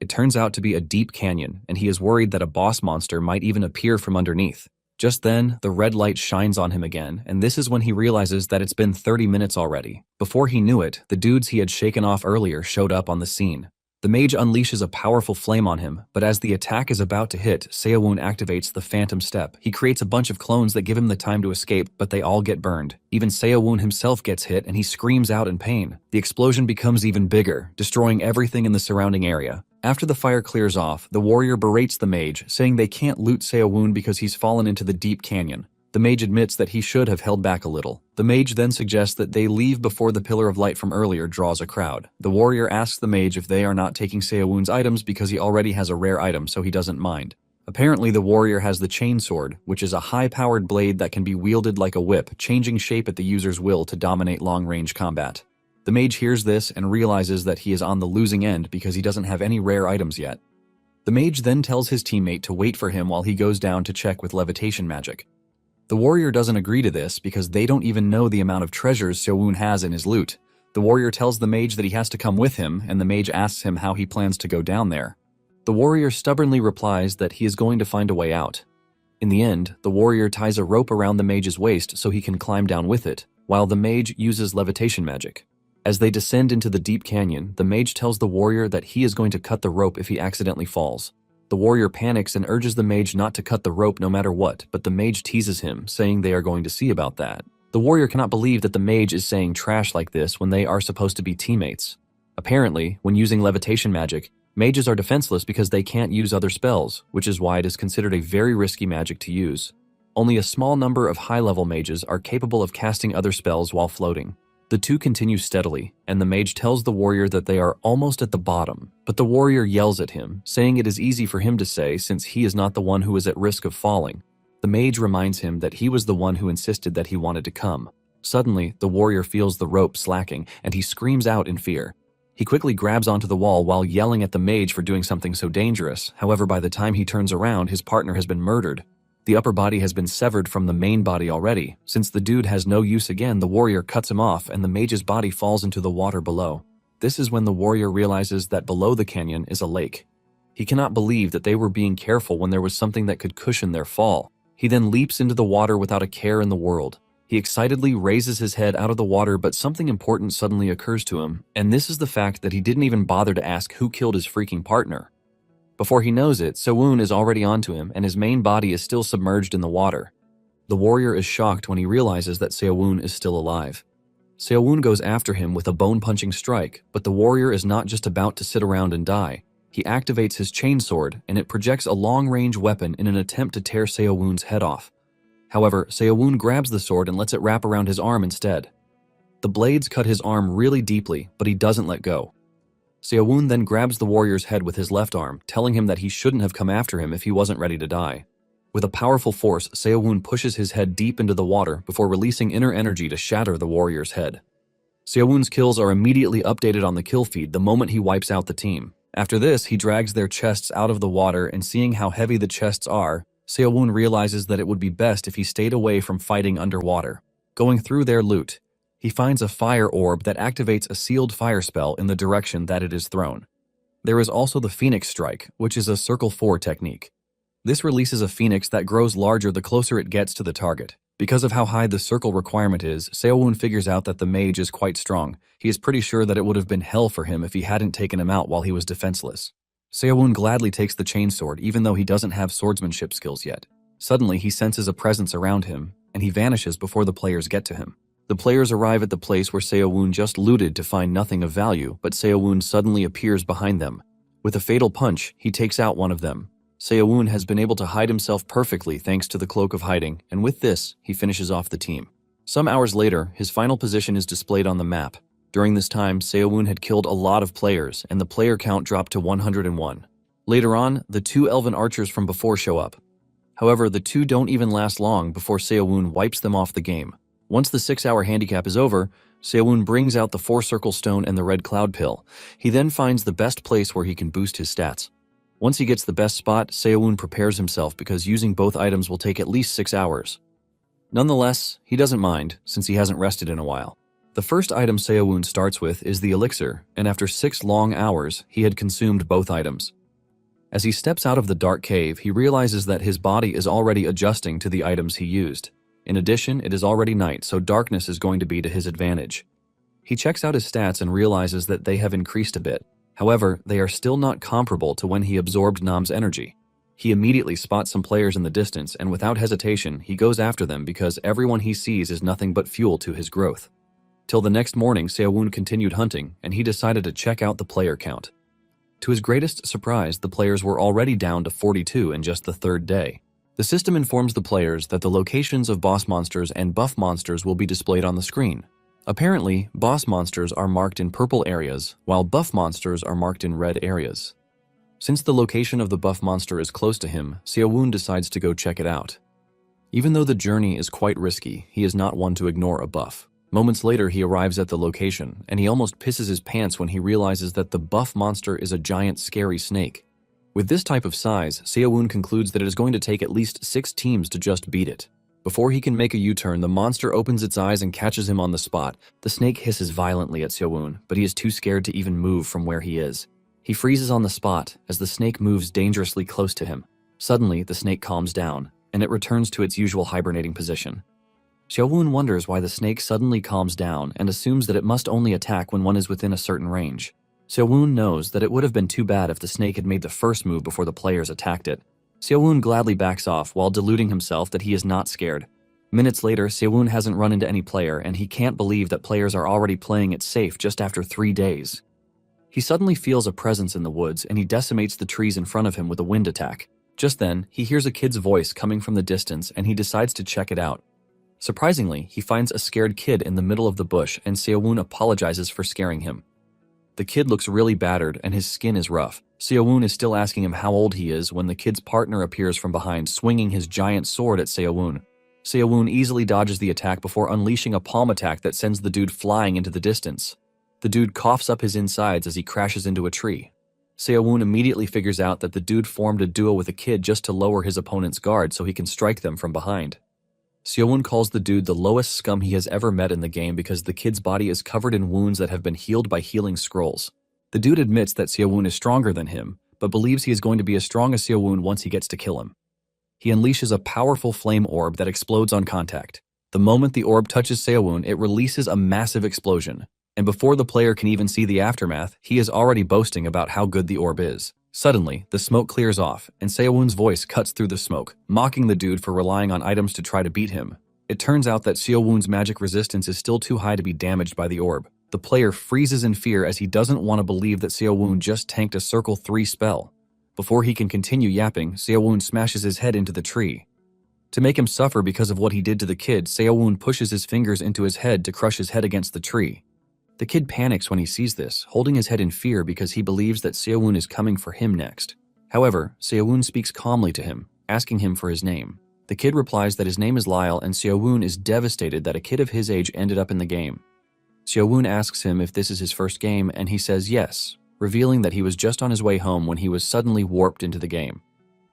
It turns out to be a deep canyon, and he is worried that a boss monster might even appear from underneath. Just then, the red light shines on him again, and this is when he realizes that it's been 30 minutes already. Before he knew it, the dudes he had shaken off earlier showed up on the scene. The mage unleashes a powerful flame on him, but as the attack is about to hit, Seowon activates the Phantom Step. He creates a bunch of clones that give him the time to escape, but they all get burned. Even Seowon himself gets hit, and he screams out in pain. The explosion becomes even bigger, destroying everything in the surrounding area. After the fire clears off, the warrior berates the mage, saying they can't loot Seowon because he's fallen into the deep canyon. The mage admits that he should have held back a little. The mage then suggests that they leave before the pillar of light from earlier draws a crowd. The warrior asks the mage if they are not taking Seo-woon's items because he already has a rare item, so he doesn't mind. Apparently, the warrior has the chain sword, which is a high-powered blade that can be wielded like a whip, changing shape at the user's will to dominate long-range combat. The mage hears this and realizes that he is on the losing end because he doesn't have any rare items yet. The mage then tells his teammate to wait for him while he goes down to check with levitation magic. The warrior doesn't agree to this because they don't even know the amount of treasures Seo-woon has in his loot. The warrior tells the mage that he has to come with him, and the mage asks him how he plans to go down there. The warrior stubbornly replies that he is going to find a way out. In the end, the warrior ties a rope around the mage's waist so he can climb down with it, while the mage uses levitation magic. As they descend into the deep canyon, the mage tells the warrior that he is going to cut the rope if he accidentally falls. The warrior panics and urges the mage not to cut the rope no matter what, but the mage teases him, saying they are going to see about that. The warrior cannot believe that the mage is saying trash like this when they are supposed to be teammates. Apparently, when using levitation magic, mages are defenseless because they can't use other spells, which is why it is considered a very risky magic to use. Only a small number of high-level mages are capable of casting other spells while floating. The two continue steadily, and the mage tells the warrior that they are almost at the bottom, but the warrior yells at him, saying it is easy for him to say since he is not the one who is at risk of falling. The mage reminds him that he was the one who insisted that he wanted to come. Suddenly, the warrior feels the rope slacking, and he screams out in fear. He quickly grabs onto the wall while yelling at the mage for doing something so dangerous. However, by the time he turns around, his partner has been murdered. The upper body has been severed from the main body already. Since the dude has no use again, the warrior cuts him off and the mage's body falls into the water below. This is when the warrior realizes that below the canyon is a lake. He cannot believe that they were being careful when there was something that could cushion their fall. He then leaps into the water without a care in the world. He excitedly raises his head out of the water, but something important suddenly occurs to him, and this is the fact that he didn't even bother to ask who killed his freaking partner. Before he knows it, Seo-woon is already onto him, and his main body is still submerged in the water. The warrior is shocked when he realizes that Seo-woon is still alive. Seo-woon goes after him with a bone-punching strike, but the warrior is not just about to sit around and die. He activates his chainsword, and it projects a long-range weapon in an attempt to tear Seo-woon's head off. However, Seo-woon grabs the sword and lets it wrap around his arm instead. The blades cut his arm really deeply, but he doesn't let go. Seo-woon then grabs the warrior's head with his left arm, telling him that he shouldn't have come after him if he wasn't ready to die. With a powerful force, Seo-woon pushes his head deep into the water before releasing inner energy to shatter the warrior's head. Seo-woon's kills are immediately updated on the kill feed the moment he wipes out the team. After this, he drags their chests out of the water, and seeing how heavy the chests are, Seo-woon realizes that it would be best if he stayed away from fighting underwater. Going through their loot, he finds a fire orb that activates a sealed fire spell in the direction that it is thrown. There is also the Phoenix Strike, which is a Circle 4 technique. This releases a phoenix that grows larger the closer it gets to the target. Because of how high the circle requirement is, Seo-woon figures out that the mage is quite strong. He is pretty sure that it would have been hell for him if he hadn't taken him out while he was defenseless. Seo-woon gladly takes the chainsword even though he doesn't have swordsmanship skills yet. Suddenly, he senses a presence around him, and he vanishes before the players get to him. The players arrive at the place where Seo-woon just looted to find nothing of value, but Seo-woon suddenly appears behind them. With a fatal punch, he takes out one of them. Seo-woon has been able to hide himself perfectly thanks to the Cloak of Hiding, and with this, he finishes off the team. Some hours later, his final position is displayed on the map. During this time, Seo-woon had killed a lot of players, and the player count dropped to 101. Later on, the two elven archers from before show up. However, the two don't even last long before Seo-woon wipes them off the game. Once the 6-hour handicap is over, Seo-woon brings out the 4-circle stone and the red cloud pill. He then finds the best place where he can boost his stats. Once he gets the best spot, Seo-woon prepares himself because using both items will take at least 6 hours. Nonetheless, he doesn't mind, since he hasn't rested in a while. The first item Seo-woon starts with is the elixir, and after 6 long hours, he had consumed both items. As he steps out of the dark cave, he realizes that his body is already adjusting to the items he used. In addition, it is already night, so darkness is going to be to his advantage. He checks out his stats and realizes that they have increased a bit. However, they are still not comparable to when he absorbed Nam's energy. He immediately spots some players in the distance, and without hesitation, he goes after them because everyone he sees is nothing but fuel to his growth. Till the next morning, Seo-woon continued hunting, and he decided to check out the player count. To his greatest surprise, the players were already down to 42 in just the third day. The system informs the players that the locations of boss monsters and buff monsters will be displayed on the screen. Apparently, boss monsters are marked in purple areas, while buff monsters are marked in red areas. Since the location of the buff monster is close to him, Seowon decides to go check it out. Even though the journey is quite risky, he is not one to ignore a buff. Moments later, he arrives at the location, and he almost pisses his pants when he realizes that the buff monster is a giant scary snake. With this type of size, Seowon concludes that it is going to take at least 6 teams to just beat it. Before he can make a U-turn, the monster opens its eyes and catches him on the spot. The snake hisses violently at Seowon, but he is too scared to even move from where he is. He freezes on the spot as the snake moves dangerously close to him. Suddenly, the snake calms down, and it returns to its usual hibernating position. Seowon wonders why the snake suddenly calms down and assumes that it must only attack when one is within a certain range. Seowon knows that it would have been too bad if the snake had made the first move before the players attacked it. Seowon gladly backs off while deluding himself that he is not scared. Minutes later, Seowon hasn't run into any player, and he can't believe that players are already playing it safe just after 3 days. He suddenly feels a presence in the woods, and he decimates the trees in front of him with a wind attack. Just then, he hears a kid's voice coming from the distance, and he decides to check it out. Surprisingly, he finds a scared kid in the middle of the bush, and Seowon apologizes for scaring him. The kid looks really battered, and his skin is rough. Seowon is still asking him how old he is when the kid's partner appears from behind, swinging his giant sword at Seowon. Seowon easily dodges the attack before unleashing a palm attack that sends the dude flying into the distance. The dude coughs up his insides as he crashes into a tree. Seowon immediately figures out that the dude formed a duo with a kid just to lower his opponent's guard so he can strike them from behind. Seowon calls the dude the lowest scum he has ever met in the game because the kid's body is covered in wounds that have been healed by healing scrolls. The dude admits that Seowon is stronger than him, but believes he is going to be as strong as Seowon once he gets to kill him. He unleashes a powerful flame orb that explodes on contact. The moment the orb touches Seowon, it releases a massive explosion, and before the player can even see the aftermath, he is already boasting about how good the orb is. Suddenly, the smoke clears off, and Seowon's voice cuts through the smoke, mocking the dude for relying on items to try to beat him. It turns out that Seowon's magic resistance is still too high to be damaged by the orb. The player freezes in fear as he doesn't want to believe that Seowon just tanked a Circle 3 spell. Before he can continue yapping, Seowon smashes his head into the tree. To make him suffer because of what he did to the kid, Seowon pushes his fingers into his head to crush his head against the tree. The kid panics when he sees this, holding his head in fear because he believes that Seowon is coming for him next. However, Seowon speaks calmly to him, asking him for his name. The kid replies that his name is Lyle, and Seowon is devastated that a kid of his age ended up in the game. Seowon asks him if this is his first game, and he says yes, revealing that he was just on his way home when he was suddenly warped into the game.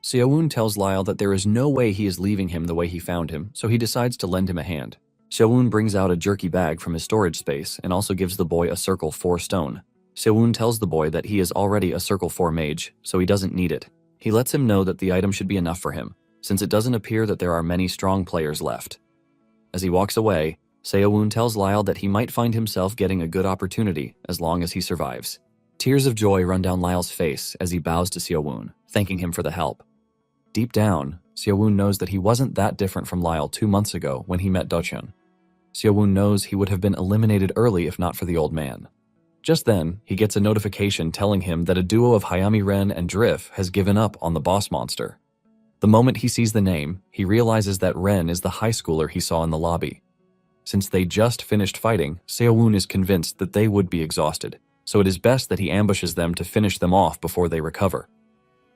Seowon tells Lyle that there is no way he is leaving him the way he found him, so he decides to lend him a hand. Seowon brings out a jerky bag from his storage space and also gives the boy a Circle 4 stone. Seowon tells the boy that he is already a Circle 4 mage, so he doesn't need it. He lets him know that the item should be enough for him, since it doesn't appear that there are many strong players left. As he walks away, Seowon tells Lyle that he might find himself getting a good opportunity as long as he survives. Tears of joy run down Lyle's face as he bows to Seowon, thanking him for the help. Deep down, Seowon knows that he wasn't that different from Lyle 2 months ago when he met Dochun. Seowon knows he would have been eliminated early if not for the old man. Just then, he gets a notification telling him that a duo of Hayami Ren and Drift has given up on the boss monster. The moment he sees the name, he realizes that Ren is the high schooler he saw in the lobby. Since they just finished fighting, Seowon is convinced that they would be exhausted, so it is best that he ambushes them to finish them off before they recover.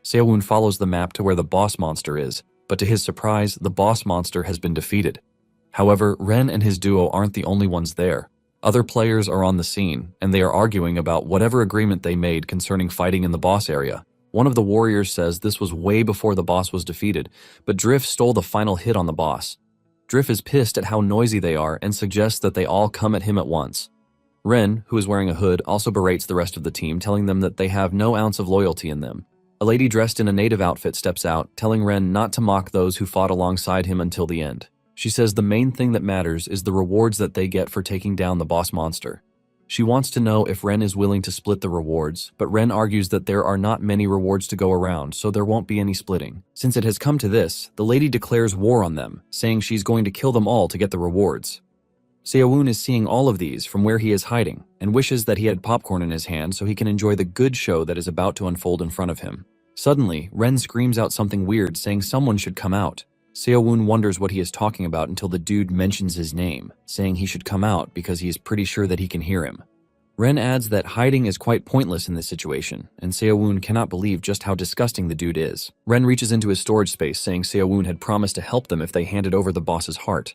Seowon follows the map to where the boss monster is, but to his surprise, the boss monster has been defeated. However, Ren and his duo aren't the only ones there. Other players are on the scene, and they are arguing about whatever agreement they made concerning fighting in the boss area. One of the warriors says this was way before the boss was defeated, but Drift stole the final hit on the boss. Drift is pissed at how noisy they are and suggests that they all come at him at once. Ren, who is wearing a hood, also berates the rest of the team, telling them that they have no ounce of loyalty in them. A lady dressed in a native outfit steps out, telling Ren not to mock those who fought alongside him until the end. She says the main thing that matters is the rewards that they get for taking down the boss monster. She wants to know if Ren is willing to split the rewards, but Ren argues that there are not many rewards to go around, so there won't be any splitting. Since it has come to this, the lady declares war on them, saying she's going to kill them all to get the rewards. Seowon is seeing all of these from where he is hiding, and wishes that he had popcorn in his hand so he can enjoy the good show that is about to unfold in front of him. Suddenly, Ren screams out something weird saying someone should come out. Seo-woon wonders what he is talking about until the dude mentions his name, saying he should come out because he is pretty sure that he can hear him. Ren adds that hiding is quite pointless in this situation, and Seo-woon cannot believe just how disgusting the dude is. Ren reaches into his storage space saying Seo-woon had promised to help them if they handed over the boss's heart.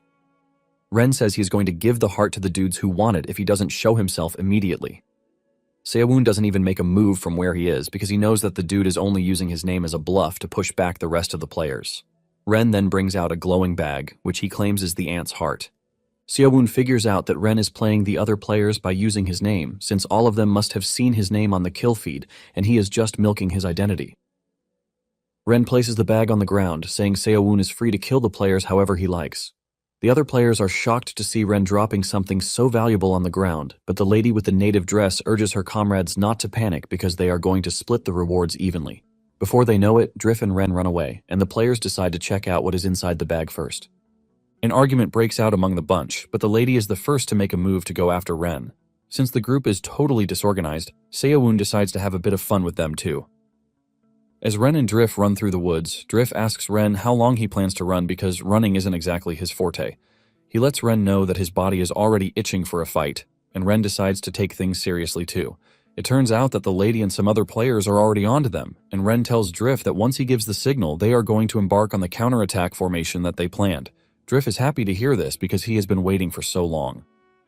Ren says he is going to give the heart to the dudes who want it if he doesn't show himself immediately. Seo-woon doesn't even make a move from where he is because he knows that the dude is only using his name as a bluff to push back the rest of the players. Ren then brings out a glowing bag, which he claims is the ant's heart. Seo-woon figures out that Ren is playing the other players by using his name, since all of them must have seen his name on the kill feed, and he is just milking his identity. Ren places the bag on the ground, saying Seo-woon is free to kill the players however he likes. The other players are shocked to see Ren dropping something so valuable on the ground, but the lady with the native dress urges her comrades not to panic because they are going to split the rewards evenly. Before they know it, Drift and Ren run away, and the players decide to check out what is inside the bag first. An argument breaks out among the bunch, but the lady is the first to make a move to go after Ren. Since the group is totally disorganized, Seo-woon decides to have a bit of fun with them too. As Ren and Drift run through the woods, Drift asks Ren how long he plans to run because running isn't exactly his forte. He lets Ren know that his body is already itching for a fight, and Ren decides to take things seriously too. It turns out that the lady and some other players are already onto them, and Ren tells Drift that once he gives the signal, they are going to embark on the counterattack formation that they planned. Drift is happy to hear this because he has been waiting for so long.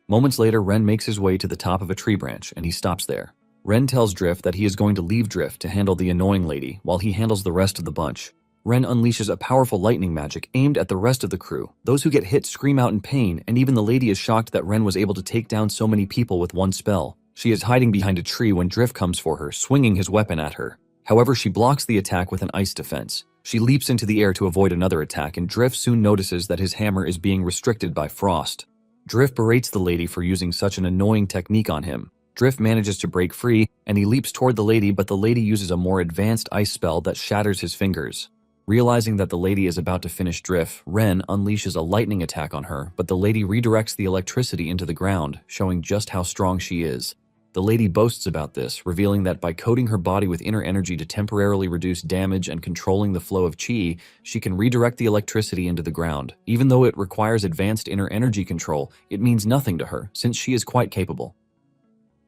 Moments later, Ren makes his way to the top of a tree branch, and he stops there. Ren tells Drift that he is going to leave Drift to handle the annoying lady while he handles the rest of the bunch. Ren unleashes a powerful lightning magic aimed at the rest of the crew. Those who get hit scream out in pain, and even the lady is shocked that Ren was able to take down so many people with one spell. She is hiding behind a tree when Drift comes for her, swinging his weapon at her. However, she blocks the attack with an ice defense. She leaps into the air to avoid another attack, and Drift soon notices that his hammer is being restricted by frost. Drift berates the lady for using such an annoying technique on him. Drift manages to break free, and he leaps toward the lady, but the lady uses a more advanced ice spell that shatters his fingers. Realizing that the lady is about to finish Drift, Ren unleashes a lightning attack on her, but the lady redirects the electricity into the ground, showing just how strong she is. The lady boasts about this, revealing that by coating her body with inner energy to temporarily reduce damage and controlling the flow of chi, she can redirect the electricity into the ground. Even though it requires advanced inner energy control, it means nothing to her, since she is quite capable.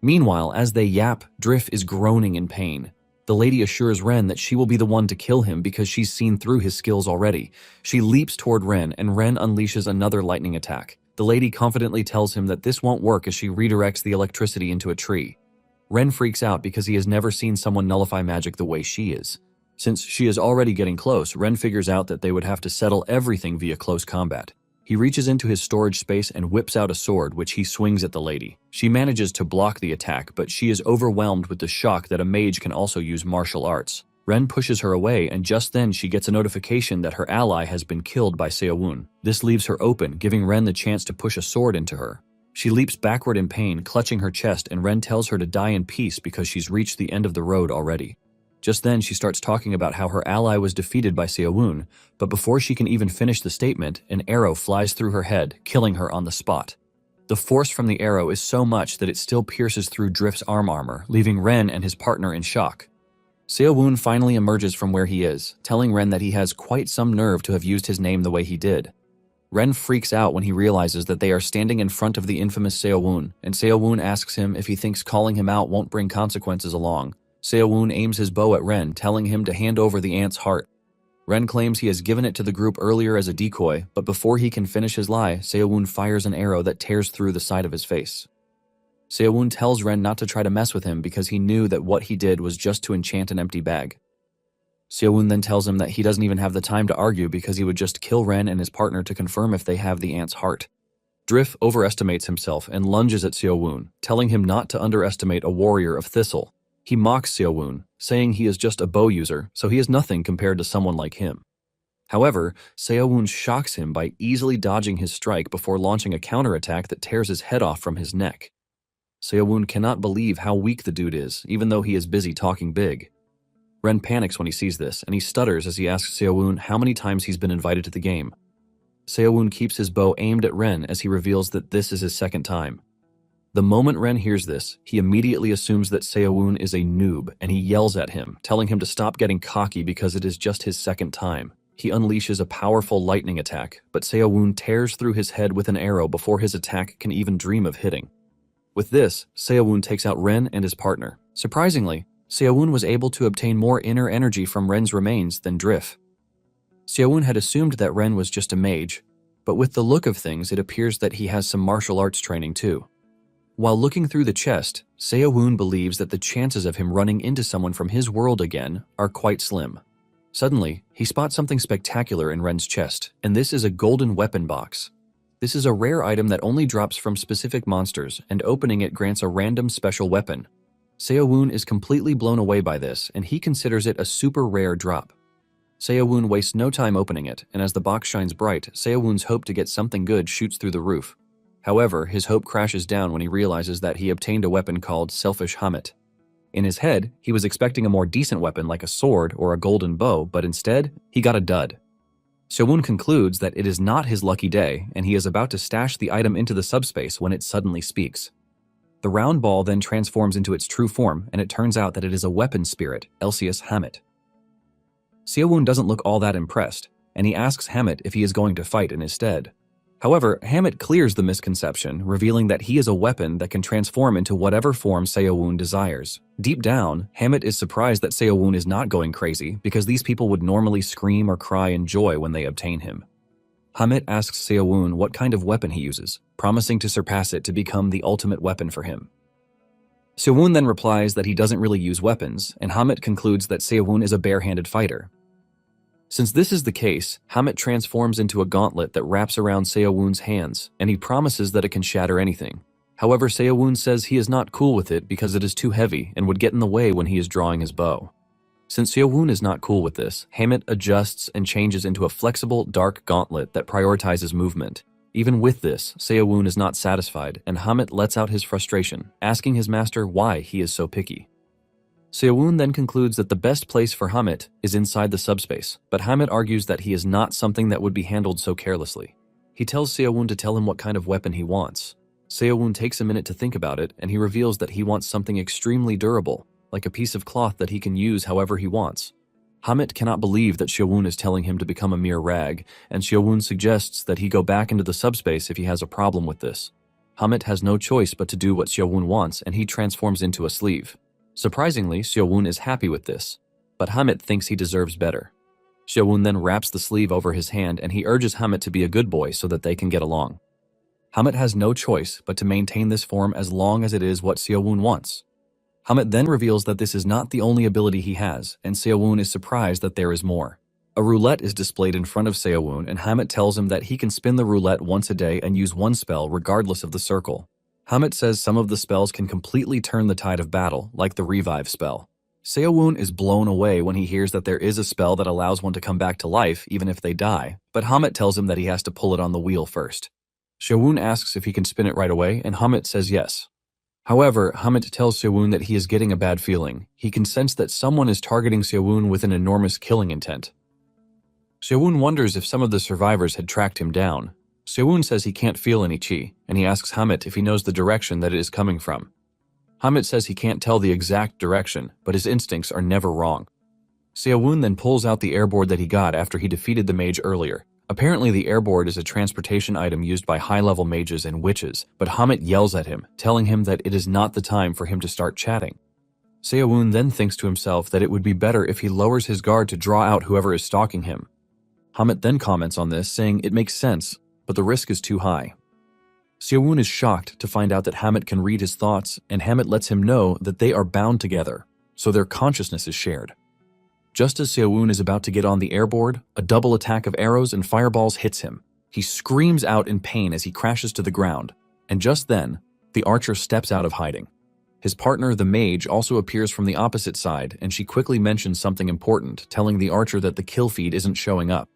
Meanwhile, as they yap, Drift is groaning in pain. The lady assures Ren that she will be the one to kill him because she's seen through his skills already. She leaps toward Ren, and Ren unleashes another lightning attack. The lady confidently tells him that this won't work as she redirects the electricity into a tree. Ren freaks out because he has never seen someone nullify magic the way she is. Since she is already getting close, Ren figures out that they would have to settle everything via close combat. He reaches into his storage space and whips out a sword, which he swings at the lady. She manages to block the attack, but she is overwhelmed with the shock that a mage can also use martial arts. Ren pushes her away, and just then she gets a notification that her ally has been killed by Seo-woon. This leaves her open, giving Ren the chance to push a sword into her. She leaps backward in pain, clutching her chest, and Ren tells her to die in peace because she's reached the end of the road already. Just then, she starts talking about how her ally was defeated by Seo-woon, but before she can even finish the statement, an arrow flies through her head, killing her on the spot. The force from the arrow is so much that it still pierces through Drift's arm armor, leaving Ren and his partner in shock. Seo-woon finally emerges from where he is, telling Ren that he has quite some nerve to have used his name the way he did. Ren freaks out when he realizes that they are standing in front of the infamous Seo-woon, and Seo-woon asks him if he thinks calling him out won't bring consequences along. Seo-woon aims his bow at Ren, telling him to hand over the ant's heart. Ren claims he has given it to the group earlier as a decoy, but before he can finish his lie, Seo-woon fires an arrow that tears through the side of his face. Seo-woon tells Ren not to try to mess with him because he knew that what he did was just to enchant an empty bag. Seo-woon then tells him that he doesn't even have the time to argue because he would just kill Ren and his partner to confirm if they have the ant's heart. Drift overestimates himself and lunges at Seo-woon, telling him not to underestimate a warrior of Thistle. He mocks Seo-woon, saying he is just a bow user, so he is nothing compared to someone like him. However, Seo-woon shocks him by easily dodging his strike before launching a counterattack that tears his head off from his neck. Seo-woon cannot believe how weak the dude is, even though he is busy talking big. Ren panics when he sees this, and he stutters as he asks Seo-woon how many times he's been invited to the game. Seo-woon keeps his bow aimed at Ren as he reveals that this is his second time. The moment Ren hears this, he immediately assumes that Seowon is a noob, and he yells at him, telling him to stop getting cocky because it is just his second time. He unleashes a powerful lightning attack, but Seowon tears through his head with an arrow before his attack can even dream of hitting. With this, Seowon takes out Ren and his partner. Surprisingly, Seowon was able to obtain more inner energy from Ren's remains than Drift. Seowon had assumed that Ren was just a mage, but with the look of things it appears that he has some martial arts training too. While looking through the chest, Seowon believes that the chances of him running into someone from his world again are quite slim. Suddenly, he spots something spectacular in Ren's chest, and this is a golden weapon box. This is a rare item that only drops from specific monsters, and opening it grants a random special weapon. Seowon is completely blown away by this, and he considers it a super rare drop. Seowon wastes no time opening it, and as the box shines bright, Seowon's hope to get something good shoots through the roof. However, his hope crashes down when he realizes that he obtained a weapon called Selfish Hamet. In his head, he was expecting a more decent weapon like a sword or a golden bow, but instead, he got a dud. Seowon concludes that it is not his lucky day, and he is about to stash the item into the subspace when it suddenly speaks. The round ball then transforms into its true form, and it turns out that it is a weapon spirit, Elsius Hamet. Seowon doesn't look all that impressed, and he asks Hamet if he is going to fight in his stead. However, Hamet clears the misconception, revealing that he is a weapon that can transform into whatever form Seowon desires. Deep down, Hamet is surprised that Seowon is not going crazy because these people would normally scream or cry in joy when they obtain him. Hamet asks Seowon what kind of weapon he uses, promising to surpass it to become the ultimate weapon for him. Seowon then replies that he doesn't really use weapons, and Hamet concludes that Seowon is a bare-handed fighter. Since this is the case, Hamet transforms into a gauntlet that wraps around Seowon's hands, and he promises that it can shatter anything. However, Seowon says he is not cool with it because it is too heavy and would get in the way when he is drawing his bow. Since Seowon is not cool with this, Hamet adjusts and changes into a flexible, dark gauntlet that prioritizes movement. Even with this, Seowon is not satisfied, and Hamet lets out his frustration, asking his master why he is so picky. Seowon then concludes that the best place for Hamet is inside the subspace, but Hamet argues that he is not something that would be handled so carelessly. He tells Seowon to tell him what kind of weapon he wants. Seowon takes a minute to think about it, and he reveals that he wants something extremely durable, like a piece of cloth that he can use however he wants. Hamet cannot believe that Seowon is telling him to become a mere rag, and Seowon suggests that he go back into the subspace if he has a problem with this. Hamet has no choice but to do what Seowon wants, and he transforms into a sleeve. Surprisingly, Seowon is happy with this, but Hamet thinks he deserves better. Seowon then wraps the sleeve over his hand, and he urges Hamet to be a good boy so that they can get along. Hamet has no choice but to maintain this form as long as it is what Seowon wants. Hamet then reveals that this is not the only ability he has, and Seowon is surprised that there is more. A roulette is displayed in front of Seowon, and Hamet tells him that he can spin the roulette once a day and use one spell regardless of the circle. Hamet says some of the spells can completely turn the tide of battle, like the revive spell. Seowon is blown away when he hears that there is a spell that allows one to come back to life even if they die, but Hamet tells him that he has to pull it on the wheel first. Seowon asks if he can spin it right away, and Hamet says yes. However, Hamet tells Seowon that he is getting a bad feeling. He can sense that someone is targeting Seowon with an enormous killing intent. Seowon wonders if some of the survivors had tracked him down. Seowon says he can't feel any chi, and he asks Hamet if he knows the direction that it is coming from. Hamet says he can't tell the exact direction, but his instincts are never wrong. Seowon then pulls out the airboard that he got after he defeated the mage earlier. Apparently the airboard is a transportation item used by high-level mages and witches, but Hamet yells at him, telling him that it is not the time for him to start chatting. Seowon then thinks to himself that it would be better if he lowers his guard to draw out whoever is stalking him. Hamet then comments on this, saying it makes sense, but the risk is too high. Seowon is shocked to find out that Hamet can read his thoughts, and Hamet lets him know that they are bound together, so their consciousness is shared. Just as Seowon is about to get on the airboard, a double attack of arrows and fireballs hits him. He screams out in pain as he crashes to the ground, and just then, the archer steps out of hiding. His partner, the mage, also appears from the opposite side, and she quickly mentions something important, telling the archer that the kill feed isn't showing up.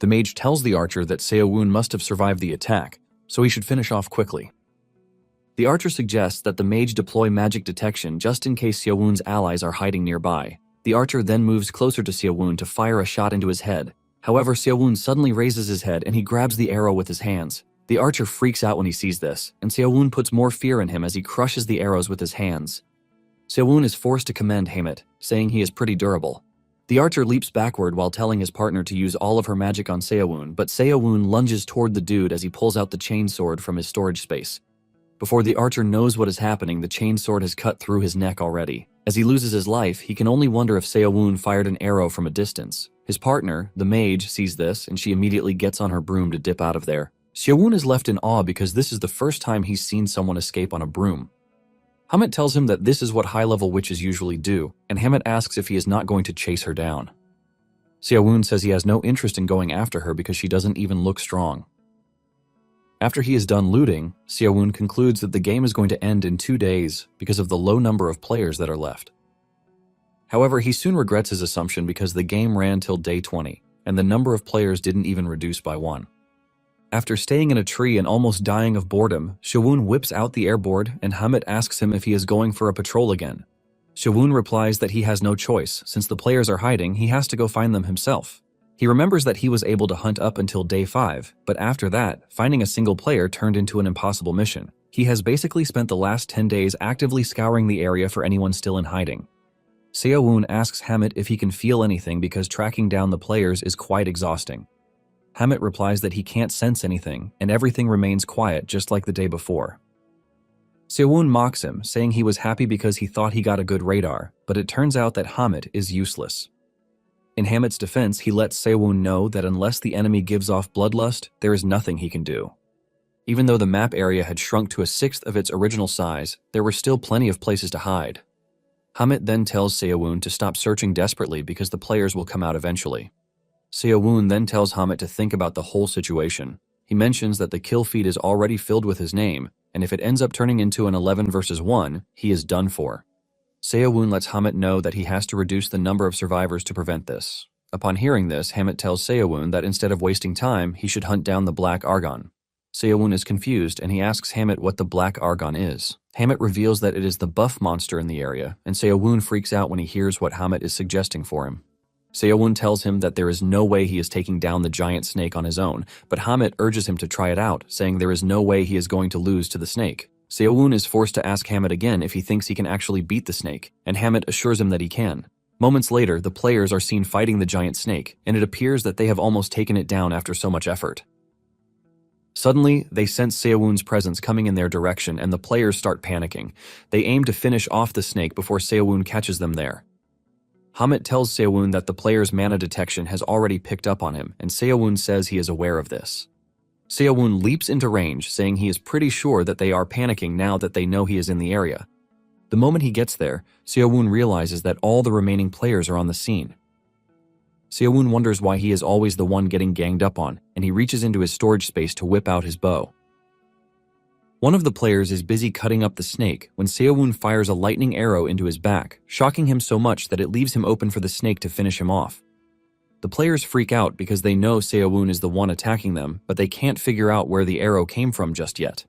The mage tells the archer that Seowon must have survived the attack, so he should finish off quickly. The archer suggests that the mage deploy magic detection just in case Seowon's allies are hiding nearby. The archer then moves closer to Seowon to fire a shot into his head. However, Seowon suddenly raises his head and he grabs the arrow with his hands. The archer freaks out when he sees this, and Seo-woon puts more fear in him as he crushes the arrows with his hands. Seo-woon is forced to commend Hamet, saying he is pretty durable. The archer leaps backward while telling his partner to use all of her magic on Seo-woon, but Seo-woon lunges toward the dude as he pulls out the chainsword from his storage space. Before the archer knows what is happening, the chainsword has cut through his neck already. As he loses his life, he can only wonder if Seo-woon fired an arrow from a distance. His partner, the mage, sees this, and she immediately gets on her broom to dip out of there. Seo-woon is left in awe because this is the first time he's seen someone escape on a broom. Hamet tells him that this is what high-level witches usually do, and Hamet asks if he is not going to chase her down. Seo-woon says he has no interest in going after her because she doesn't even look strong. After he is done looting, Seo-woon concludes that the game is going to end in 2 days because of the low number of players that are left. However, he soon regrets his assumption because the game ran till day 20, and the number of players didn't even reduce by 1. After staying in a tree and almost dying of boredom, Seo-woon whips out the airboard and Hamet asks him if he is going for a patrol again. Seo-woon replies that he has no choice. Since the players are hiding, he has to go find them himself. He remembers that he was able to hunt up until day 5, but after that, finding a single player turned into an impossible mission. He has basically spent the last 10 days actively scouring the area for anyone still in hiding. Seo-woon asks Hamet if he can feel anything because tracking down the players is quite exhausting. Hamet replies that he can't sense anything, and everything remains quiet just like the day before. Seo-woon mocks him, saying he was happy because he thought he got a good radar, but it turns out that Hamet is useless. In Hamet's defense, he lets Seo-woon know that unless the enemy gives off bloodlust, there is nothing he can do. Even though the map area had shrunk to a sixth of its original size, there were still plenty of places to hide. Hamet then tells Seo-woon to stop searching desperately because the players will come out eventually. Seo-woon then tells Hamet to think about the whole situation. He mentions that the kill feed is already filled with his name, and if it ends up turning into an 11 versus 1, he is done for. Seo-woon lets Hamet know that he has to reduce the number of survivors to prevent this. Upon hearing this, Hamet tells Seo-woon that instead of wasting time, he should hunt down the Black Argon. Seo-woon is confused, and he asks Hamet what the Black Argon is. Hamet reveals that it is the buff monster in the area, and Seo-woon freaks out when he hears what Hamet is suggesting for him. Seo-woon tells him that there is no way he is taking down the giant snake on his own, but Hamet urges him to try it out, saying there is no way he is going to lose to the snake. Seo-woon is forced to ask Hamet again if he thinks he can actually beat the snake, and Hamet assures him that he can. Moments later, the players are seen fighting the giant snake, and it appears that they have almost taken it down after so much effort. Suddenly, they sense Seo-woon's presence coming in their direction, and the players start panicking. They aim to finish off the snake before Seo-woon catches them there. Hamet tells Seo-woon that the player's mana detection has already picked up on him, and Seo-woon says he is aware of this. Seo-woon leaps into range, saying he is pretty sure that they are panicking now that they know he is in the area. The moment he gets there, Seo-woon realizes that all the remaining players are on the scene. Seo-woon wonders why he is always the one getting ganged up on, and he reaches into his storage space to whip out his bow. One of the players is busy cutting up the snake when Seo-woon fires a lightning arrow into his back, shocking him so much that it leaves him open for the snake to finish him off. The players freak out because they know Seo-woon is the one attacking them, but they can't figure out where the arrow came from just yet.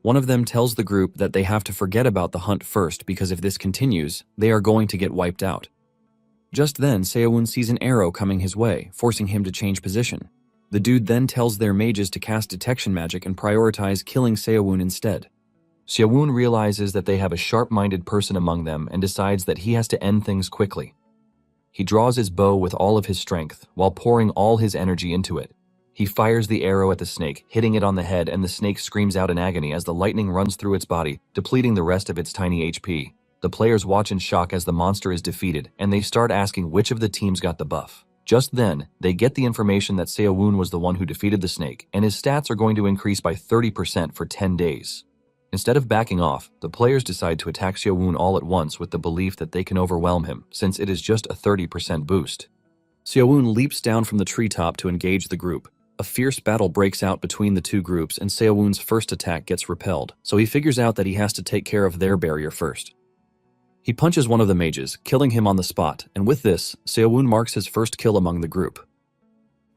One of them tells the group that they have to forget about the hunt first because if this continues, they are going to get wiped out. Just then, Seo-woon sees an arrow coming his way, forcing him to change position. The dude then tells their mages to cast detection magic and prioritize killing Seo-woon instead. Seo-woon realizes that they have a sharp-minded person among them and decides that he has to end things quickly. He draws his bow with all of his strength, while pouring all his energy into it. He fires the arrow at the snake, hitting it on the head, and the snake screams out in agony as the lightning runs through its body, depleting the rest of its tiny HP. The players watch in shock as the monster is defeated, and they start asking which of the teams got the buff. Just then, they get the information that Seo-woon was the one who defeated the snake, and his stats are going to increase by 30% for 10 days. Instead of backing off, the players decide to attack Seo-woon all at once with the belief that they can overwhelm him, since it is just a 30% boost. Seo-woon leaps down from the treetop to engage the group. A fierce battle breaks out between the two groups, and Seo-woon's first attack gets repelled, so he figures out that he has to take care of their barrier first. He punches one of the mages, killing him on the spot, and with this, Seo-woon marks his first kill among the group.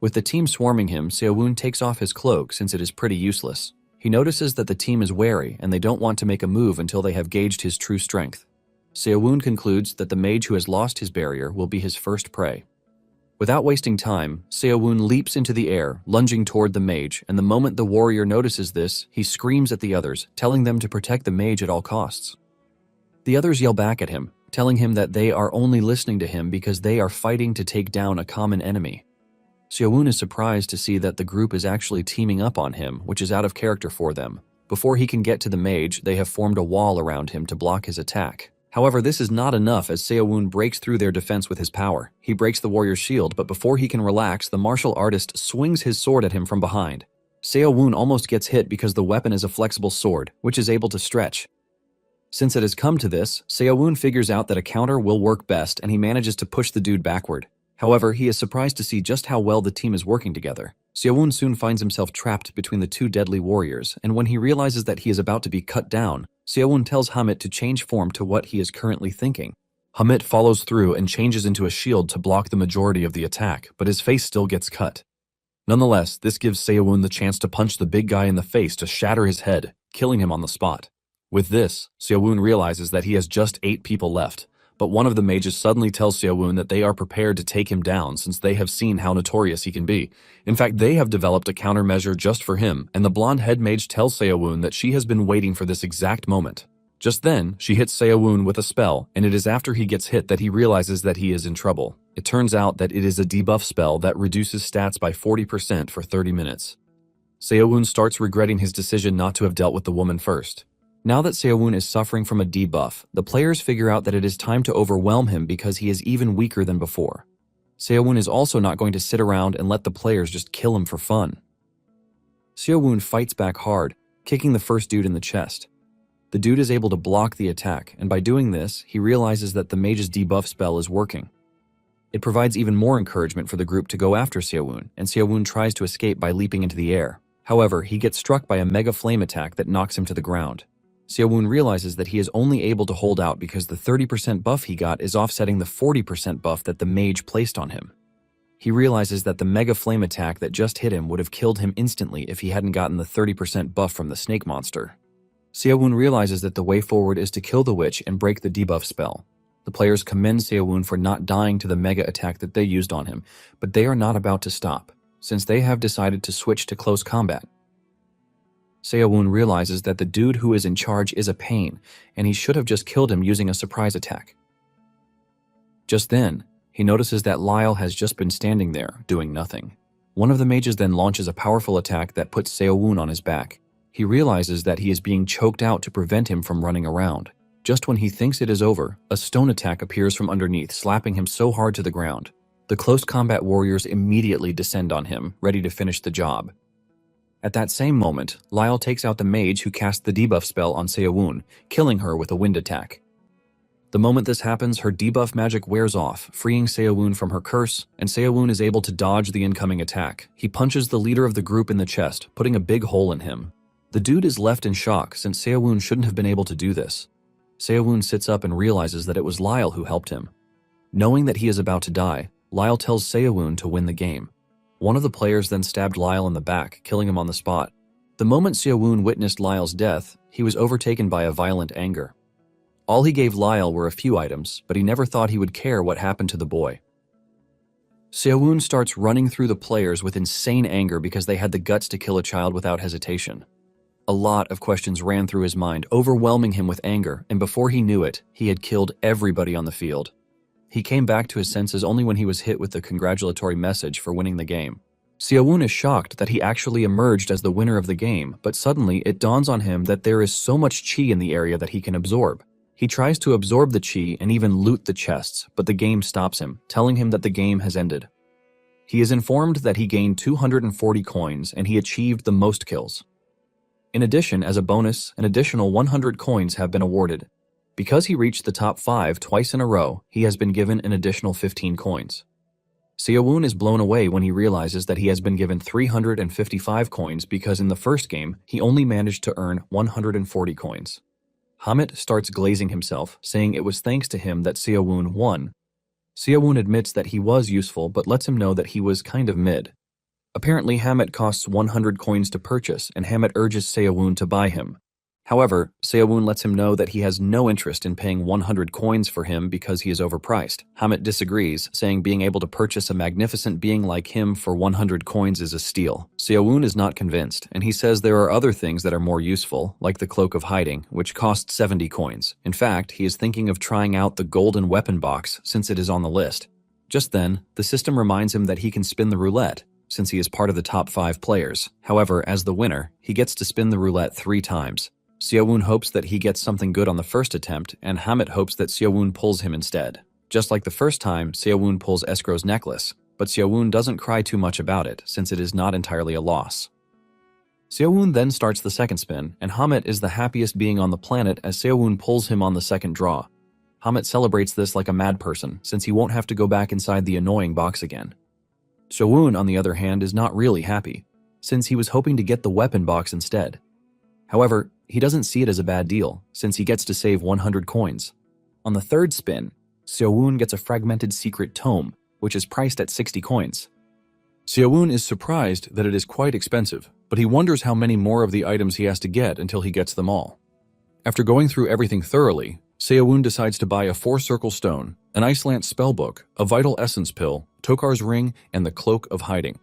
With the team swarming him, Seo-woon takes off his cloak since it is pretty useless. He notices that the team is wary and they don't want to make a move until they have gauged his true strength. Seo-woon concludes that the mage who has lost his barrier will be his first prey. Without wasting time, Seowon leaps into the air, lunging toward the mage, and the moment the warrior notices this, he screams at the others, telling them to protect the mage at all costs. The others yell back at him, telling him that they are only listening to him because they are fighting to take down a common enemy. Seowon is surprised to see that the group is actually teaming up on him, which is out of character for them. Before he can get to the mage, they have formed a wall around him to block his attack. However, this is not enough as Seowon breaks through their defense with his power. He breaks the warrior's shield, but before he can relax, the martial artist swings his sword at him from behind. Seowon almost gets hit because the weapon is a flexible sword, which is able to stretch. Since it has come to this, Seowon figures out that a counter will work best and he manages to push the dude backward. However, he is surprised to see just how well the team is working together. Seowon soon finds himself trapped between the two deadly warriors, and when he realizes that he is about to be cut down, Seowon tells Hamit to change form to what he is currently thinking. Hamit follows through and changes into a shield to block the majority of the attack, but his face still gets cut. Nonetheless, this gives Seowon the chance to punch the big guy in the face to shatter his head, killing him on the spot. With this, Seowon realizes that he has just 8 people left, but one of the mages suddenly tells Seowon that they are prepared to take him down since they have seen how notorious he can be. In fact, they have developed a countermeasure just for him, and the blonde head mage tells Seowon that she has been waiting for this exact moment. Just then, she hits Seowon with a spell, and it is after he gets hit that he realizes that he is in trouble. It turns out that it is a debuff spell that reduces stats by 40% for 30 minutes. Seowon starts regretting his decision not to have dealt with the woman first. Now that Seowon is suffering from a debuff, the players figure out that it is time to overwhelm him because he is even weaker than before. Seowon is also not going to sit around and let the players just kill him for fun. Seowon fights back hard, kicking the first dude in the chest. The dude is able to block the attack, and by doing this, he realizes that the mage's debuff spell is working. It provides even more encouragement for the group to go after Seowon, and Seowon tries to escape by leaping into the air. However, he gets struck by a mega flame attack that knocks him to the ground. Seowon realizes that he is only able to hold out because the 30% buff he got is offsetting the 40% buff that the mage placed on him. He realizes that the mega flame attack that just hit him would have killed him instantly if he hadn't gotten the 30% buff from the snake monster. Seowon realizes that the way forward is to kill the witch and break the debuff spell. The players commend Seowon for not dying to the mega attack that they used on him, but they are not about to stop, since they have decided to switch to close combat. Seowon realizes that the dude who is in charge is a pain, and he should have just killed him using a surprise attack. Just then, he notices that Lyle has just been standing there, doing nothing. One of the mages then launches a powerful attack that puts Seowon on his back. He realizes that he is being choked out to prevent him from running around. Just when he thinks it is over, a stone attack appears from underneath, slapping him so hard to the ground. The close combat warriors immediately descend on him, ready to finish the job. At that same moment, Lyle takes out the mage who cast the debuff spell on Seowon, killing her with a wind attack. The moment this happens, her debuff magic wears off, freeing Seowon from her curse, and Seowon is able to dodge the incoming attack. He punches the leader of the group in the chest, putting a big hole in him. The dude is left in shock since Seowon shouldn't have been able to do this. Seowon sits up and realizes that it was Lyle who helped him. Knowing that he is about to die, Lyle tells Seowon to win the game. One of the players then stabbed Lyle in the back, killing him on the spot. The moment Seowon witnessed Lyle's death, he was overtaken by a violent anger. All he gave Lyle were a few items, but he never thought he would care what happened to the boy. Seowon starts running through the players with insane anger because they had the guts to kill a child without hesitation. A lot of questions ran through his mind, overwhelming him with anger, and before he knew it, he had killed everybody on the field. He came back to his senses only when he was hit with the congratulatory message for winning the game. Seowon is shocked that he actually emerged as the winner of the game, but suddenly it dawns on him that there is so much chi in the area that he can absorb. He tries to absorb the chi and even loot the chests, but the game stops him, telling him that the game has ended. He is informed that he gained 240 coins and he achieved the most kills. In addition, as a bonus, an additional 100 coins have been awarded. Because he reached the top 5 twice in a row, he has been given an additional 15 coins. Seowon is blown away when he realizes that he has been given 355 coins because in the first game, he only managed to earn 140 coins. Hamit starts glazing himself, saying it was thanks to him that Seowon won. Seowon admits that he was useful but lets him know that he was kind of mid. Apparently, Hamit costs 100 coins to purchase, and Hamit urges Seowon to buy him. However, Seo-woon lets him know that he has no interest in paying 100 coins for him because he is overpriced. Hamit disagrees, saying being able to purchase a magnificent being like him for 100 coins is a steal. Seo-woon is not convinced, and he says there are other things that are more useful, like the Cloak of Hiding, which costs 70 coins. In fact, he is thinking of trying out the golden weapon box since it is on the list. Just then, the system reminds him that he can spin the roulette, since he is part of the top 5 players. However, as the winner, he gets to spin the roulette 3 times. Seo-woon hopes that he gets something good on the first attempt, and Hamit hopes that Seo-woon pulls him instead. Just like the first time, Seo-woon pulls Escrow's necklace, but Seo-woon doesn't cry too much about it, since it is not entirely a loss. Seo-woon then starts the second spin, and Hamit is the happiest being on the planet as Seo-woon pulls him on the second draw. Hamit celebrates this like a mad person, since he won't have to go back inside the annoying box again. Seo-woon, on the other hand, is not really happy, since he was hoping to get the weapon box instead. However, he doesn't see it as a bad deal, since he gets to save 100 coins. On the third spin, Seo-woon gets a fragmented secret tome, which is priced at 60 coins. Seo-woon is surprised that it is quite expensive, but he wonders how many more of the items he has to get until he gets them all. After going through everything thoroughly, Seo-woon decides to buy a 4-circle stone, an Iceland spellbook, a vital essence pill, Tokar's ring, and the Cloak of Hiding.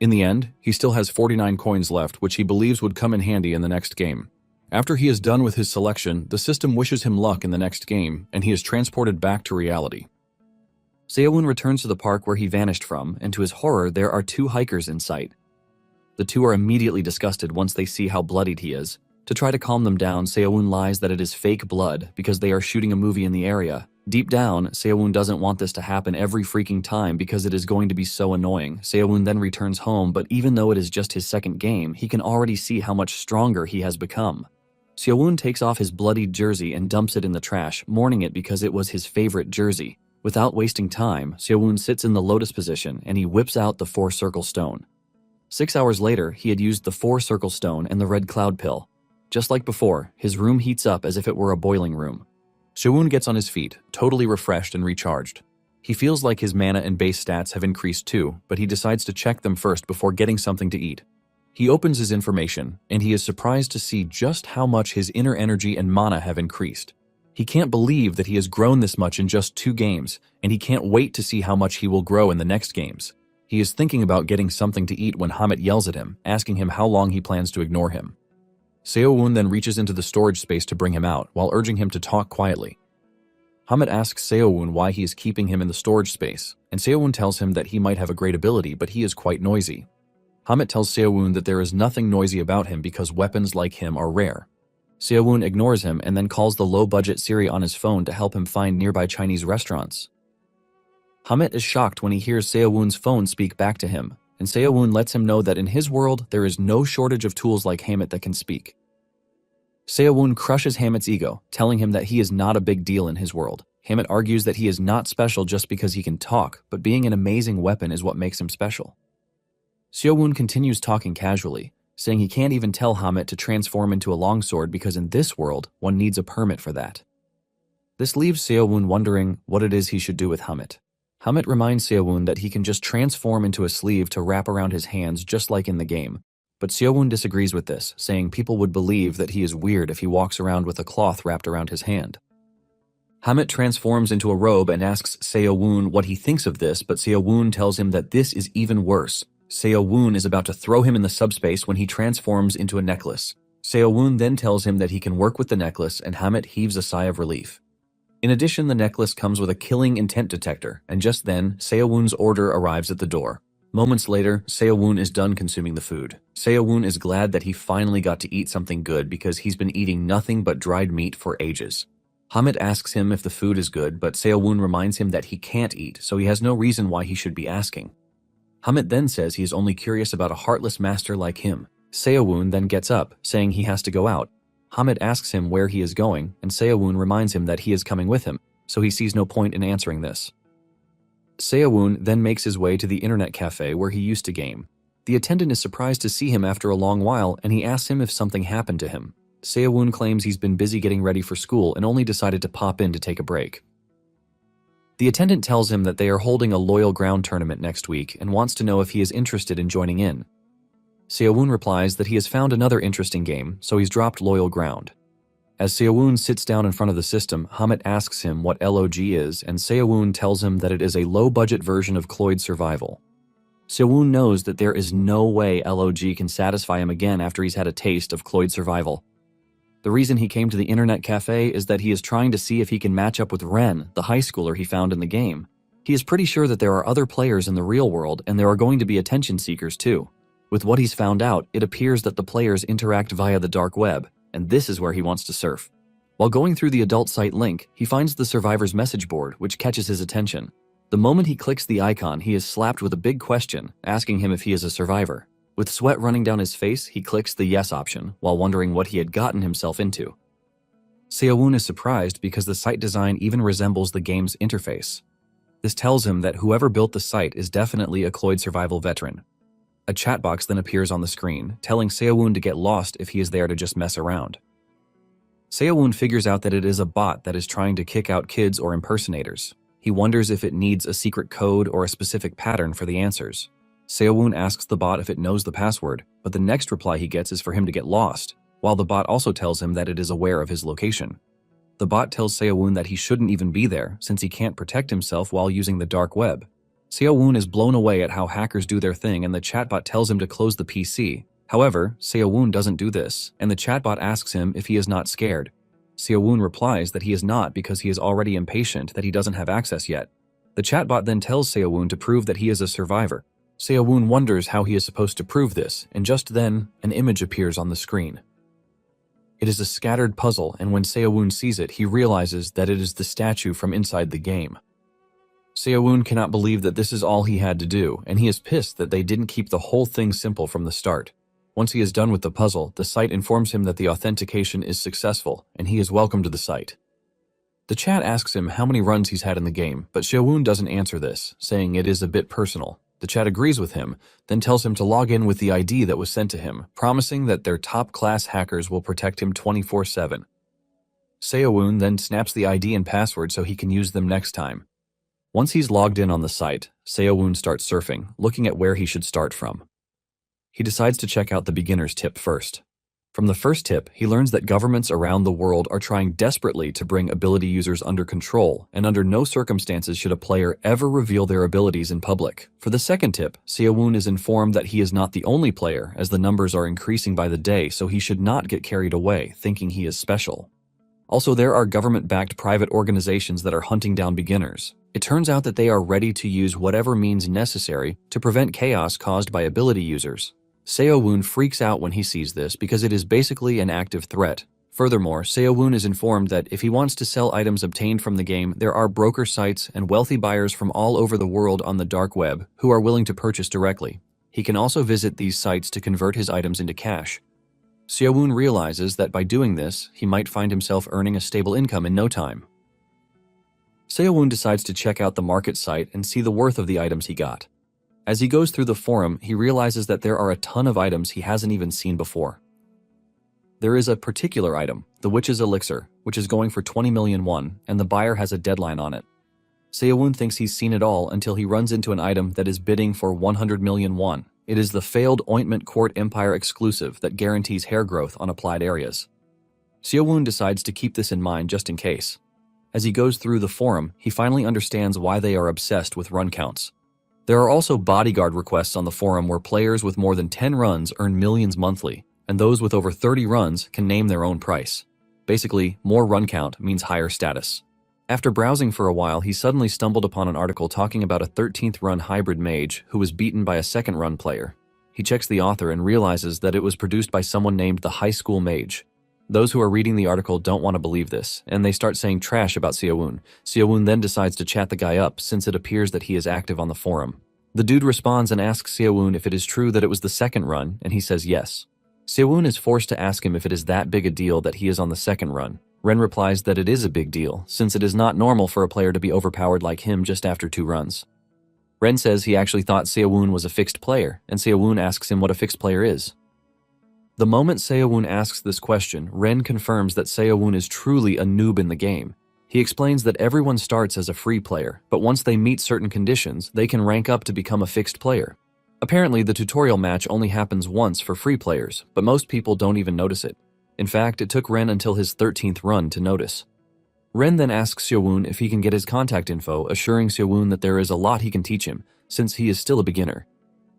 In the end, he still has 49 coins left, which he believes would come in handy in the next game. After he is done with his selection, the system wishes him luck in the next game, and he is transported back to reality. Seo-woon returns to the park where he vanished from, and to his horror, there are 2 hikers in sight. The 2 are immediately disgusted once they see how bloodied he is. To try to calm them down, Seo-woon lies that it is fake blood because they are shooting a movie in the area. Deep down, Seo-woon doesn't want this to happen every freaking time because it is going to be so annoying. Seo-woon then returns home, but even though it is just his second game, he can already see how much stronger he has become. Seo-woon takes off his bloodied jersey and dumps it in the trash, mourning it because it was his favorite jersey. Without wasting time, Seo-woon sits in the lotus position and he whips out the 4-circle stone. 6 hours later, he had used the 4-circle stone and the red cloud pill. Just like before, his room heats up as if it were a boiling room. Seo-woon gets on his feet, totally refreshed and recharged. He feels like his mana and base stats have increased too, but he decides to check them first before getting something to eat. He opens his information, and he is surprised to see just how much his inner energy and mana have increased. He can't believe that he has grown this much in just 2 games, and he can't wait to see how much he will grow in the next games. He is thinking about getting something to eat when Hamit yells at him, asking him how long he plans to ignore him. Seo-woon then reaches into the storage space to bring him out, while urging him to talk quietly. Hamit asks Seo-woon why he is keeping him in the storage space, and Seo-woon tells him that he might have a great ability, but he is quite noisy. Hamit tells Seo-woon that there is nothing noisy about him because weapons like him are rare. Seo-woon ignores him and then calls the low-budget Siri on his phone to help him find nearby Chinese restaurants. Hamit is shocked when he hears Seo-woon's phone speak back to him, and Seo-woon lets him know that in his world, there is no shortage of tools like Hamit that can speak. Seo-woon crushes Hamit's ego, telling him that he is not a big deal in his world. Hamit argues that he is not special just because he can talk, but being an amazing weapon is what makes him special. Seo-woon continues talking casually, saying he can't even tell Hamit to transform into a longsword because in this world, one needs a permit for that. This leaves Seo-woon wondering what it is he should do with Hamit. Hamit reminds Seo-woon that he can just transform into a sleeve to wrap around his hands just like in the game, but Seo-woon disagrees with this, saying people would believe that he is weird if he walks around with a cloth wrapped around his hand. Hamit transforms into a robe and asks Seo-woon what he thinks of this, but Seo-woon tells him that this is even worse. Seo-woon is about to throw him in the subspace when he transforms into a necklace. Seo-woon then tells him that he can work with the necklace, and Hamit heaves a sigh of relief. In addition, the necklace comes with a killing intent detector, and just then, Seo-woon's order arrives at the door. Moments later, Seo-woon is done consuming the food. Seo-woon is glad that he finally got to eat something good because he's been eating nothing but dried meat for ages. Hamit asks him if the food is good, but Seo-woon reminds him that he can't eat, so he has no reason why he should be asking. Hamit then says he is only curious about a heartless master like him. Seo-woon then gets up, saying he has to go out. Hamit asks him where he is going, and Seo-woon reminds him that he is coming with him, so he sees no point in answering this. Seo-woon then makes his way to the internet cafe where he used to game. The attendant is surprised to see him after a long while, and he asks him if something happened to him. Seo-woon claims he's been busy getting ready for school and only decided to pop in to take a break. The attendant tells him that they are holding a Loyal Ground tournament next week and wants to know if he is interested in joining in. Seo-woon replies that he has found another interesting game, so he's dropped Loyal Ground. As Seowoon sits down in front of the system, Hamid asks him what LOG is, and Seowoon tells him that it is a low-budget version of Cloyd Survival. Seowoon knows that there is no way LOG can satisfy him again after he's had a taste of Cloyd Survival. The reason he came to the internet cafe is that he is trying to see if he can match up with Ren, the high schooler he found in the game. He is pretty sure that there are other players in the real world, and there are going to be attention seekers too. With what he's found out, it appears that the players interact via the dark web, and this is where he wants to surf. While going through the adult site link, he finds the survivor's message board, which catches his attention. The moment he clicks the icon, he is slapped with a big question, asking him if he is a survivor. With sweat running down his face, he clicks the yes option, while wondering what he had gotten himself into. Seowoon is surprised because the site design even resembles the game's interface. This tells him that whoever built the site is definitely a Cloyd Survival veteran. A chat box then appears on the screen, telling Seowoon to get lost if he is there to just mess around. Seowoon figures out that it is a bot that is trying to kick out kids or impersonators. He wonders if it needs a secret code or a specific pattern for the answers. Seowoon asks the bot if it knows the password, but the next reply he gets is for him to get lost, while the bot also tells him that it is aware of his location. The bot tells Seowoon that he shouldn't even be there since he can't protect himself while using the dark web. Seowoon is blown away at how hackers do their thing, and the chatbot tells him to close the PC. However, Seowoon doesn't do this, and the chatbot asks him if he is not scared. Seowoon replies that he is not because he is already impatient that he doesn't have access yet. The chatbot then tells Seowoon to prove that he is a survivor. Seowoon wonders how he is supposed to prove this, and just then, an image appears on the screen. It is a scattered puzzle, and when Seowoon sees it, he realizes that it is the statue from inside the game. Seowoon cannot believe that this is all he had to do, and he is pissed that they didn't keep the whole thing simple from the start. Once he is done with the puzzle, the site informs him that the authentication is successful, and he is welcome to the site. The chat asks him how many runs he's had in the game, but Seowoon doesn't answer this, saying it is a bit personal. The chat agrees with him, then tells him to log in with the ID that was sent to him, promising that their top-class hackers will protect him 24/7. Seowoon then snaps the ID and password so he can use them next time. Once he's logged in on the site, Seowoon starts surfing, looking at where he should start from. He decides to check out the beginner's tip first. From the first tip, he learns that governments around the world are trying desperately to bring ability users under control, and under no circumstances should a player ever reveal their abilities in public. For the second tip, Seowoon is informed that he is not the only player, as the numbers are increasing by the day, so he should not get carried away, thinking he is special. Also, there are government-backed private organizations that are hunting down beginners. It turns out that they are ready to use whatever means necessary to prevent chaos caused by ability users. Seowoon freaks out when he sees this because it is basically an active threat. Furthermore, Seowoon is informed that if he wants to sell items obtained from the game, there are broker sites and wealthy buyers from all over the world on the dark web who are willing to purchase directly. He can also visit these sites to convert his items into cash. Seowoon realizes that by doing this, he might find himself earning a stable income in no time. Seowoon decides to check out the market site and see the worth of the items he got. As he goes through the forum, he realizes that there are a ton of items he hasn't even seen before. There is a particular item, the Witch's Elixir, which is going for 20 million won, and the buyer has a deadline on it. Seowoon thinks he's seen it all until he runs into an item that is bidding for 100 million won. It is the failed Ointment Court Empire exclusive that guarantees hair growth on applied areas. Seowoon decides to keep this in mind just in case. As he goes through the forum, he finally understands why they are obsessed with run counts. There are also bodyguard requests on the forum where players with more than 10 runs earn millions monthly, and those with over 30 runs can name their own price. Basically, more run count means higher status. After browsing for a while, he suddenly stumbled upon an article talking about a 13th run hybrid mage who was beaten by a second run player. He checks the author and realizes that it was produced by someone named the High School Mage. Those who are reading the article don't want to believe this, and they start saying trash about Seowoon. Seowoon then decides to chat the guy up since it appears that he is active on the forum. The dude responds and asks Seowoon if it is true that it was the second run, and he says yes. Seowoon is forced to ask him if it is that big a deal that he is on the second run. Ren replies that it is a big deal, since it is not normal for a player to be overpowered like him just after 2 runs. Ren says he actually thought Seowoon was a fixed player, and Seowoon asks him what a fixed player is. The moment Seowoon asks this question, Ren confirms that Seowoon is truly a noob in the game. He explains that everyone starts as a free player, but once they meet certain conditions, they can rank up to become a fixed player. Apparently, the tutorial match only happens once for free players, but most people don't even notice it. In fact, it took Ren until his 13th run to notice. Ren then asks Seowon if he can get his contact info, assuring Seowon that there is a lot he can teach him, since he is still a beginner.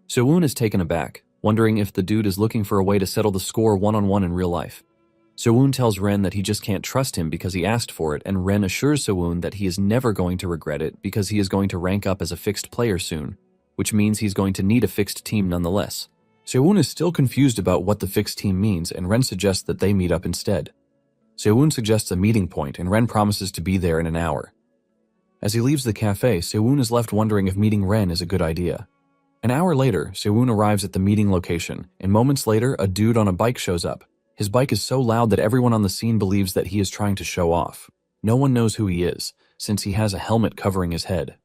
Seowon is taken aback, wondering if the dude is looking for a way to settle the score one-on-one in real life. Seowon tells Ren that he just can't trust him because he asked for it, and Ren assures Seowon that he is never going to regret it because he is going to rank up as a fixed player soon, which means he's going to need a fixed team nonetheless. Seowon is still confused about what the fixed team means, and Ren suggests that they meet up instead. Seowon suggests a meeting point, and Ren promises to be there in an hour. As he leaves the cafe, Seowon is left wondering if meeting Ren is a good idea. An hour later, Seowon arrives at the meeting location, and moments later, a dude on a bike shows up. His bike is so loud that everyone on the scene believes that he is trying to show off. No one knows who he is, since he has a helmet covering his head.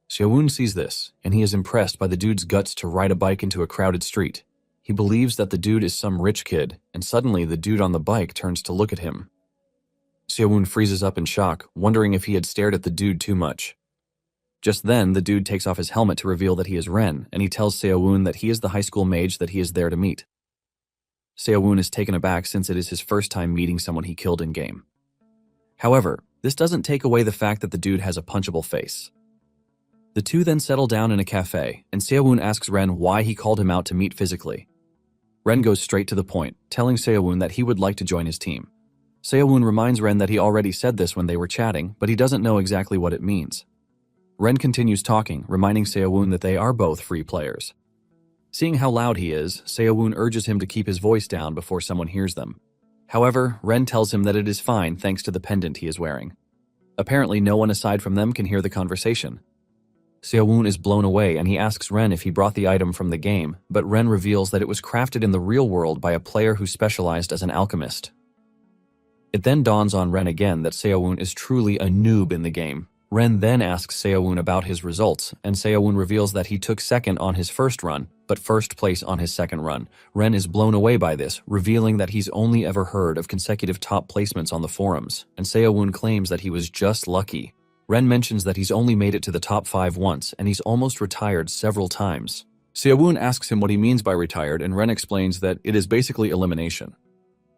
Seowon sees this, and he is impressed by the dude's guts to ride a bike into a crowded street. He believes that the dude is some rich kid, and suddenly the dude on the bike turns to look at him. Seowon freezes up in shock, wondering if he had stared at the dude too much. Just then, the dude takes off his helmet to reveal that he is Ren, and he tells Seowon that he is the high school mage that he is there to meet. Seowon is taken aback since it is his first time meeting someone he killed in-game. However, this doesn't take away the fact that the dude has a punchable face. The two then settle down in a cafe, and Seowon asks Ren why he called him out to meet physically. Ren goes straight to the point, telling Seowon that he would like to join his team. Seowon reminds Ren that he already said this when they were chatting, but he doesn't know exactly what it means. Ren continues talking, reminding Seowon that they are both free players. Seeing how loud he is, Seowon urges him to keep his voice down before someone hears them. However, Ren tells him that it is fine thanks to the pendant he is wearing. Apparently, no one aside from them can hear the conversation. Seowon is blown away and he asks Ren if he brought the item from the game, but Ren reveals that it was crafted in the real world by a player who specialized as an alchemist. It then dawns on Ren again that Seowon is truly a noob in the game. Ren then asks Seowon about his results, and Seowon reveals that he took second on his first run, but first place on his second run. Ren is blown away by this, revealing that he's only ever heard of consecutive top placements on the forums, and Seowon claims that he was just lucky. Ren mentions that he's only made it to the top 5 once, and he's almost retired several times. Seowon asks him what he means by retired, and Ren explains that it is basically elimination.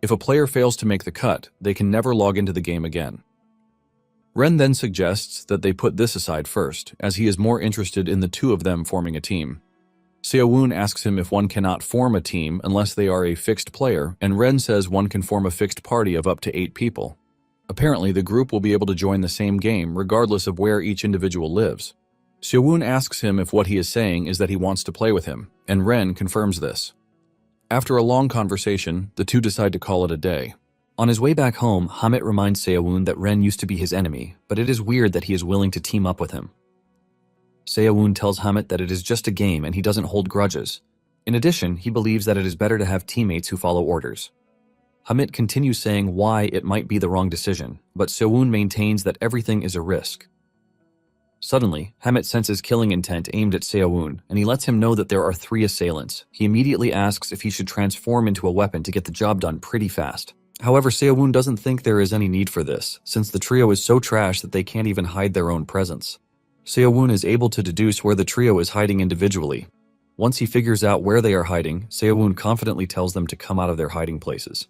If a player fails to make the cut, they can never log into the game again. Ren then suggests that they put this aside first, as he is more interested in the two of them forming a team. Seowon asks him if one cannot form a team unless they are a fixed player, and Ren says one can form a fixed party of up to 8 people. Apparently, the group will be able to join the same game regardless of where each individual lives. Seowon asks him if what he is saying is that he wants to play with him, and Ren confirms this. After a long conversation, the two decide to call it a day. On his way back home, Hamit reminds Seowon that Ren used to be his enemy, but it is weird that he is willing to team up with him. Seowon tells Hamit that it is just a game and he doesn't hold grudges. In addition, he believes that it is better to have teammates who follow orders. Hamit continues saying why it might be the wrong decision, but Seowon maintains that everything is a risk. Suddenly, Hamit senses killing intent aimed at Seowon, and he lets him know that there are 3 assailants. He immediately asks if he should transform into a weapon to get the job done pretty fast. However, Seowon doesn't think there is any need for this, since the trio is so trash that they can't even hide their own presence. Seowon is able to deduce where the trio is hiding individually. Once he figures out where they are hiding, Seowon confidently tells them to come out of their hiding places.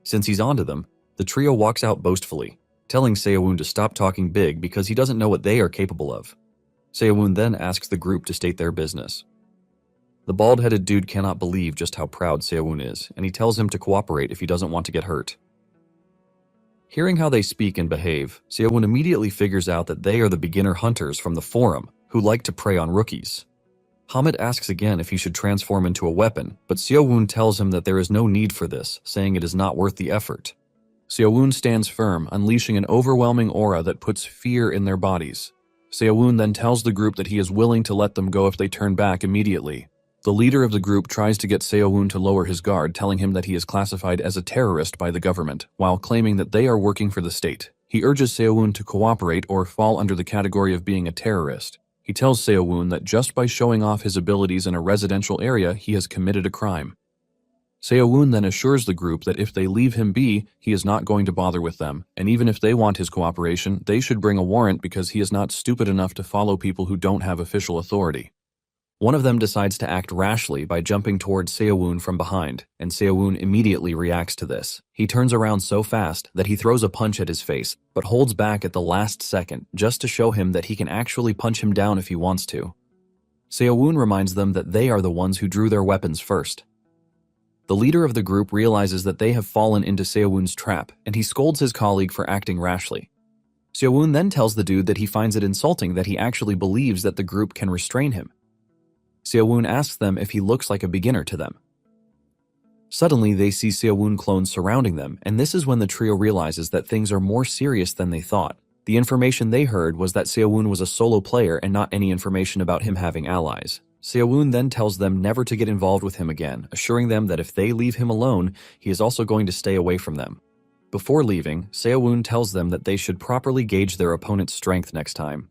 Since he's onto them, the trio walks out boastfully, telling Seowon to stop talking big because he doesn't know what they are capable of. Seowon then asks the group to state their business. The bald-headed dude cannot believe just how proud Seowon is, and he tells him to cooperate if he doesn't want to get hurt. Hearing how they speak and behave, Seowon immediately figures out that they are the beginner hunters from the forum who like to prey on rookies. Hamid asks again if he should transform into a weapon, but Seowon tells him that there is no need for this, saying it is not worth the effort. Seowon stands firm, unleashing an overwhelming aura that puts fear in their bodies. Seowon then tells the group that he is willing to let them go if they turn back immediately. The leader of the group tries to get Seowon to lower his guard, telling him that he is classified as a terrorist by the government, while claiming that they are working for the state. He urges Seowon to cooperate or fall under the category of being a terrorist. He tells Seowon that just by showing off his abilities in a residential area, he has committed a crime. Seowon then assures the group that if they leave him be, he is not going to bother with them, and even if they want his cooperation, they should bring a warrant because he is not stupid enough to follow people who don't have official authority. One of them decides to act rashly by jumping towards Seowon from behind, and Seowon immediately reacts to this. He turns around so fast that he throws a punch at his face, but holds back at the last second just to show him that he can actually punch him down if he wants to. Seowon reminds them that they are the ones who drew their weapons first. The leader of the group realizes that they have fallen into Seowon's trap, and he scolds his colleague for acting rashly. Seowon then tells the dude that he finds it insulting that he actually believes that the group can restrain him. Seowon asks them if he looks like a beginner to them. Suddenly, they see Seowon clones surrounding them, and this is when the trio realizes that things are more serious than they thought. The information they heard was that Seowon was a solo player and not any information about him having allies. Seowon then tells them never to get involved with him again, assuring them that if they leave him alone, he is also going to stay away from them. Before leaving, Seowon tells them that they should properly gauge their opponent's strength next time.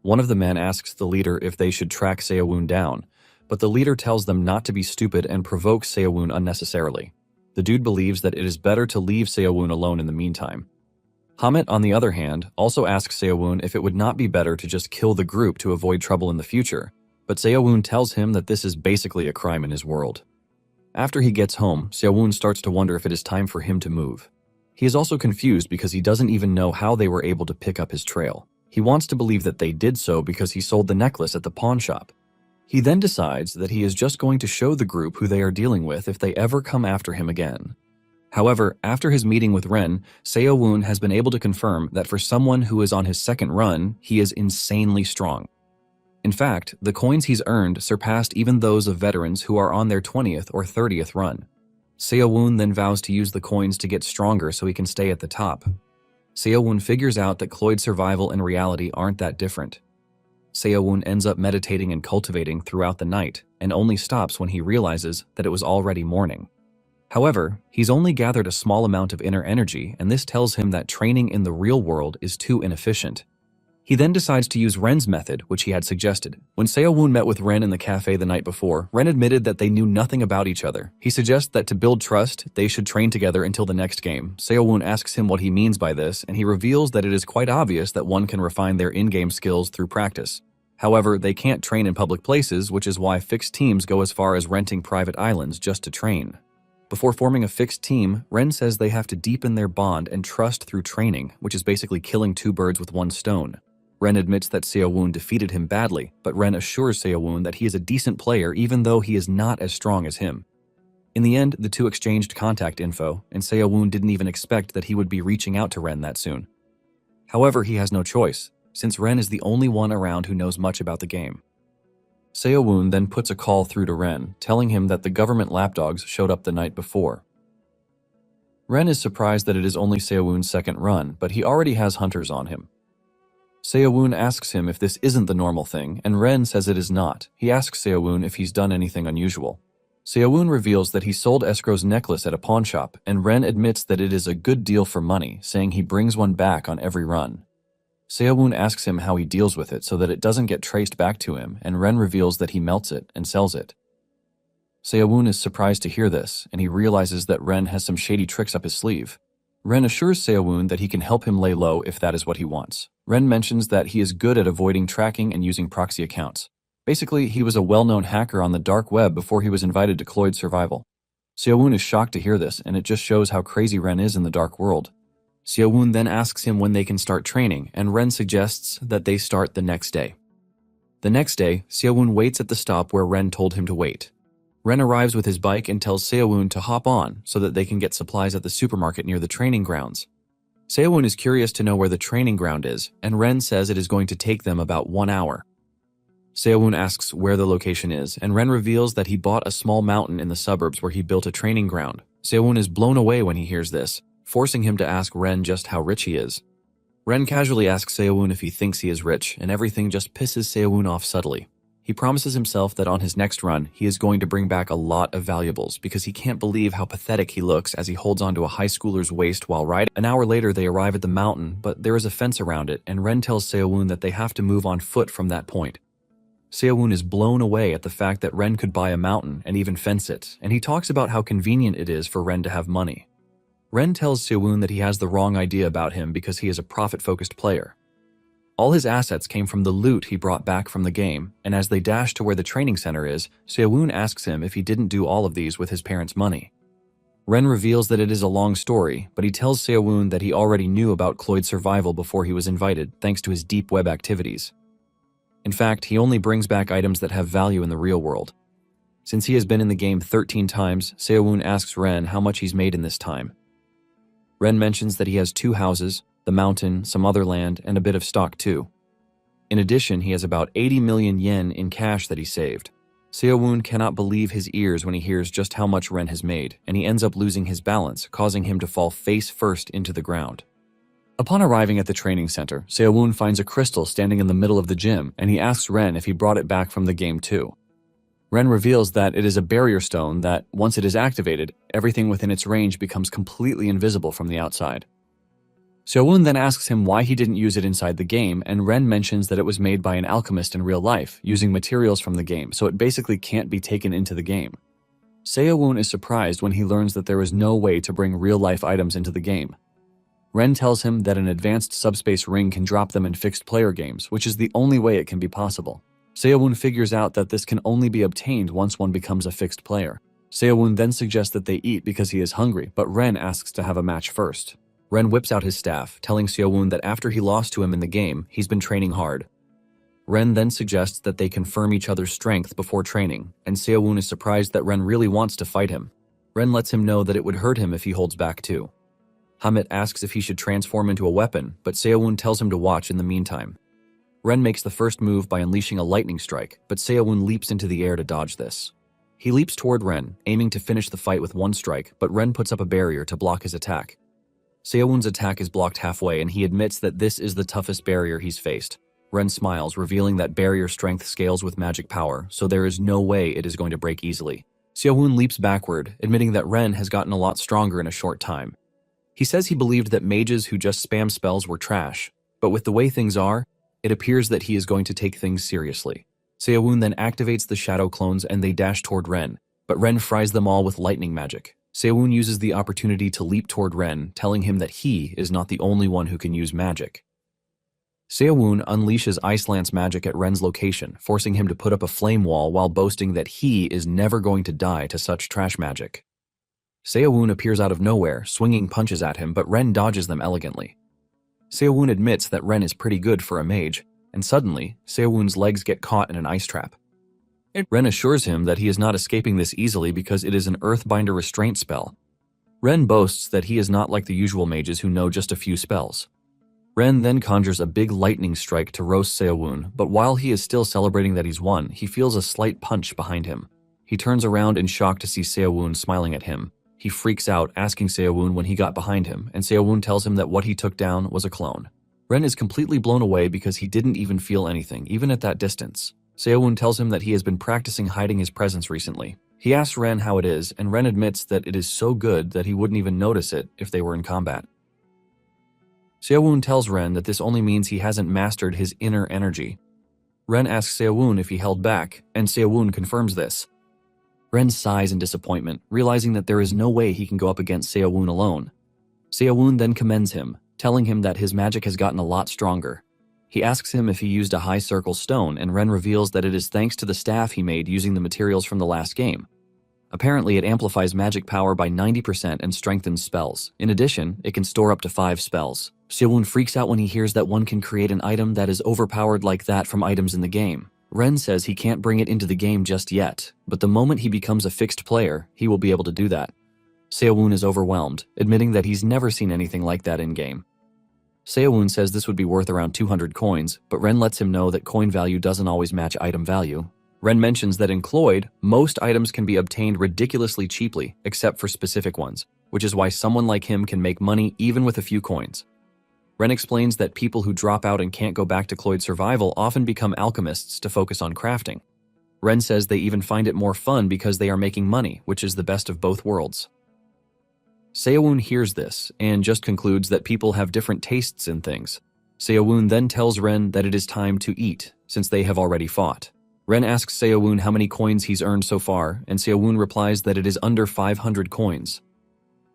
One of the men asks the leader if they should track Seowon down, but the leader tells them not to be stupid and provokes Seowon unnecessarily. The dude believes that it is better to leave Seowon alone in the meantime. Hamet, on the other hand, also asks Seowon if it would not be better to just kill the group to avoid trouble in the future, but Seowon tells him that this is basically a crime in his world. After he gets home, Seowon starts to wonder if it is time for him to move. He is also confused because he doesn't even know how they were able to pick up his trail. He wants to believe that they did so because he sold the necklace at the pawn shop. He then decides that he is just going to show the group who they are dealing with if they ever come after him again. However, after his meeting with Ren, Seowon has been able to confirm that for someone who is on his second run, he is insanely strong. In fact, the coins he's earned surpassed even those of veterans who are on their 20th or 30th run. Seowon then vows to use the coins to get stronger so he can stay at the top. Seowon figures out that Cloyd's survival and reality aren't that different. Seowon ends up meditating and cultivating throughout the night, and only stops when he realizes that it was already morning. However, he's only gathered a small amount of inner energy, and this tells him that training in the real world is too inefficient. He then decides to use Ren's method, which he had suggested. When Seowon met with Ren in the cafe the night before, Ren admitted that they knew nothing about each other. He suggests that to build trust, they should train together until the next game. Seowon asks him what he means by this, and he reveals that it is quite obvious that one can refine their in-game skills through practice. However, they can't train in public places, which is why fixed teams go as far as renting private islands just to train. Before forming a fixed team, Ren says they have to deepen their bond and trust through training, which is basically killing two birds with one stone. Ren admits that Seowon defeated him badly, but Ren assures Seowon that he is a decent player even though he is not as strong as him. In the end, the two exchanged contact info, and Seowon didn't even expect that he would be reaching out to Ren that soon. However, he has no choice, since Ren is the only one around who knows much about the game. Seowon then puts a call through to Ren, telling him that the government lapdogs showed up the night before. Ren is surprised that it is only Seowon's second run, but he already has hunters on him. Seowon asks him if this isn't the normal thing, and Ren says it is not. He asks Seowon if he's done anything unusual. Seowon reveals that he sold Escrow's necklace at a pawn shop, and Ren admits that it is a good deal for money, saying he brings one back on every run. Seowon asks him how he deals with it so that it doesn't get traced back to him, and Ren reveals that he melts it and sells it. Seowon is surprised to hear this, and he realizes that Ren has some shady tricks up his sleeve. Ren assures Seowon that he can help him lay low if that is what he wants. Ren mentions that he is good at avoiding tracking and using proxy accounts. Basically, he was a well-known hacker on the dark web before he was invited to Cloyd's survival. Seowon is shocked to hear this, and it just shows how crazy Ren is in the dark world. Seowon then asks him when they can start training, and Ren suggests that they start the next day. The next day, Seowon waits at the stop where Ren told him to wait. Ren arrives with his bike and tells Seowon to hop on so that they can get supplies at the supermarket near the training grounds. Seowon is curious to know where the training ground is, and Ren says it is going to take them about 1 hour. Seowon asks where the location is, and Ren reveals that he bought a small mountain in the suburbs where he built a training ground. Seowon is blown away when he hears this, forcing him to ask Ren just how rich he is. Ren casually asks Seowon if he thinks he is rich, and everything just pisses Seowon off subtly. He promises himself that on his next run, he is going to bring back a lot of valuables because he can't believe how pathetic he looks as he holds onto a high schooler's waist while riding. An hour later, they arrive at the mountain, but there is a fence around it, and Ren tells Seowon that they have to move on foot from that point. Seowon is blown away at the fact that Ren could buy a mountain and even fence it, and he talks about how convenient it is for Ren to have money. Ren tells Seowon that he has the wrong idea about him because he is a profit-focused player. All his assets came from the loot he brought back from the game, and as they dash to where the training center is, Seo-woon asks him if he didn't do all of these with his parents' money. Ren reveals that it is a long story, but he tells Seo-woon that he already knew about Cloyd's survival before he was invited, thanks to his deep web activities. In fact, he only brings back items that have value in the real world. Since he has been in the game 13 times, Seo-woon asks Ren how much he's made in this time. Ren mentions that he has 2 houses, the mountain, some other land, and a bit of stock too. In addition, he has about 80 million yen in cash that he saved. Seo-woon cannot believe his ears when he hears just how much Ren has made, and he ends up losing his balance, causing him to fall face first into the ground. Upon arriving at the training center, Seo-woon finds a crystal standing in the middle of the gym, and he asks Ren if he brought it back from the game too. Ren reveals that it is a barrier stone that, once it is activated, everything within its range becomes completely invisible from the outside. Seo-woon then asks him why he didn't use it inside the game, and Ren mentions that it was made by an alchemist in real life, using materials from the game, so it basically can't be taken into the game. Seo-woon is surprised when he learns that there is no way to bring real-life items into the game. Ren tells him that an advanced subspace ring can drop them in fixed-player games, which is the only way it can be possible. Seo-woon figures out that this can only be obtained once one becomes a fixed player. Seo-woon then suggests that they eat because he is hungry, but Ren asks to have a match first. Ren whips out his staff, telling Seo-woon that after he lost to him in the game, he's been training hard. Ren then suggests that they confirm each other's strength before training, and Seo-woon is surprised that Ren really wants to fight him. Ren lets him know that it would hurt him if he holds back too. Hamit asks if he should transform into a weapon, but Seo-woon tells him to watch in the meantime. Ren makes the first move by unleashing a lightning strike, but Seo-woon leaps into the air to dodge this. He leaps toward Ren, aiming to finish the fight with one strike, but Ren puts up a barrier to block his attack. Seo-woon's attack is blocked halfway, and he admits that this is the toughest barrier he's faced. Ren smiles, revealing that barrier strength scales with magic power, so there is no way it is going to break easily. Seo-woon leaps backward, admitting that Ren has gotten a lot stronger in a short time. He says he believed that mages who just spam spells were trash, but with the way things are, it appears that he is going to take things seriously. Seo-woon then activates the shadow clones and they dash toward Ren, but Ren fries them all with lightning magic. Seo-woon uses the opportunity to leap toward Ren, telling him that he is not the only one who can use magic. Seo-woon unleashes Ice Lance magic at Ren's location, forcing him to put up a flame wall while boasting that he is never going to die to such trash magic. Seo-woon appears out of nowhere, swinging punches at him, but Ren dodges them elegantly. Seo-woon admits that Ren is pretty good for a mage, and suddenly, Seo-woon's legs get caught in an ice trap. Ren assures him that he is not escaping this easily because it is an Earthbinder restraint spell. Ren boasts that he is not like the usual mages who know just a few spells. Ren then conjures a big lightning strike to roast Seo-woon, but while he is still celebrating that he's won, he feels a slight punch behind him. He turns around in shock to see Seo-woon smiling at him. He freaks out, asking Seo-woon when he got behind him, and Seo-woon tells him that what he took down was a clone. Ren is completely blown away because he didn't even feel anything, even at that distance. Seo-woon tells him that he has been practicing hiding his presence recently. He asks Ren how it is, and Ren admits that it is so good that he wouldn't even notice it if they were in combat. Seo-woon tells Ren that this only means he hasn't mastered his inner energy. Ren asks Seo-woon if he held back, and Seo-woon confirms this. Ren sighs in disappointment, realizing that there is no way he can go up against Seo-woon alone. Seo-woon then commends him, telling him that his magic has gotten a lot stronger. He asks him if he used a high circle stone, and Ren reveals that it is thanks to the staff he made using the materials from the last game. Apparently, it amplifies magic power by 90% and strengthens spells. In addition, it can store up to 5 spells. Seo-woon freaks out when he hears that one can create an item that is overpowered like that from items in the game. Ren says he can't bring it into the game just yet, but the moment he becomes a fixed player, he will be able to do that. Seo-woon is overwhelmed, admitting that he's never seen anything like that in-game. Seo-woon says this would be worth around 200 coins, but Ren lets him know that coin value doesn't always match item value. Ren mentions that in Cloyd, most items can be obtained ridiculously cheaply, except for specific ones, which is why someone like him can make money even with a few coins. Ren explains that people who drop out and can't go back to Cloyd survival often become alchemists to focus on crafting. Ren says they even find it more fun because they are making money, which is the best of both worlds. Seo-woon hears this, and just concludes that people have different tastes in things. Seo-woon then tells Ren that it is time to eat, since they have already fought. Ren asks Seo-woon how many coins he's earned so far, and Seo-woon replies that it is under 500 coins.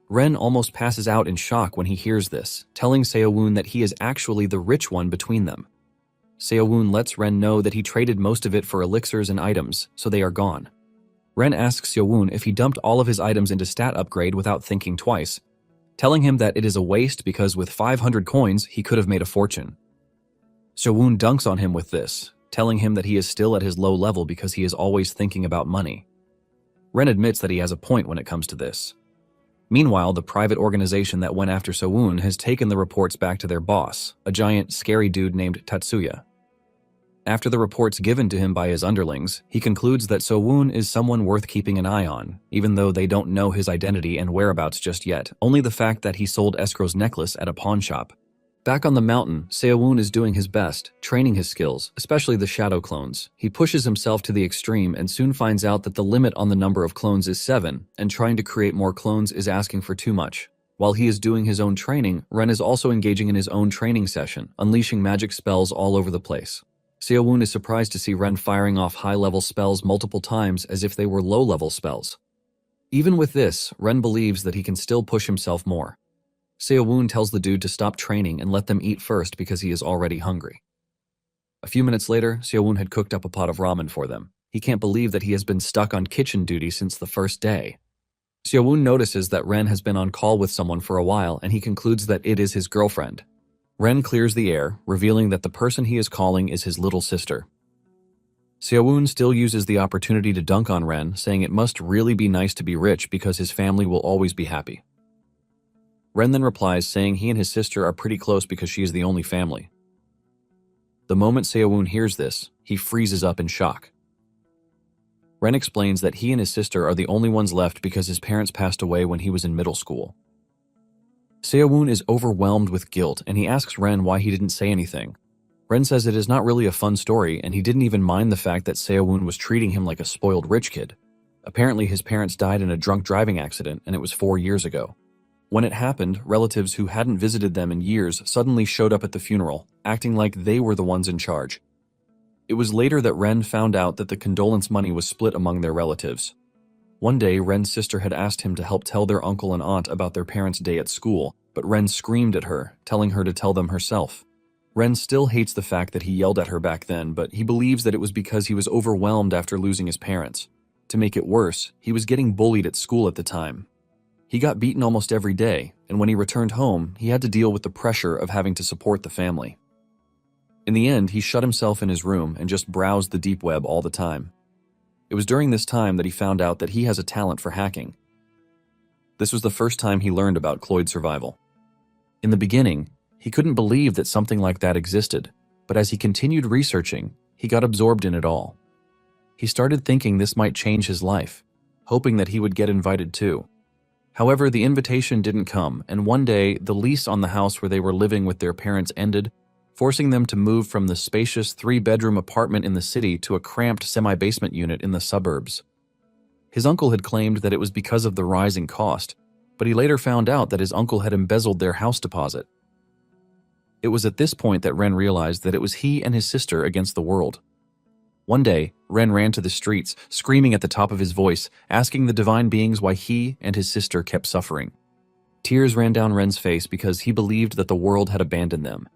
Ren almost passes out in shock when he hears this, telling Seo-woon that he is actually the rich one between them. Seo-woon lets Ren know that he traded most of it for elixirs and items, so they are gone. Ren asks Seo-woon if he dumped all of his items into stat upgrade without thinking twice, telling him that it is a waste because with 500 coins, he could have made a fortune. Seo-woon dunks on him with this, telling him that he is still at his low level because he is always thinking about money. Ren admits that he has a point when it comes to this. Meanwhile, the private organization that went after Seo-woon has taken the reports back to their boss, a giant, scary dude named Tatsuya. After the reports given to him by his underlings, he concludes that Seo-woon is someone worth keeping an eye on, even though they don't know his identity and whereabouts just yet, only the fact that he sold Escrow's necklace at a pawn shop. Back on the mountain, Seo-woon is doing his best, training his skills, especially the shadow clones. He pushes himself to the extreme and soon finds out that the limit on the number of clones is 7, and trying to create more clones is asking for too much. While he is doing his own training, Ren is also engaging in his own training session, unleashing magic spells all over the place. Seo-woon is surprised to see Ren firing off high-level spells multiple times as if they were low-level spells. Even with this, Ren believes that he can still push himself more. Seo-woon tells the dude to stop training and let them eat first because he is already hungry. A few minutes later, Seo-woon had cooked up a pot of ramen for them. He can't believe that he has been stuck on kitchen duty since the first day. Seo-woon notices that Ren has been on call with someone for a while and he concludes that it is his girlfriend. Ren clears the air, revealing that the person he is calling is his little sister. Seo-woon still uses the opportunity to dunk on Ren, saying it must really be nice to be rich because his family will always be happy. Ren then replies saying he and his sister are pretty close because she is the only family. The moment Seo-woon hears this, he freezes up in shock. Ren explains that he and his sister are the only ones left because his parents passed away when he was in middle school. Seo-woon is overwhelmed with guilt and he asks Ren why he didn't say anything. Ren says it is not really a fun story and he didn't even mind the fact that Seo-woon was treating him like a spoiled rich kid. Apparently his parents died in a drunk driving accident and it was 4 years ago. When it happened, relatives who hadn't visited them in years suddenly showed up at the funeral, acting like they were the ones in charge. It was later that Ren found out that the condolence money was split among their relatives. One day, Ren's sister had asked him to help tell their uncle and aunt about their parents' day at school, but Ren screamed at her, telling her to tell them herself. Ren still hates the fact that he yelled at her back then, but he believes that it was because he was overwhelmed after losing his parents. To make it worse, he was getting bullied at school at the time. He got beaten almost every day, and when he returned home, he had to deal with the pressure of having to support the family. In the end, he shut himself in his room and just browsed the deep web all the time. It was during this time that he found out that he has a talent for hacking. This was the first time he learned about Cloyd survival. In the beginning, he couldn't believe that something like that existed, but as he continued researching, he got absorbed in it all. He started thinking this might change his life, hoping that he would get invited too. However, the invitation didn't come, and one day, the lease on the house where they were living with their parents ended, forcing them to move from the spacious 3-bedroom apartment in the city to a cramped semi-basement unit in the suburbs. His uncle had claimed that it was because of the rising cost, but he later found out that his uncle had embezzled their house deposit. It was at this point that Ren realized that it was he and his sister against the world. One day, Ren ran to the streets, screaming at the top of his voice, asking the divine beings why he and his sister kept suffering. Tears ran down Ren's face because he believed that the world had abandoned them.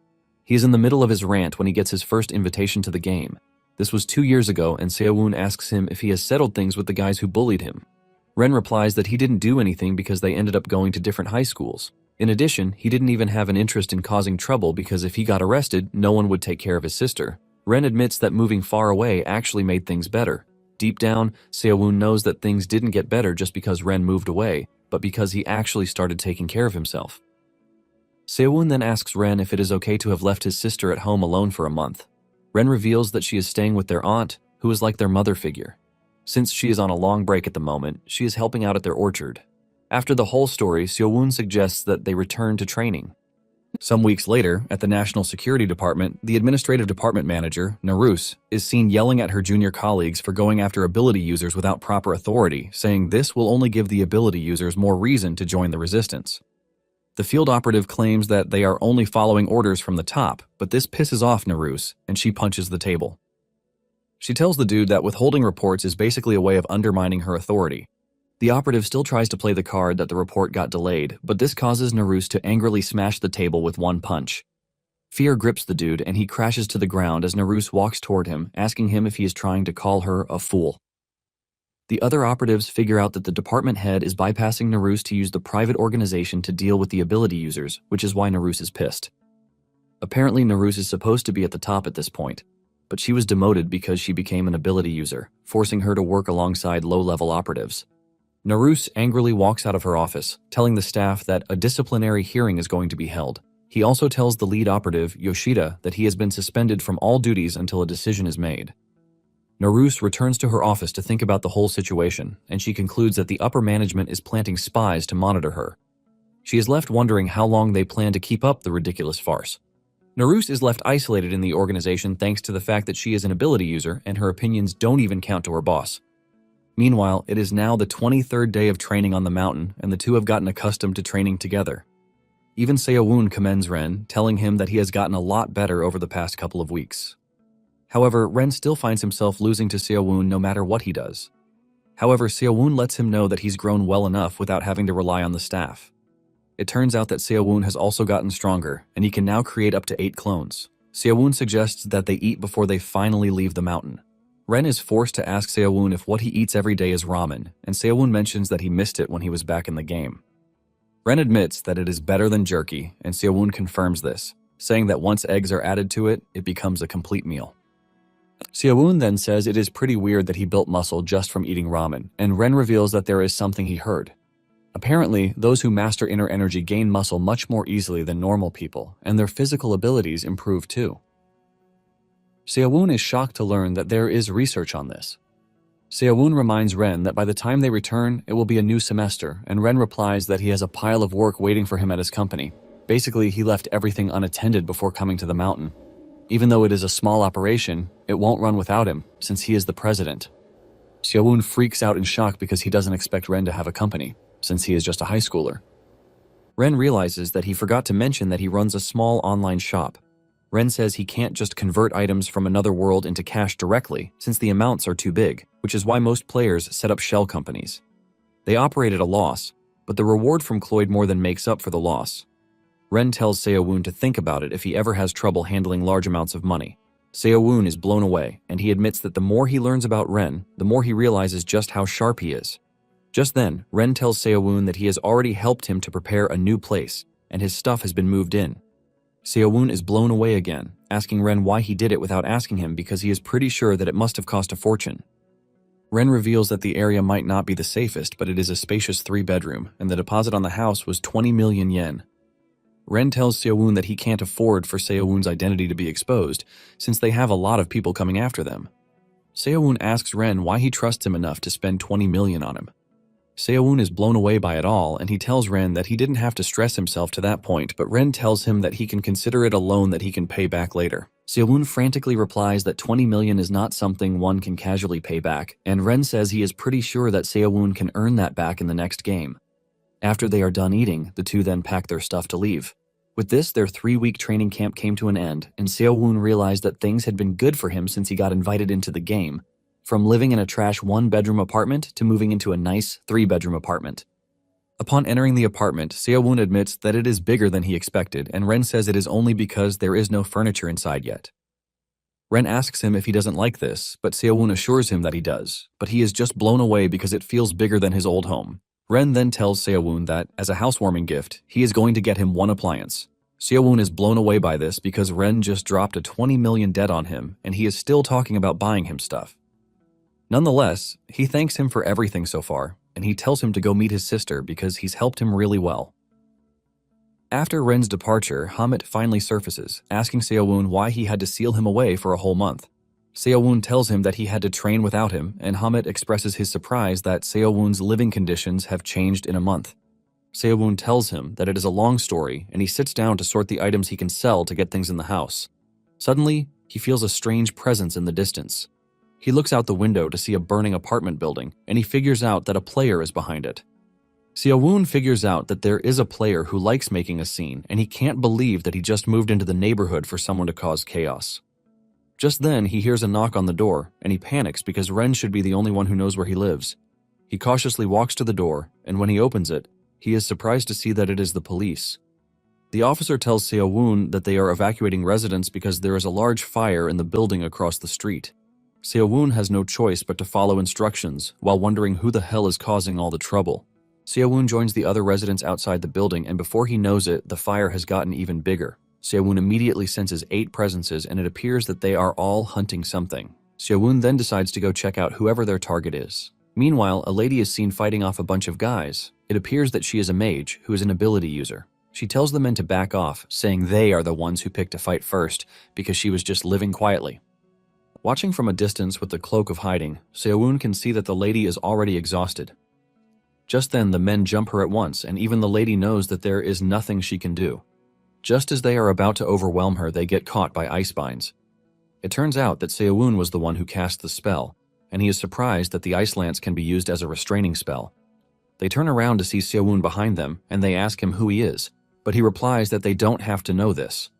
He is in the middle of his rant when he gets his first invitation to the game. This was 2 years ago, and Seo-woon asks him if he has settled things with the guys who bullied him. Ren replies that he didn't do anything because they ended up going to different high schools. In addition, he didn't even have an interest in causing trouble because if he got arrested, no one would take care of his sister. Ren admits that moving far away actually made things better. Deep down, Seo-woon knows that things didn't get better just because Ren moved away, but because he actually started taking care of himself. Seo-woon then asks Ren if it is okay to have left his sister at home alone for a month. Ren reveals that she is staying with their aunt, who is like their mother figure. Since she is on a long break at the moment, she is helping out at their orchard. After the whole story, Seo-woon suggests that they return to training. Some weeks later, at the National Security Department, the administrative department manager, Naruse, is seen yelling at her junior colleagues for going after ability users without proper authority, saying this will only give the ability users more reason to join the resistance. The field operative claims that they are only following orders from the top, but this pisses off Naruse, and she punches the table. She tells the dude that withholding reports is basically a way of undermining her authority. The operative still tries to play the card that the report got delayed, but this causes Naruse to angrily smash the table with one punch. Fear grips the dude and he crashes to the ground as Naruse walks toward him, asking him if he is trying to call her a fool. The other operatives figure out that the department head is bypassing Naruse to use the private organization to deal with the ability users, which is why Naruse is pissed. Apparently Naruse is supposed to be at the top at this point, but she was demoted because she became an ability user, forcing her to work alongside low-level operatives. Naruse angrily walks out of her office, telling the staff that a disciplinary hearing is going to be held. He also tells the lead operative, Yoshida, that he has been suspended from all duties until a decision is made. Naruse returns to her office to think about the whole situation, and she concludes that the upper management is planting spies to monitor her. She is left wondering how long they plan to keep up the ridiculous farce. Naruse is left isolated in the organization thanks to the fact that she is an ability user and her opinions don't even count to her boss. Meanwhile, it is now the 23rd day of training on the mountain, and the two have gotten accustomed to training together. Even Seo-woon commends Ren, telling him that he has gotten a lot better over the past couple of weeks. However, Ren still finds himself losing to Seo-woon no matter what he does. However, Seo-woon lets him know that he's grown well enough without having to rely on the staff. It turns out that Seo-woon has also gotten stronger, and he can now create up to 8 clones. Seo-woon suggests that they eat before they finally leave the mountain. Ren is forced to ask Seo-woon if what he eats every day is ramen, and Seo-woon mentions that he missed it when he was back in the game. Ren admits that it is better than jerky, and Seo-woon confirms this, saying that once eggs are added to it, it becomes a complete meal. Seo-woon then says it is pretty weird that he built muscle just from eating ramen, and Ren reveals that there is something he heard. Apparently, those who master inner energy gain muscle much more easily than normal people, and their physical abilities improve too. Seo-woon is shocked to learn that there is research on this. Seo-woon reminds Ren that by the time they return, it will be a new semester, and Ren replies that he has a pile of work waiting for him at his company. Basically, he left everything unattended before coming to the mountain. Even though it is a small operation, it won't run without him, since he is the president. Seo-woon freaks out in shock because he doesn't expect Ren to have a company, since he is just a high schooler. Ren realizes that he forgot to mention that he runs a small online shop. Ren says he can't just convert items from another world into cash directly, since the amounts are too big, which is why most players set up shell companies. They operate at a loss, but the reward from Cloyd more than makes up for the loss. Ren tells Seo-woon to think about it if he ever has trouble handling large amounts of money. Seo-woon is blown away, and he admits that the more he learns about Ren, the more he realizes just how sharp he is. Just then, Ren tells Seo-woon that he has already helped him to prepare a new place, and his stuff has been moved in. Seo-woon is blown away again, asking Ren why he did it without asking him because he is pretty sure that it must have cost a fortune. Ren reveals that the area might not be the safest, but it is a spacious 3-bedroom, and the deposit on the house was 20 million yen. Ren tells Seo-woon that he can't afford for Seo-woon's identity to be exposed, since they have a lot of people coming after them. Seo-woon asks Ren why he trusts him enough to spend 20 million on him. Seo-woon is blown away by it all, and he tells Ren that he didn't have to stress himself to that point, but Ren tells him that he can consider it a loan that he can pay back later. Seo-woon frantically replies that 20 million is not something one can casually pay back, and Ren says he is pretty sure that Seo-woon can earn that back in the next game. After they are done eating, the two then pack their stuff to leave. With this, their 3-week training camp came to an end, and Seo-woon realized that things had been good for him since he got invited into the game, from living in a trash 1-bedroom apartment to moving into a nice 3-bedroom apartment. Upon entering the apartment, Seo-woon admits that it is bigger than he expected, and Ren says it is only because there is no furniture inside yet. Ren asks him if he doesn't like this, but Seo-woon assures him that he does, but he is just blown away because it feels bigger than his old home. Ren then tells Seo-woon that, as a housewarming gift, he is going to get him 1 appliance. Seo-woon is blown away by this because Ren just dropped a 20 million debt on him, and he is still talking about buying him stuff. Nonetheless, he thanks him for everything so far, and he tells him to go meet his sister because he's helped him really well. After Ren's departure, Hamit finally surfaces, asking Seo-woon why he had to seal him away for a whole month. Seo-woon tells him that he had to train without him, and Hamit expresses his surprise that Seo-woon's living conditions have changed in a month. Seo-woon tells him that it is a long story, and he sits down to sort the items he can sell to get things in the house. Suddenly, he feels a strange presence in the distance. He looks out the window to see a burning apartment building, and he figures out that a player is behind it. Seo-woon figures out that there is a player who likes making a scene, and he can't believe that he just moved into the neighborhood for someone to cause chaos. Just then, he hears a knock on the door, and he panics because Ren should be the only one who knows where he lives. He cautiously walks to the door, and when he opens it, he is surprised to see that it is the police. The officer tells Seo-woon that they are evacuating residents because there is a large fire in the building across the street. Seo-woon has no choice but to follow instructions while wondering who the hell is causing all the trouble. Seo-woon joins the other residents outside the building, and before he knows it, the fire has gotten even bigger. Seo-woon immediately senses 8 presences, and it appears that they are all hunting something. Seo-woon then decides to go check out whoever their target is. Meanwhile, a lady is seen fighting off a bunch of guys. It appears that she is a mage who is an ability user. She tells the men to back off, saying they are the ones who picked a fight first because she was just living quietly. Watching from a distance with the cloak of hiding, Seo-woon can see that the lady is already exhausted. Just then, the men jump her at once, and even the lady knows that there is nothing she can do. Just as they are about to overwhelm her, they get caught by ice binds. It turns out that Seo-woon was the one who cast the spell, and he is surprised that the ice lance can be used as a restraining spell. They turn around to see Seo-woon behind them, and they ask him who he is, but he replies that they don't have to know this.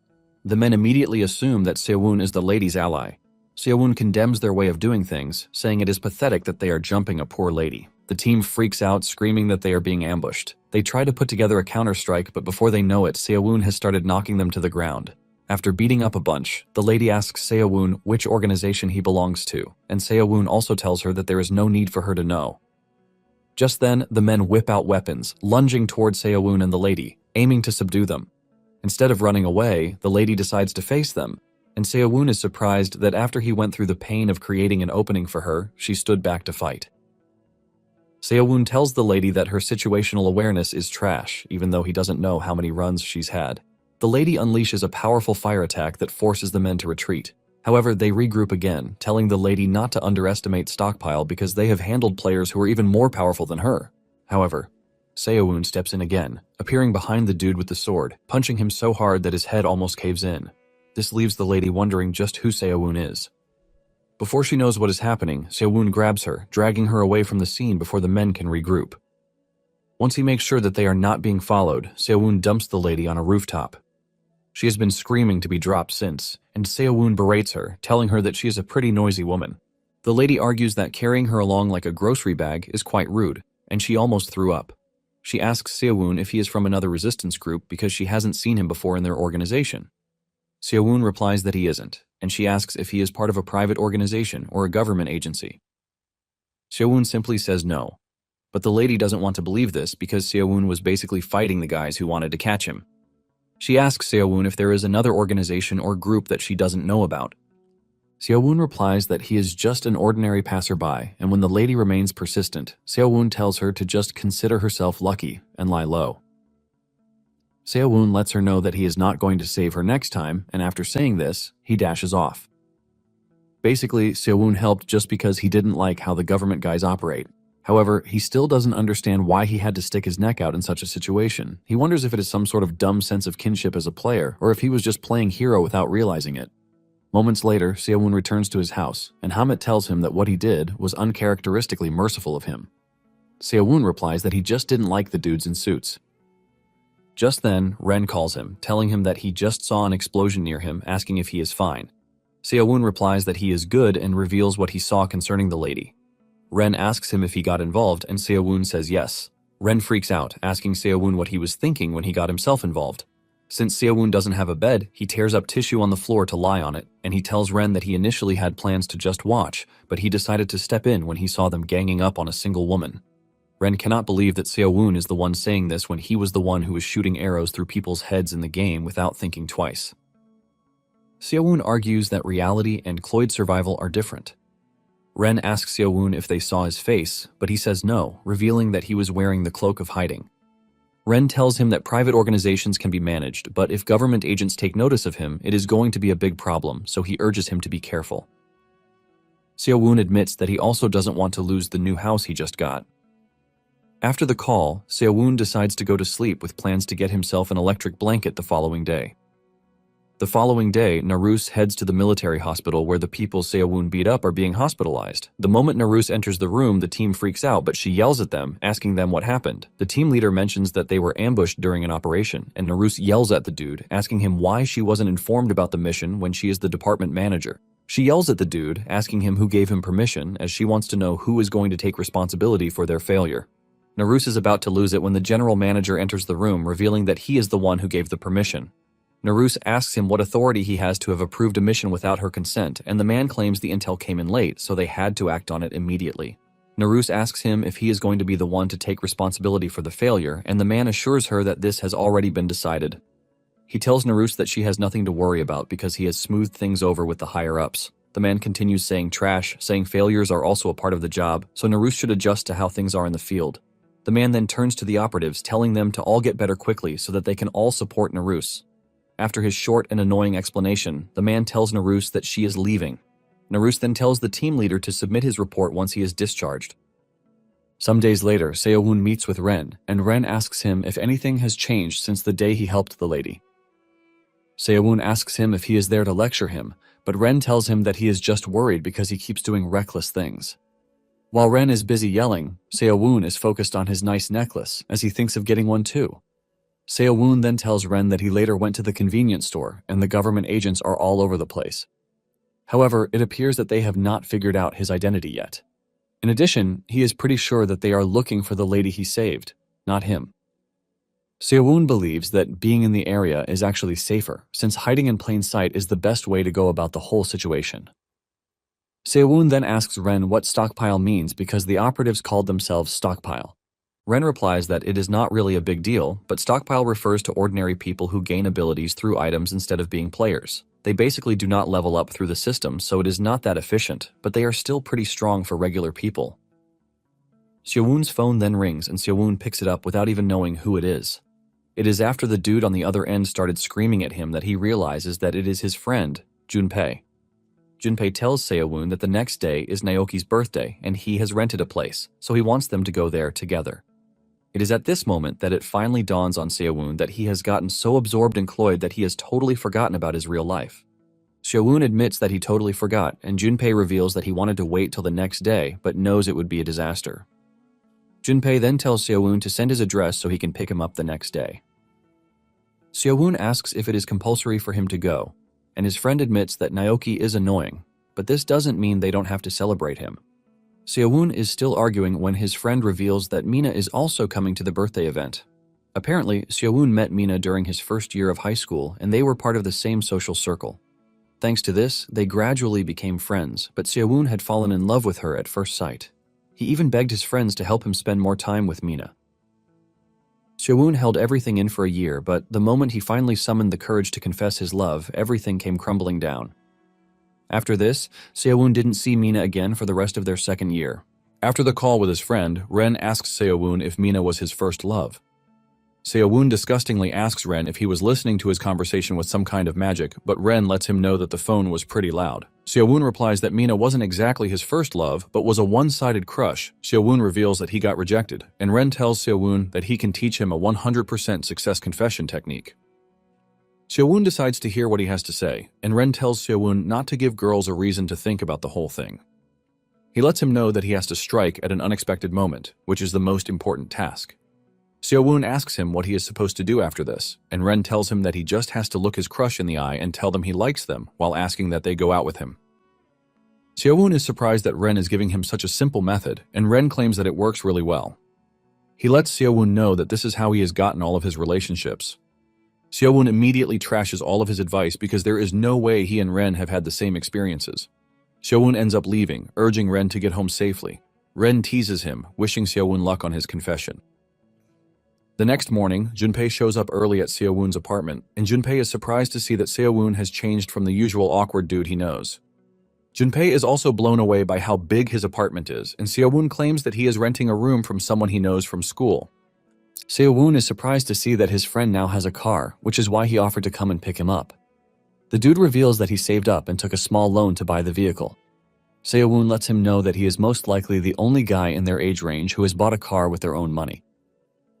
The men immediately assume that Seo-woon is the lady's ally. Seo-woon condemns their way of doing things, saying it is pathetic that they are jumping a poor lady. The team freaks out, screaming that they are being ambushed. They try to put together a counter-strike, but before they know it, Seo-woon has started knocking them to the ground. After beating up a bunch, the lady asks Seo-woon which organization he belongs to, and Seo-woon also tells her that there is no need for her to know. Just then, the men whip out weapons, lunging towards Seo-woon and the lady, aiming to subdue them. Instead of running away, the lady decides to face them, and Seo-woon is surprised that after he went through the pain of creating an opening for her, she stood back to fight. Seo-woon tells the lady that her situational awareness is trash, even though he doesn't know how many runs she's had. The lady unleashes a powerful fire attack that forces the men to retreat. However, they regroup again, telling the lady not to underestimate Stockpile because they have handled players who are even more powerful than her. However, Seo-woon steps in again, appearing behind the dude with the sword, punching him so hard that his head almost caves in. This leaves the lady wondering just who Seo-woon is. Before she knows what is happening, Seo-woon grabs her, dragging her away from the scene before the men can regroup. Once he makes sure that they are not being followed, Seo-woon dumps the lady on a rooftop. She has been screaming to be dropped since, and Seo-woon berates her, telling her that she is a pretty noisy woman. The lady argues that carrying her along like a grocery bag is quite rude, and she almost threw up. She asks Seo-woon if he is from another resistance group because she hasn't seen him before in their organization. Seo-woon replies that he isn't, and she asks if he is part of a private organization or a government agency. Seo-woon simply says no, but the lady doesn't want to believe this because Seo-woon was basically fighting the guys who wanted to catch him. She asks Seo-woon if there is another organization or group that she doesn't know about. Seo-woon replies that he is just an ordinary passerby, and when the lady remains persistent, Seo-woon tells her to just consider herself lucky and lie low. Seo-woon lets her know that he is not going to save her next time, and after saying this, he dashes off. Basically, Seo-woon helped just because he didn't like how the government guys operate. However, he still doesn't understand why he had to stick his neck out in such a situation. He wonders if it is some sort of dumb sense of kinship as a player, or if he was just playing hero without realizing it. Moments later, Seo-woon returns to his house, and Hamet tells him that what he did was uncharacteristically merciful of him. Seo-woon replies that he just didn't like the dudes in suits. Just then, Ren calls him, telling him that he just saw an explosion near him, asking if he is fine. Seo-woon replies that he is good and reveals what he saw concerning the lady. Ren asks him if he got involved, and Seo-woon says yes. Ren freaks out, asking Seo-woon what he was thinking when he got himself involved. Since Seo-woon doesn't have a bed, he tears up tissue on the floor to lie on it, and he tells Ren that he initially had plans to just watch, but he decided to step in when he saw them ganging up on a single woman. Ren cannot believe that Seo-woon is the one saying this when he was the one who was shooting arrows through people's heads in the game without thinking twice. Seo-woon argues that reality and Cloyd survival are different. Ren asks Seo-woon if they saw his face, but he says no, revealing that he was wearing the cloak of hiding. Ren tells him that private organizations can be managed, but if government agents take notice of him, it is going to be a big problem, so he urges him to be careful. Seo-woon admits that he also doesn't want to lose the new house he just got. After the call, Seo-woon decides to go to sleep with plans to get himself an electric blanket the following day. The following day, Naruse heads to the military hospital where the people Seo-woon beat up are being hospitalized. The moment Naruse enters the room, the team freaks out, but she yells at them, asking them what happened. The team leader mentions that they were ambushed during an operation, and Naruse yells at the dude, asking him why she wasn't informed about the mission when she is the department manager. She yells at the dude, asking him who gave him permission, as she wants to know who is going to take responsibility for their failure. Naruse is about to lose it when the general manager enters the room, revealing that he is the one who gave the permission. Naruse asks him what authority he has to have approved a mission without her consent, and the man claims the intel came in late, so they had to act on it immediately. Naruse asks him if he is going to be the one to take responsibility for the failure, and the man assures her that this has already been decided. He tells Naruse that she has nothing to worry about because he has smoothed things over with the higher-ups. The man continues saying trash, saying failures are also a part of the job, so Naruse should adjust to how things are in the field. The man then turns to the operatives, telling them to all get better quickly so that they can all support Naruse. After his short and annoying explanation, the man tells Naruse that she is leaving. Naruse then tells the team leader to submit his report once he is discharged. Some days later, Seo-woon meets with Ren, and Ren asks him if anything has changed since the day he helped the lady. Seo-woon asks him if he is there to lecture him, but Ren tells him that he is just worried because he keeps doing reckless things. While Ren is busy yelling, Seo-woon is focused on his nice necklace, as he thinks of getting one too. Seo-woon then tells Ren that he later went to the convenience store, and the government agents are all over the place. However, it appears that they have not figured out his identity yet. In addition, he is pretty sure that they are looking for the lady he saved, not him. Seo-woon believes that being in the area is actually safer, since hiding in plain sight is the best way to go about the whole situation. Seo-woon then asks Ren what stockpile means because the operatives called themselves stockpile. Ren replies that it is not really a big deal, but stockpile refers to ordinary people who gain abilities through items instead of being players. They basically do not level up through the system, so it is not that efficient, but they are still pretty strong for regular people. Seo-woon's phone then rings and Seo-woon picks it up without even knowing who it is. It is after the dude on the other end started screaming at him that he realizes that it is his friend, Junpei. Junpei tells Seo-woon that the next day is Naoki's birthday and he has rented a place, so he wants them to go there together. It is at this moment that it finally dawns on Seo-woon that he has gotten so absorbed in Cloyd that he has totally forgotten about his real life. Seo-woon admits that he totally forgot, and Junpei reveals that he wanted to wait till the next day, but knows it would be a disaster. Junpei then tells Seo-woon to send his address so he can pick him up the next day. Seo-woon asks if it is compulsory for him to go, and his friend admits that Naoki is annoying, but this doesn't mean they don't have to celebrate him. Seo-woon is still arguing when his friend reveals that Mina is also coming to the birthday event. Apparently, Seo-woon met Mina during his first year of high school, and they were part of the same social circle. Thanks to this, they gradually became friends, but Seo-woon had fallen in love with her at first sight. He even begged his friends to help him spend more time with Mina. Seo-woon held everything in for a year, but the moment he finally summoned the courage to confess his love, everything came crumbling down. After this, Seo-woon didn't see Mina again for the rest of their second year. After the call with his friend, Ren asks Seo-woon if Mina was his first love. Seo-woon disgustingly asks Ren if he was listening to his conversation with some kind of magic, but Ren lets him know that the phone was pretty loud. Seo-woon replies that Mina wasn't exactly his first love, but was a one-sided crush. Seo-woon reveals that he got rejected, and Ren tells Seo-woon that he can teach him a 100% success confession technique. Seo-woon decides to hear what he has to say, and Ren tells Seo-woon not to give girls a reason to think about the whole thing. He lets him know that he has to strike at an unexpected moment, which is the most important task. Seo-woon asks him what he is supposed to do after this, and Ren tells him that he just has to look his crush in the eye and tell them he likes them while asking that they go out with him. Seo-woon is surprised that Ren is giving him such a simple method, and Ren claims that it works really well. He lets Seo-woon know that this is how he has gotten all of his relationships. Seo-woon immediately trashes all of his advice because there is no way he and Ren have had the same experiences. Seo-woon ends up leaving, urging Ren to get home safely. Ren teases him, wishing Seo-woon luck on his confession. The next morning, Junpei shows up early at Seo-woon's apartment, and Junpei is surprised to see that Seo-woon has changed from the usual awkward dude he knows. Junpei is also blown away by how big his apartment is, and Seo-woon claims that he is renting a room from someone he knows from school. Seo-woon is surprised to see that his friend now has a car, which is why he offered to come and pick him up. The dude reveals that he saved up and took a small loan to buy the vehicle. Seo-woon lets him know that he is most likely the only guy in their age range who has bought a car with their own money.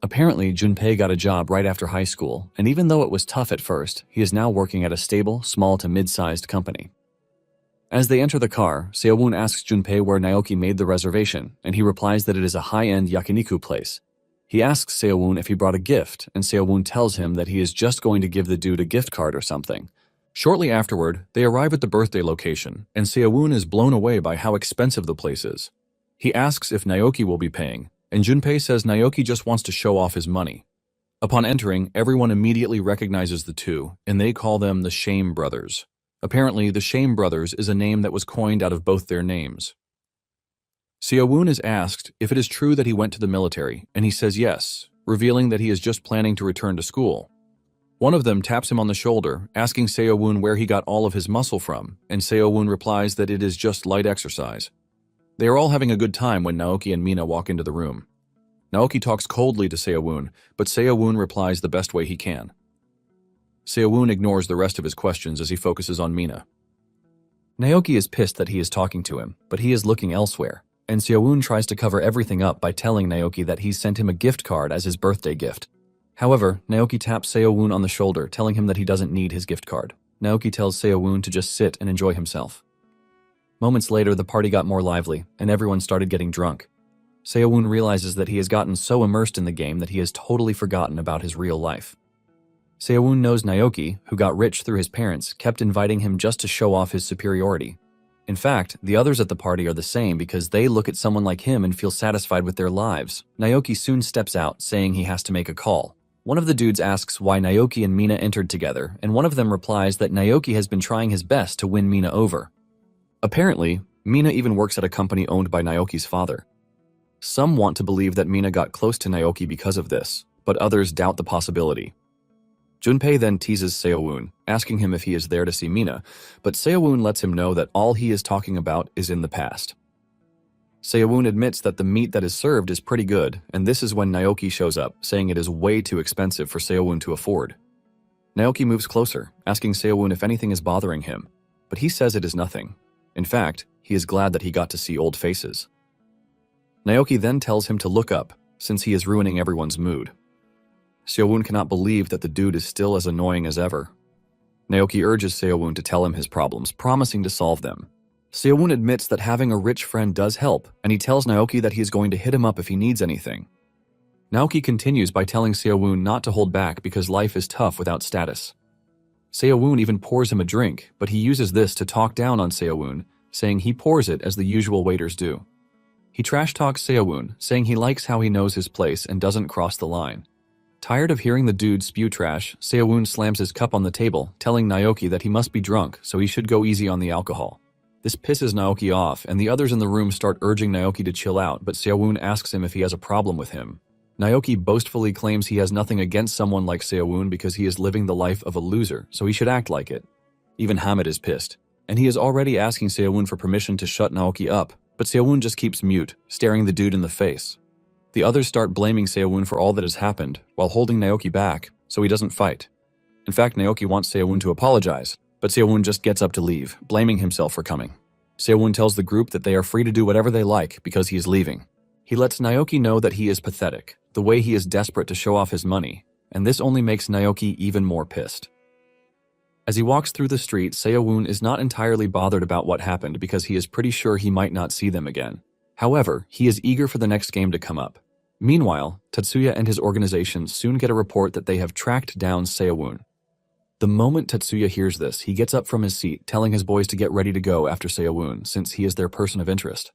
Apparently, Junpei got a job right after high school, and even though it was tough at first, he is now working at a stable, small to mid-sized company. As they enter the car, Seo-woon asks Junpei where Naoki made the reservation, and he replies that it is a high-end yakiniku place. He asks Seo-woon if he brought a gift, and Seo-woon tells him that he is just going to give the dude a gift card or something. Shortly afterward, they arrive at the birthday location, and Seo-woon is blown away by how expensive the place is. He asks if Naoki will be paying, and Junpei says Naoki just wants to show off his money. Upon entering, everyone immediately recognizes the two, and they call them the Shame Brothers. Apparently, the Shame Brothers is a name that was coined out of both their names. Seo-woon is asked if it is true that he went to the military, and he says yes, revealing that he is just planning to return to school. One of them taps him on the shoulder, asking Seo-woon where he got all of his muscle from, and Seo-woon replies that it is just light exercise. They are all having a good time when Naoki and Mina walk into the room. Naoki talks coldly to Seo-woon, but Seo-woon replies the best way he can. Seo-woon ignores the rest of his questions as he focuses on Mina. Naoki is pissed that he is talking to him, but he is looking elsewhere, and Seo-woon tries to cover everything up by telling Naoki that he's sent him a gift card as his birthday gift. However, Naoki taps Seo-woon on the shoulder, telling him that he doesn't need his gift card. Naoki tells Seo-woon to just sit and enjoy himself. Moments later, the party got more lively, and everyone started getting drunk. Seo-woon realizes that he has gotten so immersed in the game that he has totally forgotten about his real life. Seo-woon knows Naoki, who got rich through his parents, kept inviting him just to show off his superiority. In fact, the others at the party are the same because they look at someone like him and feel satisfied with their lives. Naoki soon steps out, saying he has to make a call. One of the dudes asks why Naoki and Mina entered together, and one of them replies that Naoki has been trying his best to win Mina over. Apparently, Mina even works at a company owned by Naoki's father. Some want to believe that Mina got close to Naoki because of this, but others doubt the possibility. Junpei then teases Seo-woon, asking him if he is there to see Mina, but Seo-woon lets him know that all he is talking about is in the past. Seo-woon admits that the meat that is served is pretty good, and this is when Naoki shows up, saying it is way too expensive for Seo-woon to afford. Naoki moves closer, asking Seo-woon if anything is bothering him, but he says it is nothing. In fact, he is glad that he got to see old faces. Naoki then tells him to look up, since he is ruining everyone's mood. Seo-woon cannot believe that the dude is still as annoying as ever. Naoki urges Seo-woon to tell him his problems, promising to solve them. Seo-woon admits that having a rich friend does help, and he tells Naoki that he is going to hit him up if he needs anything. Naoki continues by telling Seo-woon not to hold back because life is tough without status. Seo-woon even pours him a drink, but he uses this to talk down on Seo-woon, saying he pours it as the usual waiters do. He trash talks Seo-woon, saying he likes how he knows his place and doesn't cross the line. Tired of hearing the dude spew trash, Seo-woon slams his cup on the table, telling Naoki that he must be drunk, so he should go easy on the alcohol. This pisses Naoki off, and the others in the room start urging Naoki to chill out, but Seo-woon asks him if he has a problem with him. Naoki boastfully claims he has nothing against someone like Seo-woon because he is living the life of a loser, so he should act like it. Even Hamid is pissed, and he is already asking Seo-woon for permission to shut Naoki up, but Seo-woon just keeps mute, staring the dude in the face. The others start blaming Seo-woon for all that has happened, while holding Naoki back, so he doesn't fight. In fact, Naoki wants Seo-woon to apologize, but Seo-woon just gets up to leave, blaming himself for coming. Seo-woon tells the group that they are free to do whatever they like because he is leaving. He lets Naoki know that he is pathetic, the way he is desperate to show off his money, and this only makes Naoki even more pissed. As he walks through the street, Seo-woon is not entirely bothered about what happened because he is pretty sure he might not see them again. However, he is eager for the next game to come up. Meanwhile, Tatsuya and his organization soon get a report that they have tracked down Seo-woon. The moment Tatsuya hears this, he gets up from his seat, telling his boys to get ready to go after Seo-woon, since he is their person of interest.